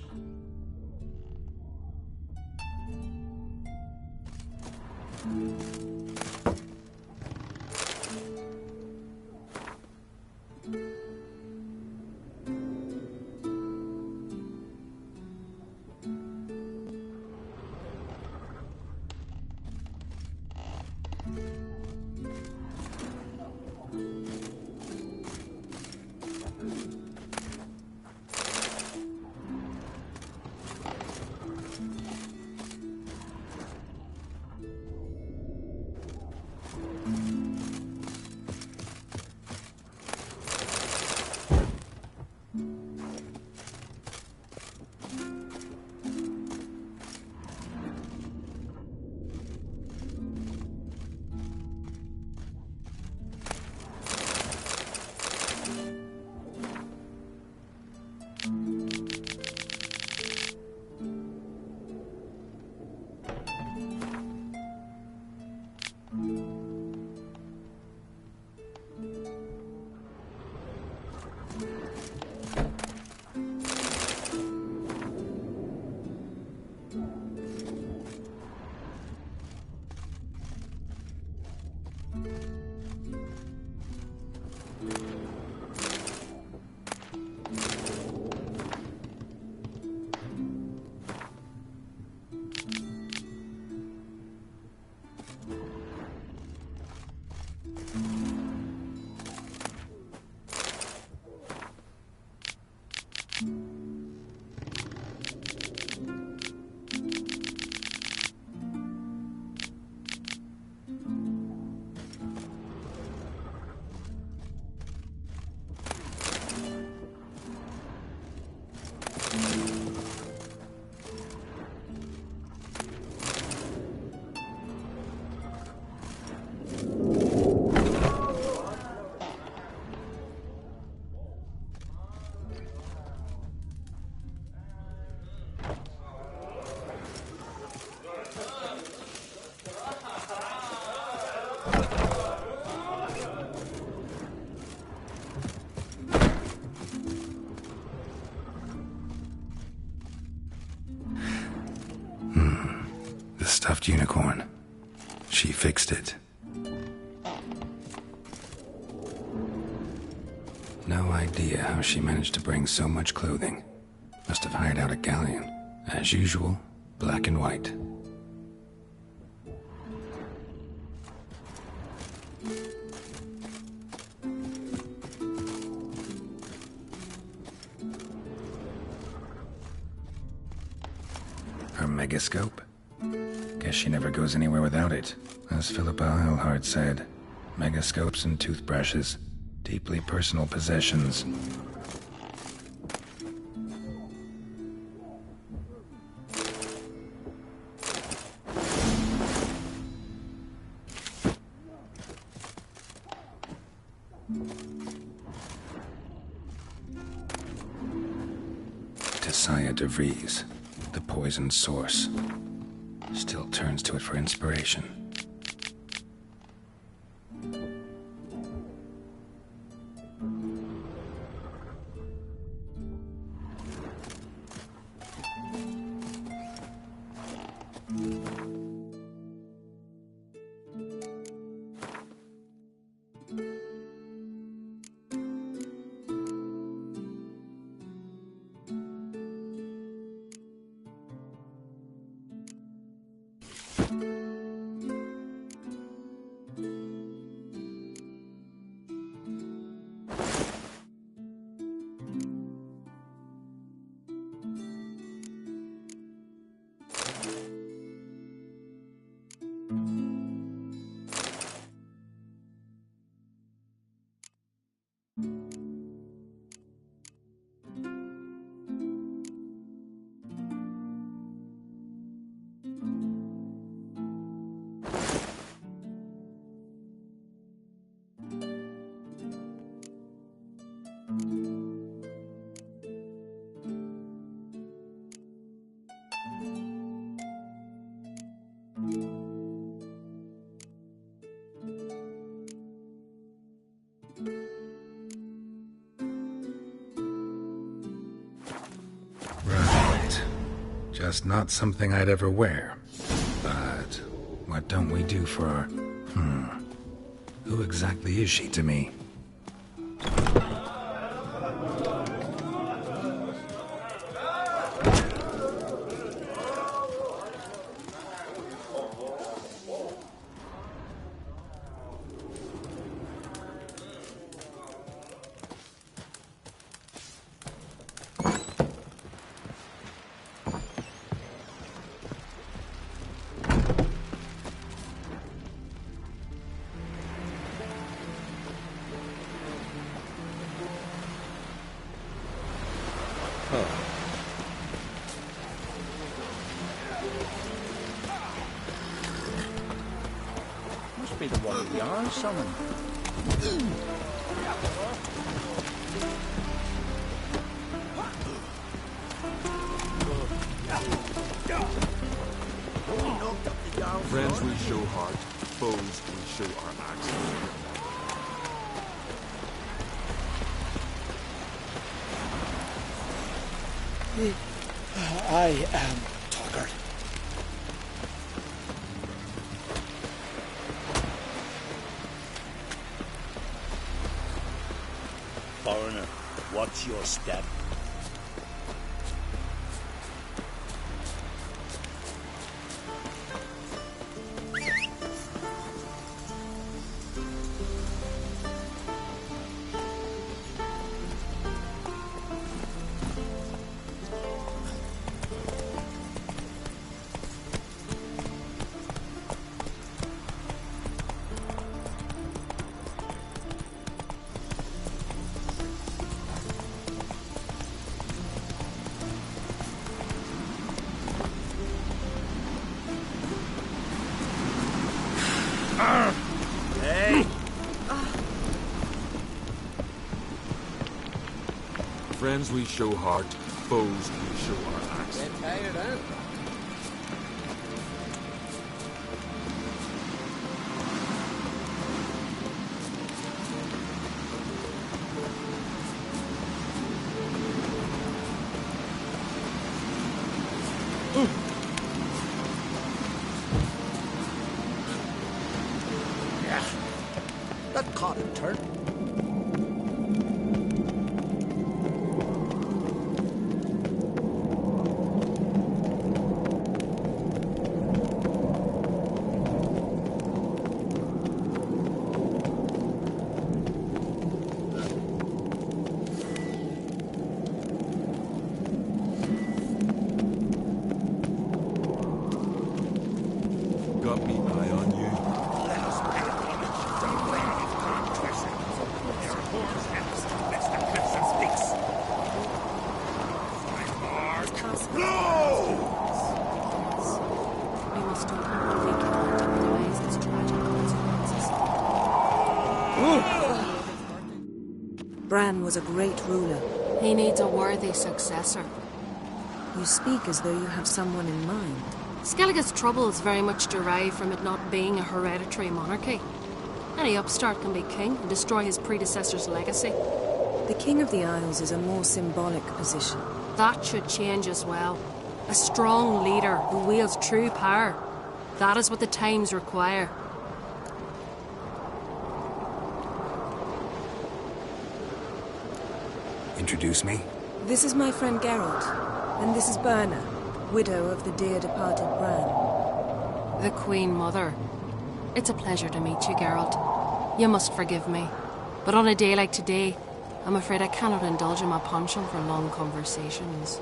stuffed unicorn. She fixed it. No idea how she managed to bring so much clothing. Must have hired out a galleon. As usual, black and white. Her megascope? Guess she never goes anywhere without it. As Philippa Eilhart said, megascopes and toothbrushes, deeply personal possessions. Tessaya de Vries, the poisoned source, still turns to it for inspiration. Just not something I'd ever wear. But what don't we do for our... Who exactly is she to me?
Must be the one we are summoned.
Friends we show heart, foes we show our axes.
I am Tucker.
Foreigner, what's your step?
Hey! Friends we show heart, foes we show our axes.
Get tired, huh?
That caught a turn.
Got me eye on you.
Let us pay homage to the brave conquest. Their horns next the cliffs and sticks. Blow!
We must do everything to minimize its tragic consequences.
Bran was a great ruler.
He needs a worthy successor.
You speak as though you have someone in mind.
Skellige's troubles very much derive from it not being a hereditary monarchy. Any upstart can be king and destroy his predecessor's legacy.
The King of the Isles is a more symbolic position.
That should change as well. A strong leader who wields true power. That is what the times require.
Introduce me?
This is my friend Geralt, and this is Berna, widow of the dear departed Bran.
The Queen Mother. It's a pleasure to meet you, Geralt. You must forgive me, but on a day like today, I'm afraid I cannot indulge in my penchant for long conversations.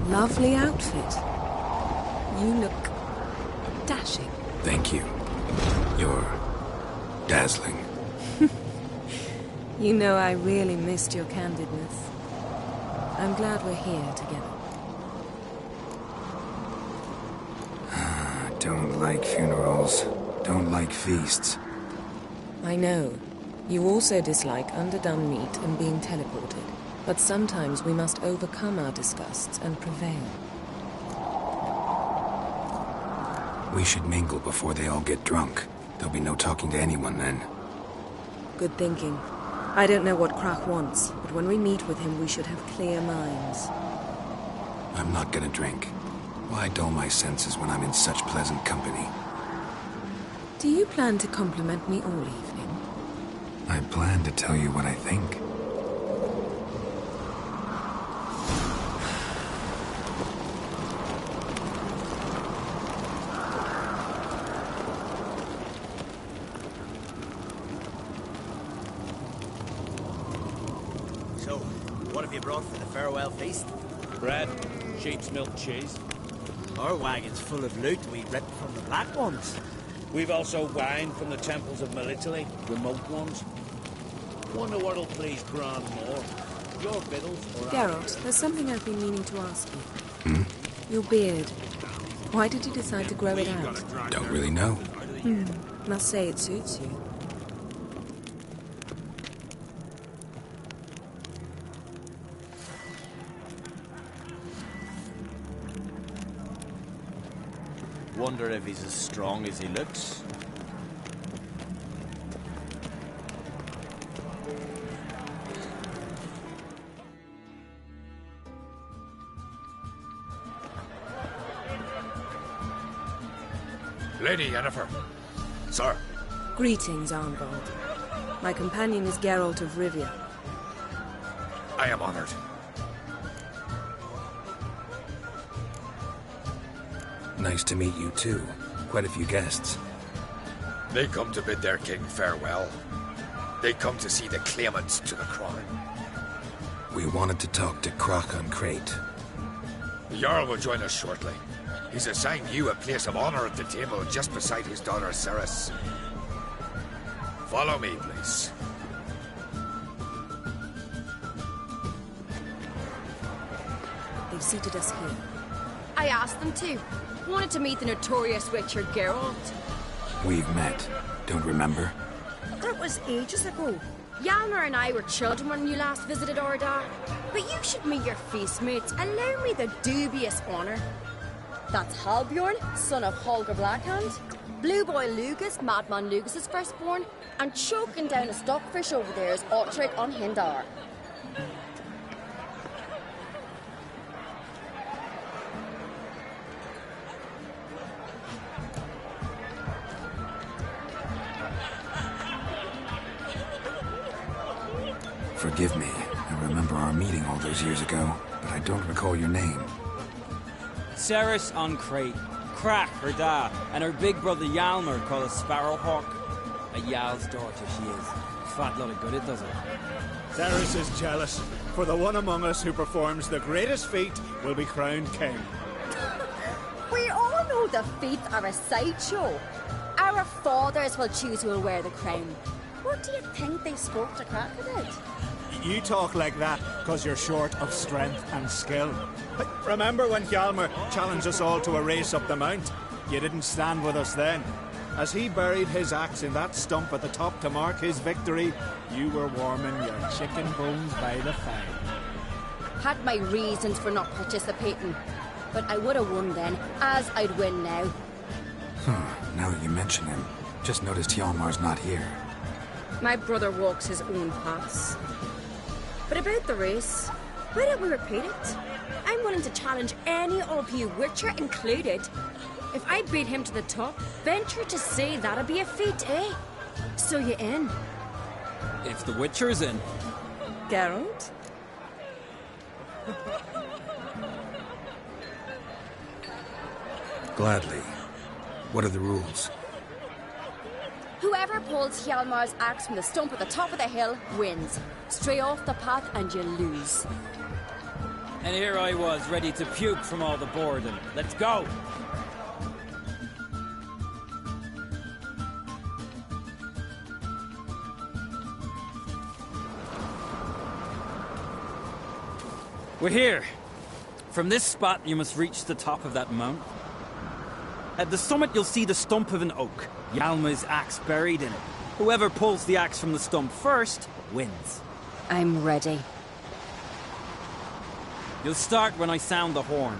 Lovely outfit. You look dashing.
Thank you. You're dazzling.
You know I really missed your candidness. I'm glad we're here together.
Don't like funerals. Don't like feasts.
I know. You also dislike underdone meat and being teleported. But sometimes we must overcome our disgusts and prevail.
We should mingle before they all get drunk. There'll be no talking to anyone then.
Good thinking. I don't know what Krach wants, but when we meet with him we should have clear minds.
I'm not gonna drink. Why dull my senses when I'm in such pleasant company?
Do you plan to compliment me all evening?
I plan to tell you what I think.
So, what have you brought for the farewell feast?
Bread, sheep's milk cheese.
Our wagon's full of loot we ripped from the Black Ones.
We've also wine from the temples of Melitele, remote ones. Wonder what'll please Bran more, your victuals or
Geralt, there's something I've been meaning to ask you. Your beard. Why did you decide to grow it out?
Don't really know.
Must say it suits you.
Wonder if he's as strong as he looks.
Lady Yennefer. Sir.
Greetings, Arnvald. My companion is Geralt of Rivia.
I am honored.
Nice to meet you too. Quite a few guests.
They come to bid their king farewell. They come to see the claimants to the crown.
We wanted to talk to Krach on Crate.
The Jarl will join us shortly. He's assigned you a place of honor at the table just beside his daughter Ceres. Follow me, please.
They've seated us here.
I asked them to. Wanted to meet the notorious Witcher Geralt.
We've met. Don't remember?
That was ages ago. Hjalmar and I were children when you last visited Orda. But you should meet your feast mates. Allow me the dubious honour. That's Halbjorn, son of Holger Blackhand. Blue Boy Lugas, Madman Lugas's firstborn. And choking down a stockfish over there is Otric on Hindar.
Forgive me. I remember our meeting all those years ago, but I don't recall your name.
Ceres on Crate. Crack, her dad, and her big brother Yalmer called a Sparrowhawk. A Yal's daughter she is. Fat lot of good it does her.
Ceres is jealous, for the one among us who performs the greatest feat will be crowned king.
We all know the feats are a sideshow. Our fathers will choose who will wear the crown. What do you think they spoke to Crack about?
You talk like that because you're short of strength and skill. Remember when Hjalmar challenged us all to a race up the mount? You didn't stand with us then. As he buried his axe in that stump at the top to mark his victory, you were warming your chicken bones by the fire.
Had my reasons for not participating, but I would have won then, as I'd win now.
Now that you mention him, just noticed Hjalmar's not here.
My brother walks his own paths. But about the race, why don't we repeat it? I'm willing to challenge any of you, Witcher included. If I beat him to the top, venture to say that'd be a feat, eh? So you in?
If the Witcher's in.
Geralt?
Gladly. What are the rules?
Whoever pulls Hjalmar's axe from the stump at the top of the hill wins. Stray off the path and you lose.
And here I was, ready to puke from all the boredom. Let's go! We're here. From this spot, you must reach the top of that mount. At the summit, you'll see the stump of an oak. Hjalmar's axe buried in it. Whoever pulls the axe from the stump first, wins.
I'm ready.
You'll start when I sound the horn.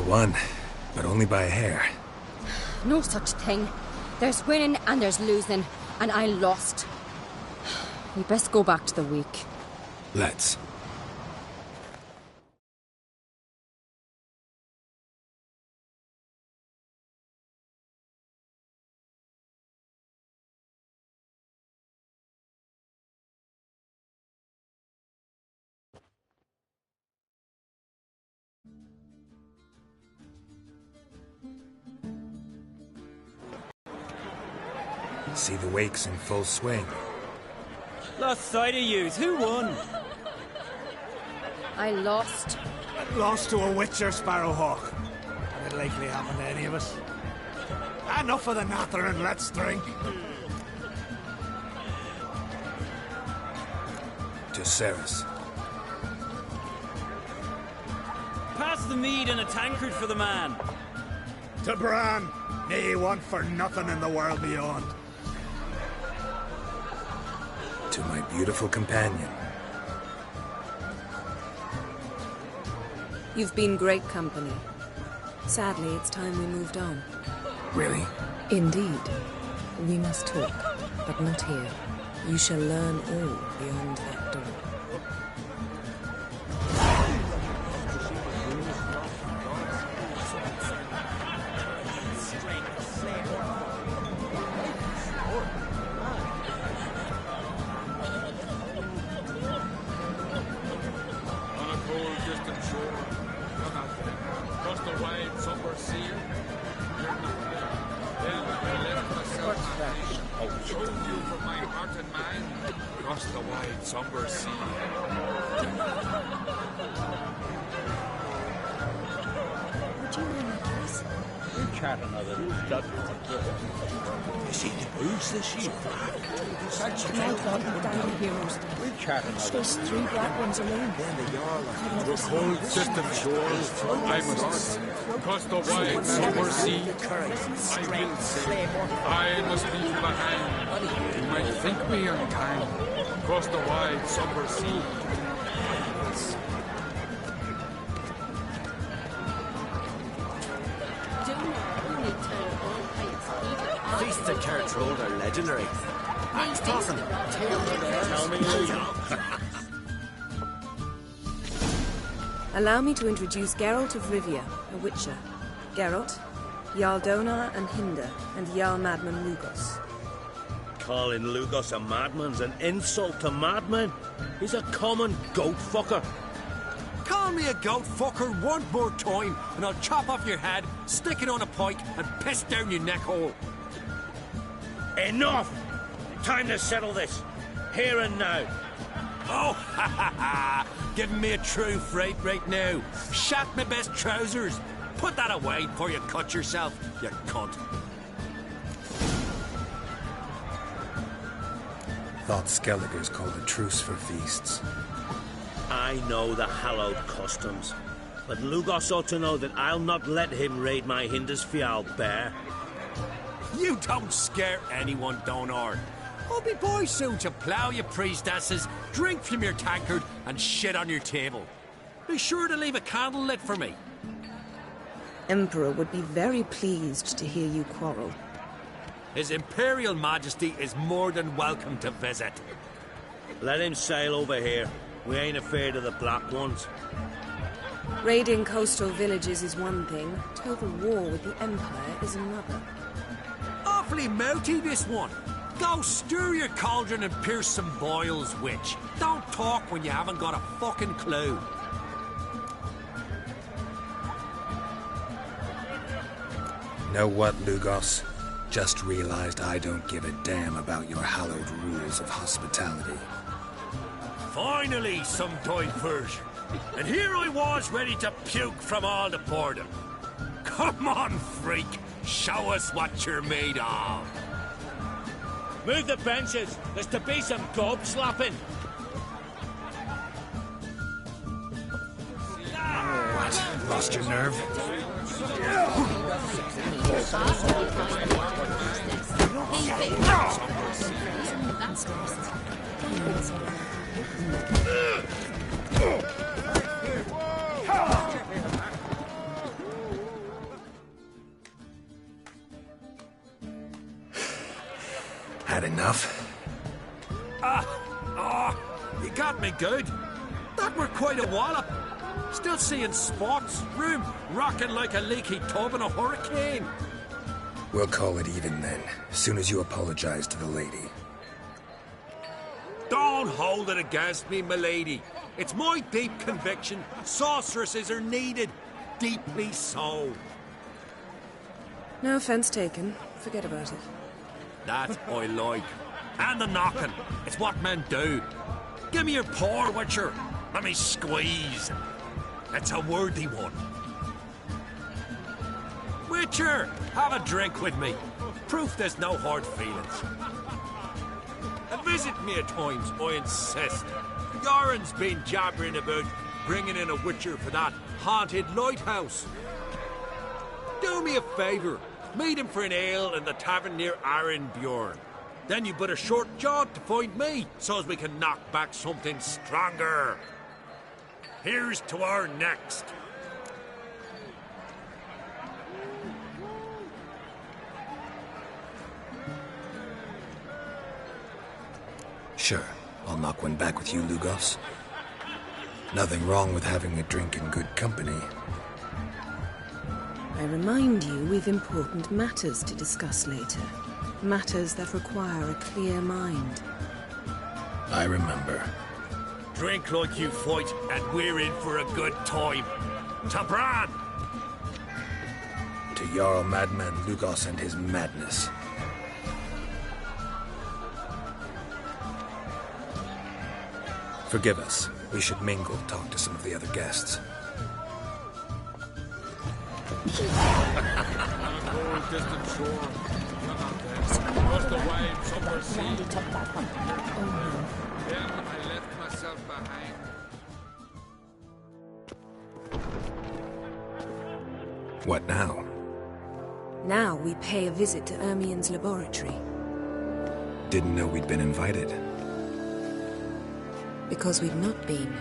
Won, but only by a hair.
No such thing. There's winning and there's losing, and I lost. We best go back to the week.
Let's. See the wakes in full swing.
Lost sight of yous. Who won?
I lost.
Lost to a Witcher, Sparrowhawk. Can it likely happen to any of us? Enough of the nattering, let's drink.
To Ceres.
Pass the mead and a tankard for the man.
To Bran. May he want for nothing in the world beyond.
To my beautiful companion.
You've been great company. Sadly, it's time we moved on.
Really?
Indeed. We must talk, but not here. You shall learn all beyond that door.
see you. Show you from my heart and mind across the wide, somber sea.
Would you mind my case?
We'll chat another
You see the moves this year?
My God, we've died heroes.
We'll chat another.
There's 3 black ones alone.
Hold distant shores, I must cross the wide, somber sea. I must leave behind. You might think me unkind. Cross the wide, somber sea.
Feasts and cercherò are legendary.
Tell me,
Allow me to introduce Geralt of Rivia, a witcher. Geralt, Jarl Donar and Hinder, and Jarl Madman Lugos.
Calling Lugos a madman's an insult to madmen. He's a common goat fucker.
Call me a goat fucker one more time, and I'll chop off your head, stick it on a pike, and piss down your neck hole.
Enough! Time to settle this. Here and now.
Oh, ha ha ha! Giving me a true fright right now. Shat my best trousers. Put that away before you cut yourself, you cunt.
Thought Skelliger's called a truce for feasts.
I know the hallowed customs, but Lugos ought to know that I'll not let him raid my Hinder's Fial bear.
You don't scare anyone, Donar. I'll be boy soon to plough your priestesses, drink from your tankard, and shit on your table. Be sure to leave a candle lit for me.
Emperor would be very pleased to hear you quarrel.
His Imperial Majesty is more than welcome to visit.
Let him sail over here. We ain't afraid of the Black Ones.
Raiding coastal villages is one thing. Total war with the Empire is another.
Awfully mouty, this one. Go stir your cauldron and pierce some boils, witch. Don't talk when you haven't got a fucking clue.
Know what, Lugos? Just realized I don't give a damn about your hallowed rules of hospitality.
Finally, some time version. And here I was ready to puke from all the boredom. Come on, freak. Show us what you're made of.
Move the benches. There's to be some gob slapping.
What? Lost your nerve? Had enough?
You got me good. That were quite a wallop. Still seeing spots, room rocking like a leaky tub in a hurricane.
We'll call it even then, soon as you apologize to the lady.
Don't hold it against me, milady. It's my deep conviction sorceresses are needed. Deeply so.
No offense taken. Forget about it.
That I like. And the knocking. It's what men do. Give me your paw, Witcher. Let me squeeze. It's a worthy one. Witcher, have a drink with me. Proof there's no hard feelings. And visit me at times, I insist. Yoren's been jabbering about bringing in a Witcher for that haunted lighthouse. Do me a favour. Meet him for an ale in the tavern near Arenbjorn. Then you but a short jaunt to find me, so as we can knock back something stronger. Here's to our next.
Sure, I'll knock one back with you, Lugos. Nothing wrong with having a drink in good company.
I remind you we've important matters to discuss later. Matters that require a clear mind.
I remember.
Drink like you fight, and we're in for a good time. To Bran!
to Jarl Madman Lugos and his madness. Forgive us. We should mingle, talk to some of the other guests.
Cold, distant shore. Come out there. Across the wide summer sea.
Randy took that hunt.
Then I left myself behind.
What now?
Now we pay a visit to Ermien's laboratory.
Didn't know we'd been invited.
Because we've not been.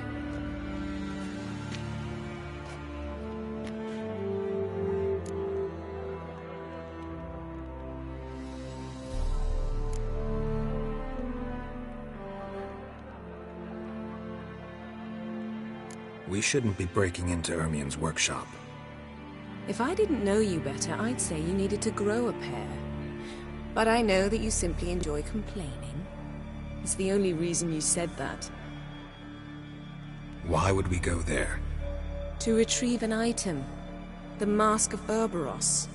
We shouldn't be breaking into Ermien's workshop.
If I didn't know you better, I'd say you needed to grow a pair. But I know that you simply enjoy complaining. It's the only reason you said that.
Why would we go there?
To retrieve an item. The Mask of Urboros.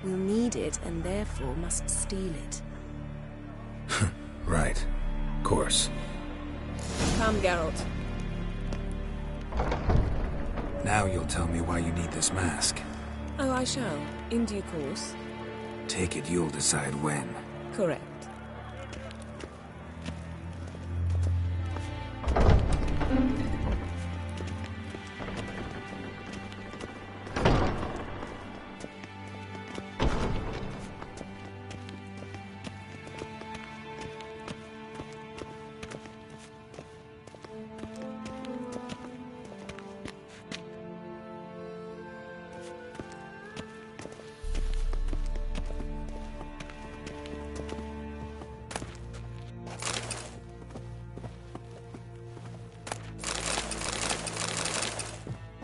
We'll need it and therefore must steal it.
Right. Of course.
Come, Geralt.
Now you'll tell me why you need this mask.
Oh, I shall. In due course.
Take it you'll decide when.
Correct.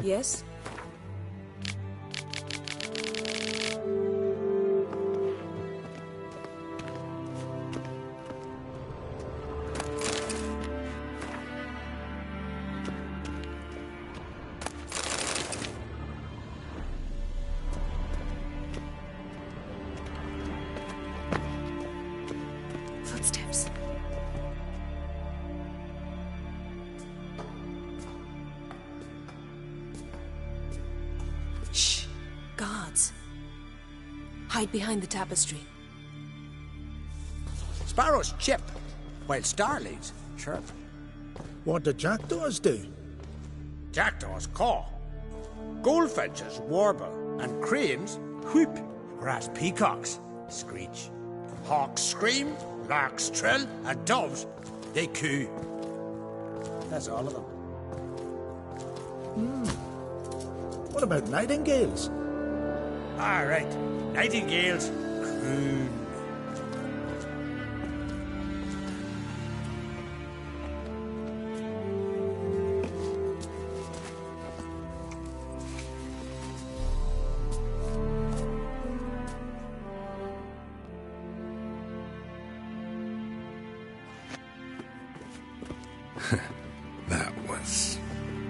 Yes? Footsteps. Shh. Guards. Hide behind the tapestry.
Sparrows chip, while starlings chirp.
What do jackdaws do?
Jackdaws caw. Goldfinches warble, and cranes whoop, whereas peacocks screech. Hawks scream, larks trill, and doves, they coo. That's all of them.
What about nightingales?
All right, nightingales croon.
That was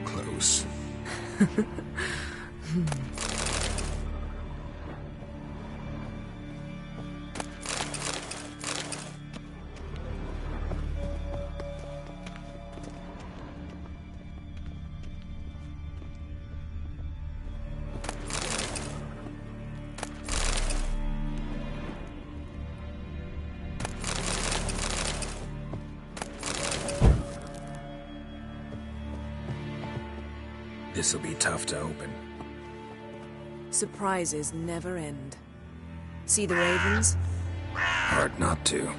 close. This'll be tough to open.
Surprises never end. See the ravens?
Hard not to.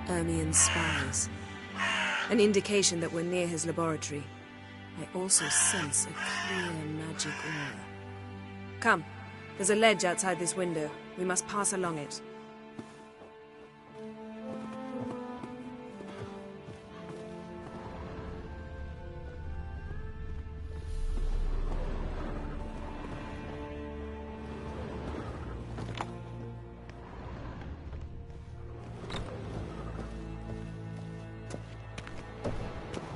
Ermien's spies. An indication that we're near his laboratory. I also sense a clear magic aura. Come, there's a ledge outside this window. We must pass along it.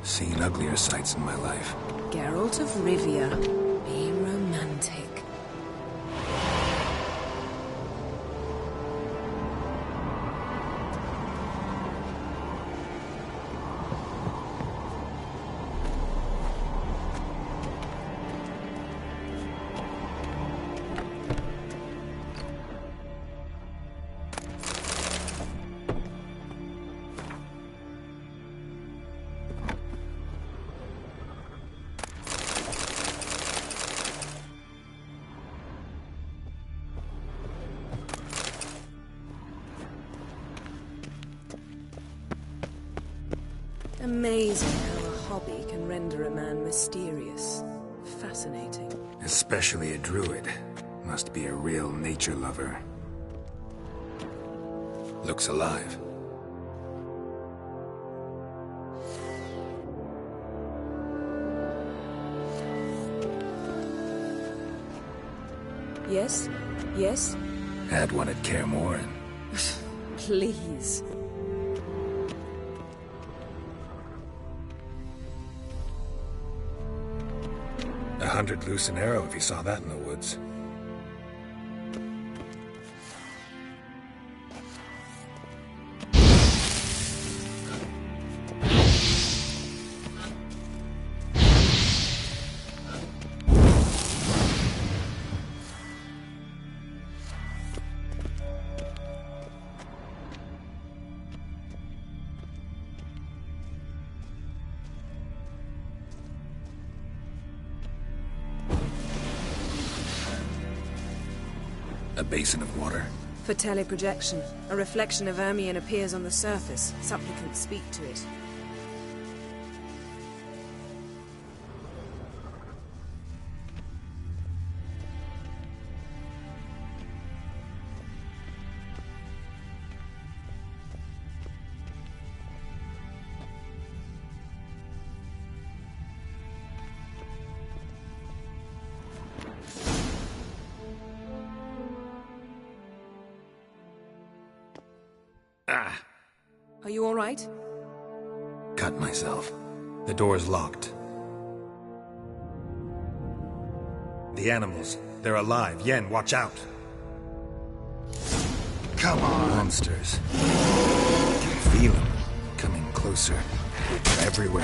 Seen uglier sights in my life.
Geralt of Rivia, being romantic. Amazing how a hobby can render a man mysterious. Fascinating.
Especially a druid. Must be a real nature lover. Looks alive.
Yes? Yes?
Had one at Cercherò.
Please.
$100 loose an arrow if you saw that in the woods. A basin of water.
For teleprojection, a reflection of Ermion appears on the surface. Supplicants speak to it.
Ah!
Are you all right?
Cut myself. The door's locked. The animals, they're alive. Yen, watch out! Come on! Monsters. I can feel them. Coming closer. They're everywhere.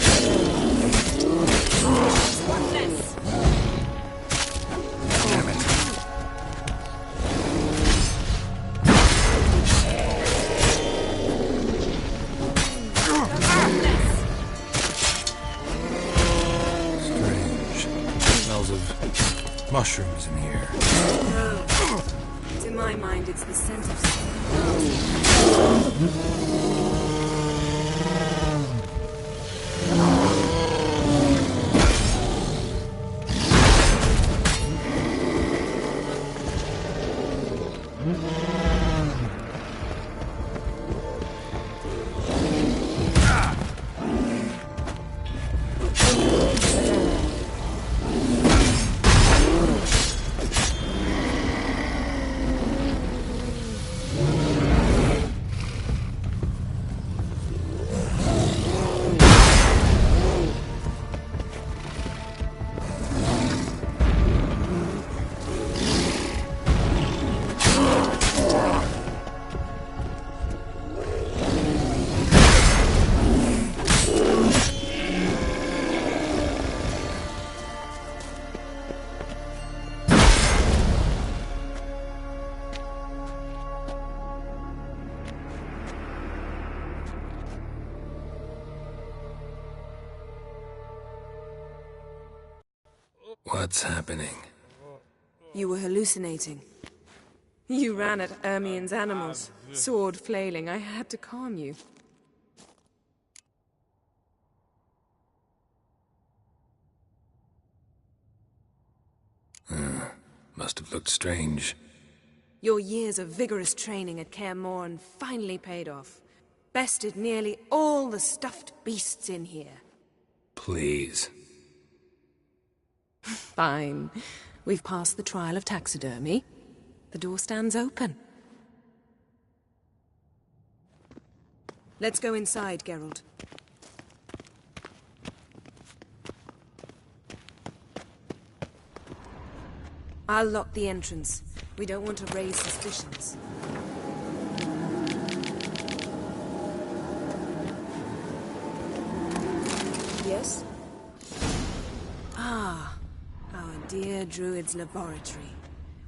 Watch this!
Damn it. Mushrooms in here.
No. To my mind, it's the scent of
What's happening?
You were hallucinating. You ran at Ermion's animals, sword flailing. I had to calm you.
Must have looked strange.
Your years of vigorous training at Cercherò finally paid off. Bested nearly all the stuffed beasts in here.
Please.
Fine. We've passed the trial of taxidermy. The door stands open. Let's go inside, Geralt. I'll lock the entrance. We don't want to raise suspicions. Yes? Ah, our dear Druid's laboratory.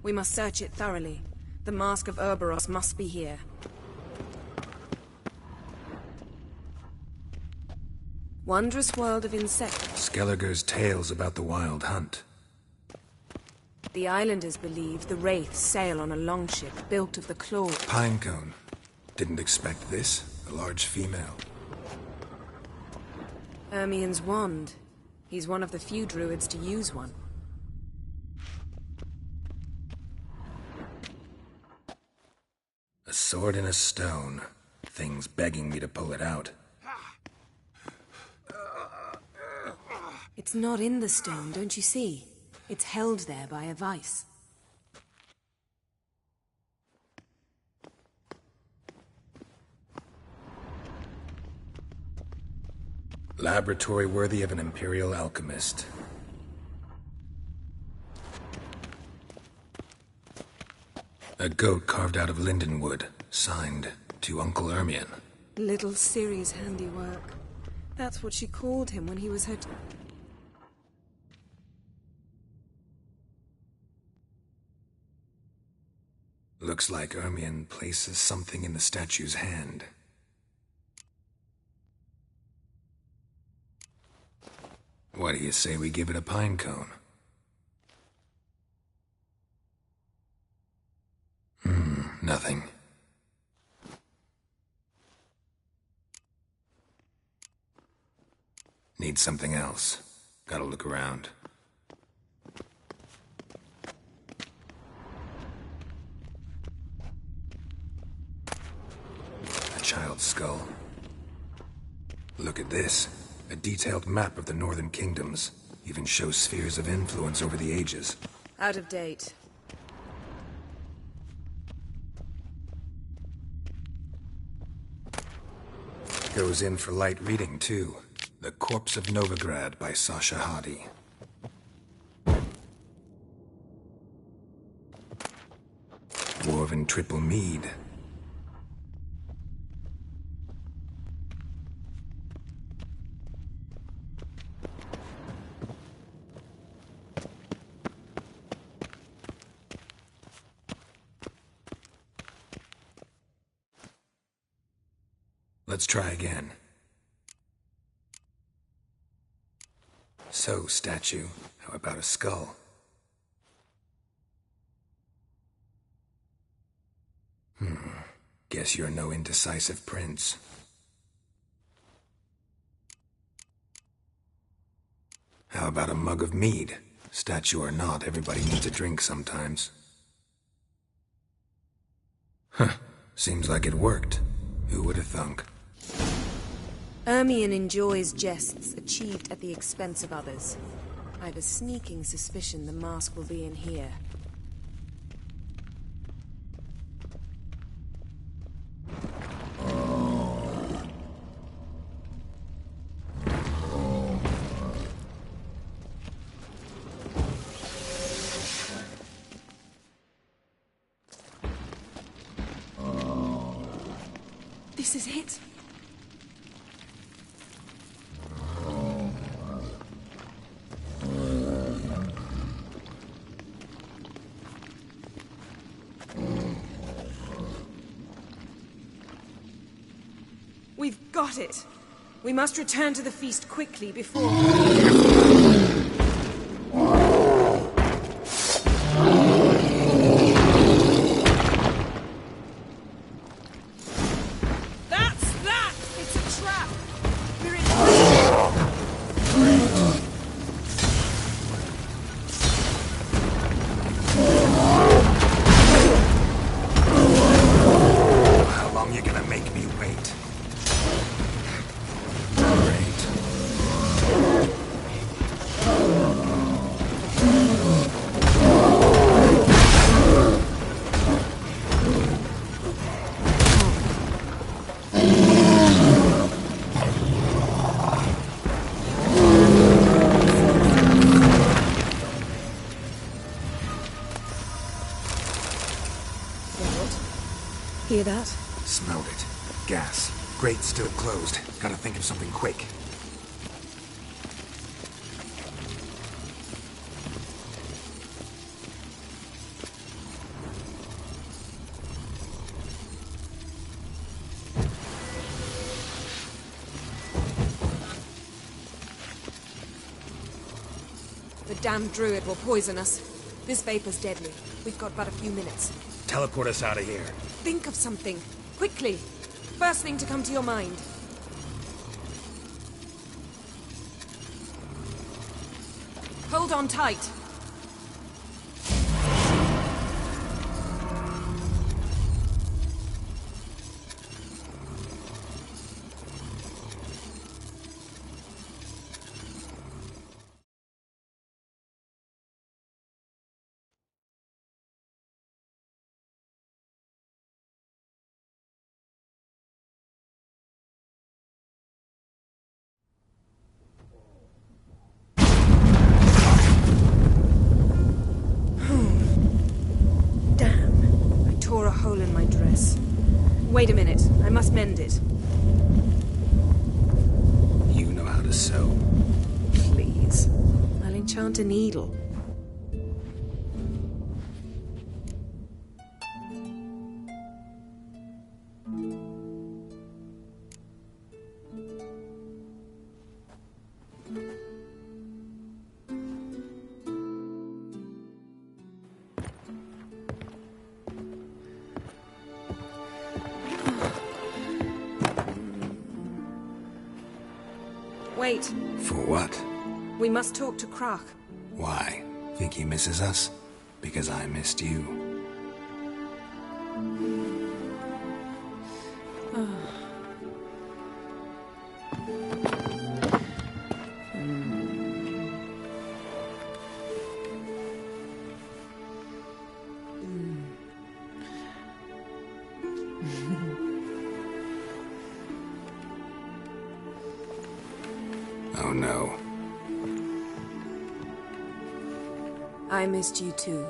We must search it thoroughly. The Mask of Ouroboros must be here. Wondrous world of insects.
Skelliger's tales about the wild hunt.
The islanders believe the wraiths sail on a longship built of the claw.
Pinecone. Didn't expect this. A large female.
Ermien's wand. He's one of the few druids to use one.
A sword in a stone. Thing's begging me to pull it out.
It's not in the stone, don't you see? It's held there by a vice.
Laboratory worthy of an imperial alchemist. A goat carved out of lindenwood, signed to Uncle Ermien.
Little Ciri's handiwork. That's what she called him when he was her...
Looks like Ermien places something in the statue's hand. What do you say we give it a pine cone? Nothing. Need something else. Gotta look around. A child's skull. Look at this. A detailed map of the northern kingdoms. Even shows spheres of influence over the ages.
Out of date.
Goes in for light reading, too. The Corpse of Novigrad by Sasha Hadi. Dwarven triple mead. Let's try again. So, statue, how about a skull? Guess you're no indecisive prince. How about a mug of mead? Statue or not, everybody needs a drink sometimes. Seems like it worked. Who would have thunk?
Ermien enjoys jests achieved at the expense of others. I've a sneaking suspicion the mask will be in here. This is it. We've got it. We must return to the feast quickly before... Hear that?
Smelled it. Gas. Grate still closed. Gotta think of something quick.
The damned druid will poison us. This vapor's deadly. We've got but a few minutes.
Teleport us out of here.
Think of something. Quickly. First thing to come to your mind. Hold on tight. Tore a hole in my dress. Wait a minute, I must mend it.
You know how to sew.
Please. I'll enchant a needle. Wait.
For what?
We must talk to Croc.
Why? Think he misses us? Because I missed you. Oh no.
I missed you too.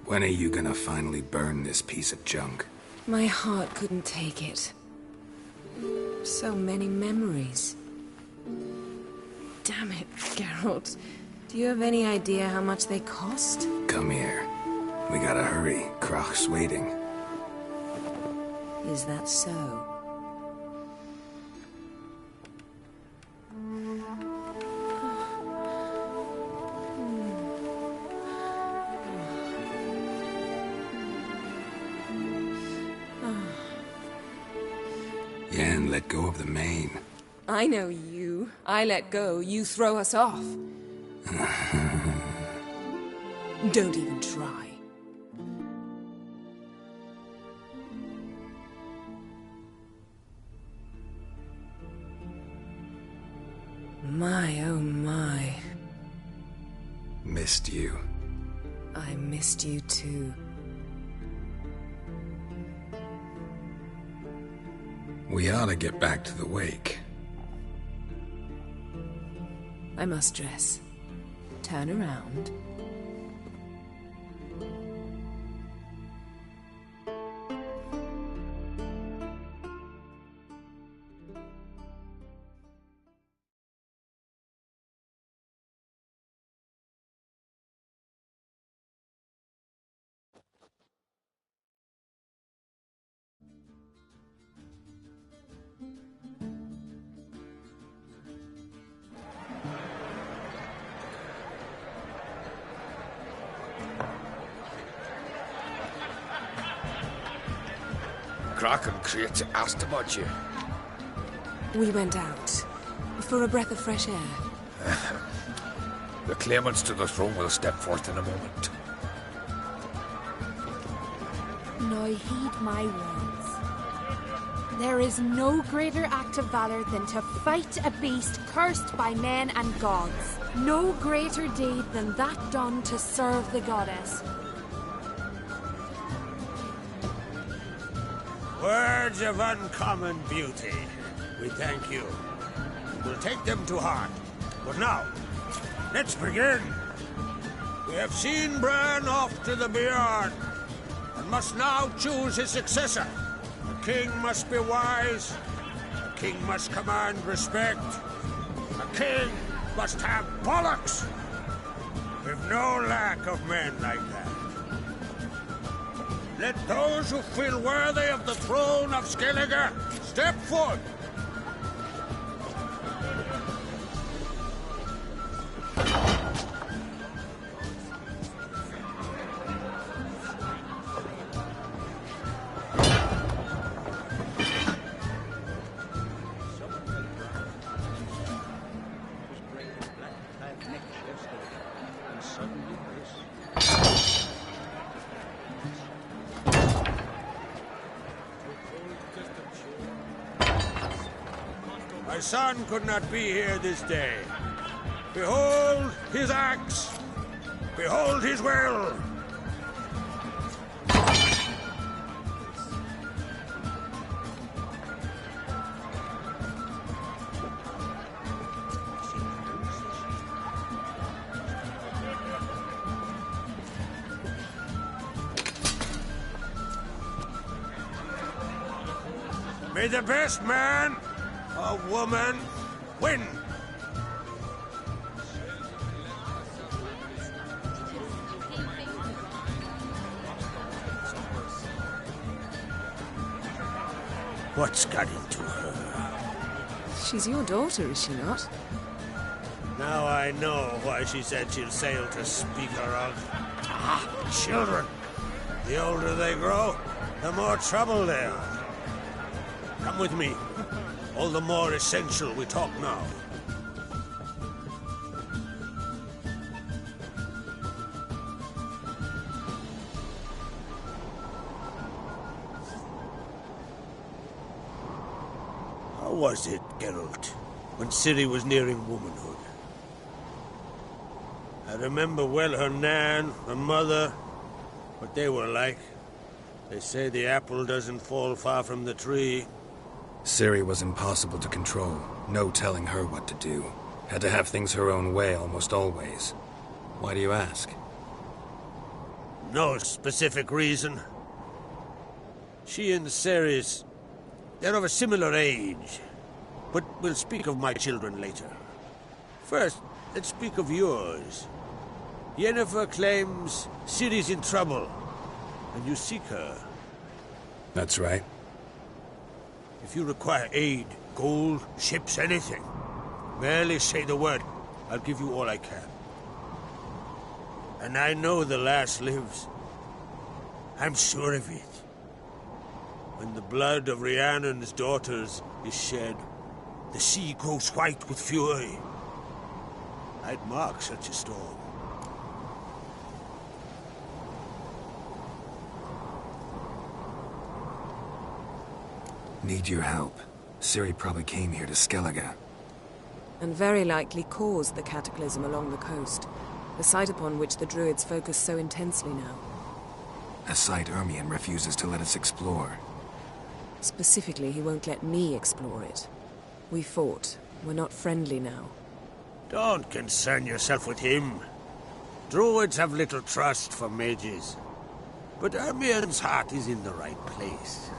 When are you gonna finally burn this piece of junk?
My heart couldn't take it. So many memories. Damn it, Geralt. Do you have any idea how much they cost?
Come here. We gotta hurry. Croc's waiting.
Is that so?
Yen, let go of the mane.
I know you. I let go, you throw us off. Don't even try. My, oh my.
Missed you.
I missed you too.
We ought to get back to the wake.
I must dress. Turn around.
Croc and Crates asked about you.
We went out. For a breath of fresh air.
The claimants to the throne will step forth in a moment.
Now heed my words. There is no greater act of valor than to fight a beast cursed by men and gods. No greater deed than that done to serve the goddess.
Words of uncommon beauty. We thank you. We'll take them to heart. But now, let's begin. We have seen Bran off to the Beyond, and must now choose his successor. The king must be wise. The king must command respect. The king must have bollocks. We've no lack of men like that. Let those who feel worthy of the throne of Skellige step forth. My son could not be here this day. Behold his axe! Behold his will! May the best man or woman win! What's got into her?
She's your daughter, is she not?
Now I know why she said she'll sail to speak her of. Ah, children! The older they grow, the more trouble they are. Come with me. All the more essential we talk now. How was it, Geralt, when Ciri was nearing womanhood? I remember well her nan, her mother, what they were like. They say the apple doesn't fall far from the tree.
Ciri was impossible to control. No telling her what to do. Had to have things her own way almost always. Why do you ask?
No specific reason. She and Ceres, they're of a similar age. But we'll speak of my children later. First, let's speak of yours. Yennefer claims Ciri's in trouble, and you seek her.
That's right.
If you require aid, gold, ships, anything, merely say the word. I'll give you all I can. And I know the lass lives. I'm sure of it. When the blood of Rhiannon's daughters is shed, the sea grows white with fury. I'd mark such a storm.
Need your help. Ciri probably came here to Skellige.
And very likely caused the cataclysm along the coast, the site upon which the Druids focus so intensely now.
A site Ermion refuses to let us explore.
Specifically, he won't let me explore it. We fought. We're not friendly now.
Don't concern yourself with him. Druids have little trust for mages. But Ermion's heart is in the right place.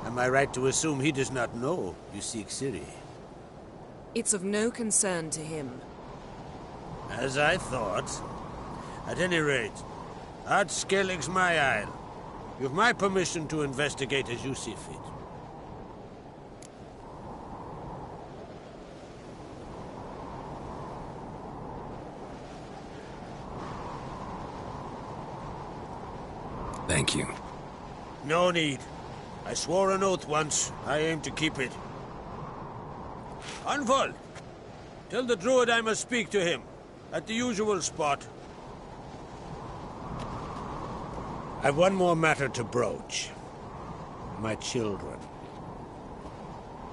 Am I right to assume he does not know you seek Ciri?
It's of no concern to him.
As I thought. At any rate, Ard Skellig's my isle. You've my permission to investigate as you see fit.
Thank you.
No need. I swore an oath once. I aim to keep it. Unfold! Tell the druid I must speak to him. At the usual spot. I've one more matter to broach. My children.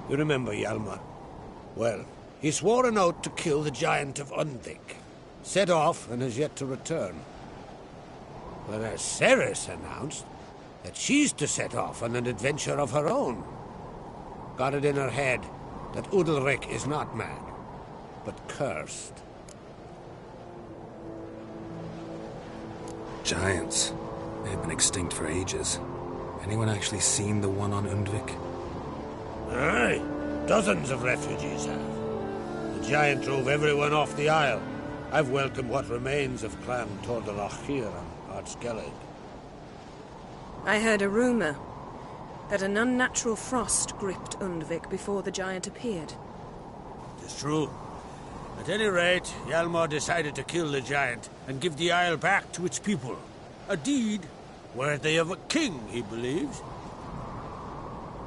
You remember Hjalmar? Well, he swore an oath to kill the giant of Undvik. Set off and has yet to return. Whereas Ceres announced that she's to set off on an adventure of her own. Got it in her head that Udalric is not mad, but cursed.
Giants. They've been extinct for ages. Anyone actually seen the one on Undvik?
Aye. Dozens of refugees have. The giant drove everyone off the isle. I've welcomed what remains of Clan Tordalachir and Ard Skellig.
I heard a rumor that an unnatural frost gripped Undvik before the giant appeared.
It's true. At any rate, Hjalmar decided to kill the giant and give the isle back to its people. A deed worthy of a king, he believes.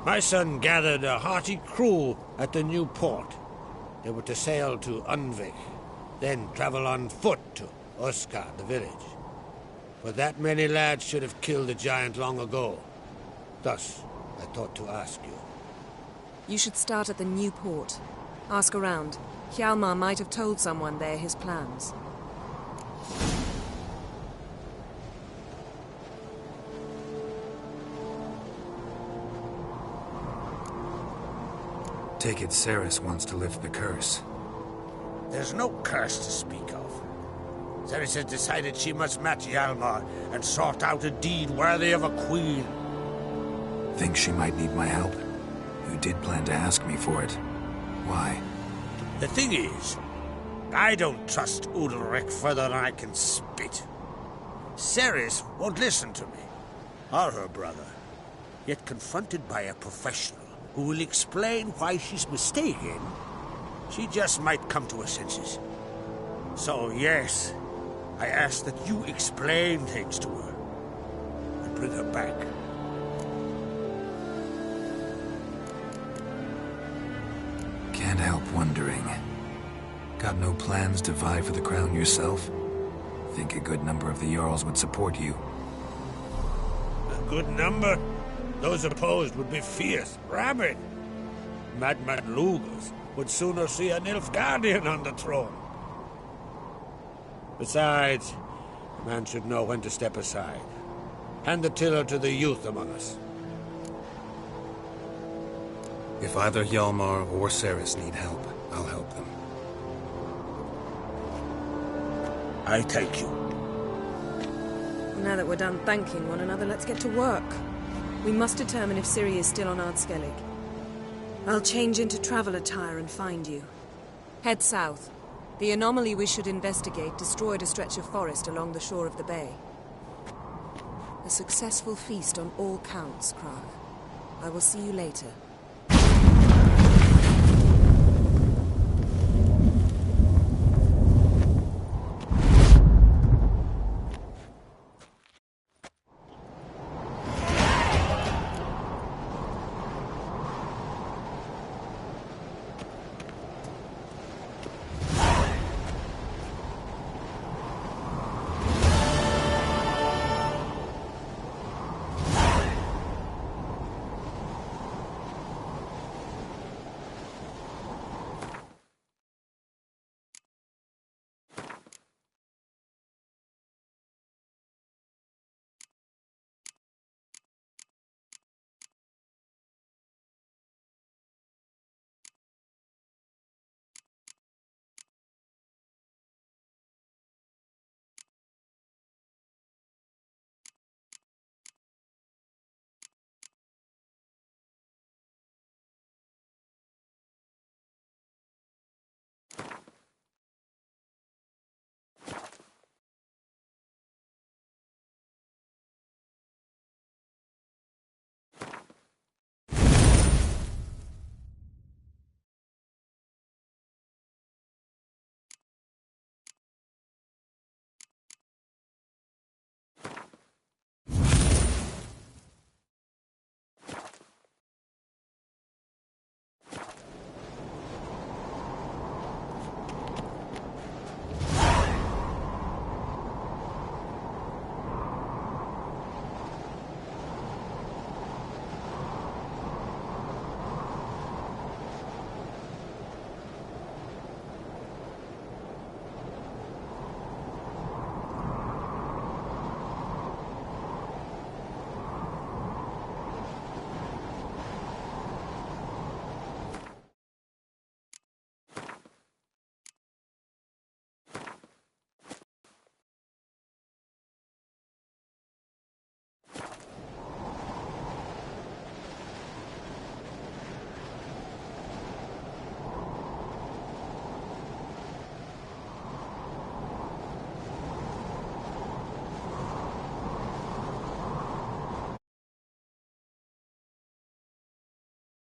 My son gathered a hearty crew at the new port. They were to sail to Undvik, then travel on foot to Oskar, the village. But that many lads should have killed the giant long ago. Thus, I thought to ask you.
You should start at the new port. Ask around. Hjalmar might have told someone there his plans.
Take it Ceres wants to lift the curse.
There's no curse to speak of. Ceres has decided she must match Hjalmar and sort out a deed worthy of a queen.
Think she might need my help? You did plan to ask me for it. Why?
The thing is, I don't trust Udalric further than I can spit. Ceres won't listen to me, or her brother. Yet confronted by a professional who will explain why she's mistaken, she just might come to her senses. So yes, I ask that you explain things to her and bring her back.
Can't help wondering. Got no plans to vie for the crown yourself? Think a good number of the Jarls would support you.
A good number? Those opposed would be fierce, rabid. Madman Lugas would sooner see an Nilfgaardian on the throne. Besides, a man should know when to step aside. Hand the tiller to the youth among us.
If either Hjalmar or Ceres need help, I'll help them.
I thank you.
Now that we're done thanking one another, let's get to work. We must determine if Ciri is still on Ardskellig. I'll change into travel attire and find you. Head south. The anomaly we should investigate destroyed a stretch of forest along the shore of the bay. A successful feast on all counts, Krag. I will see you later.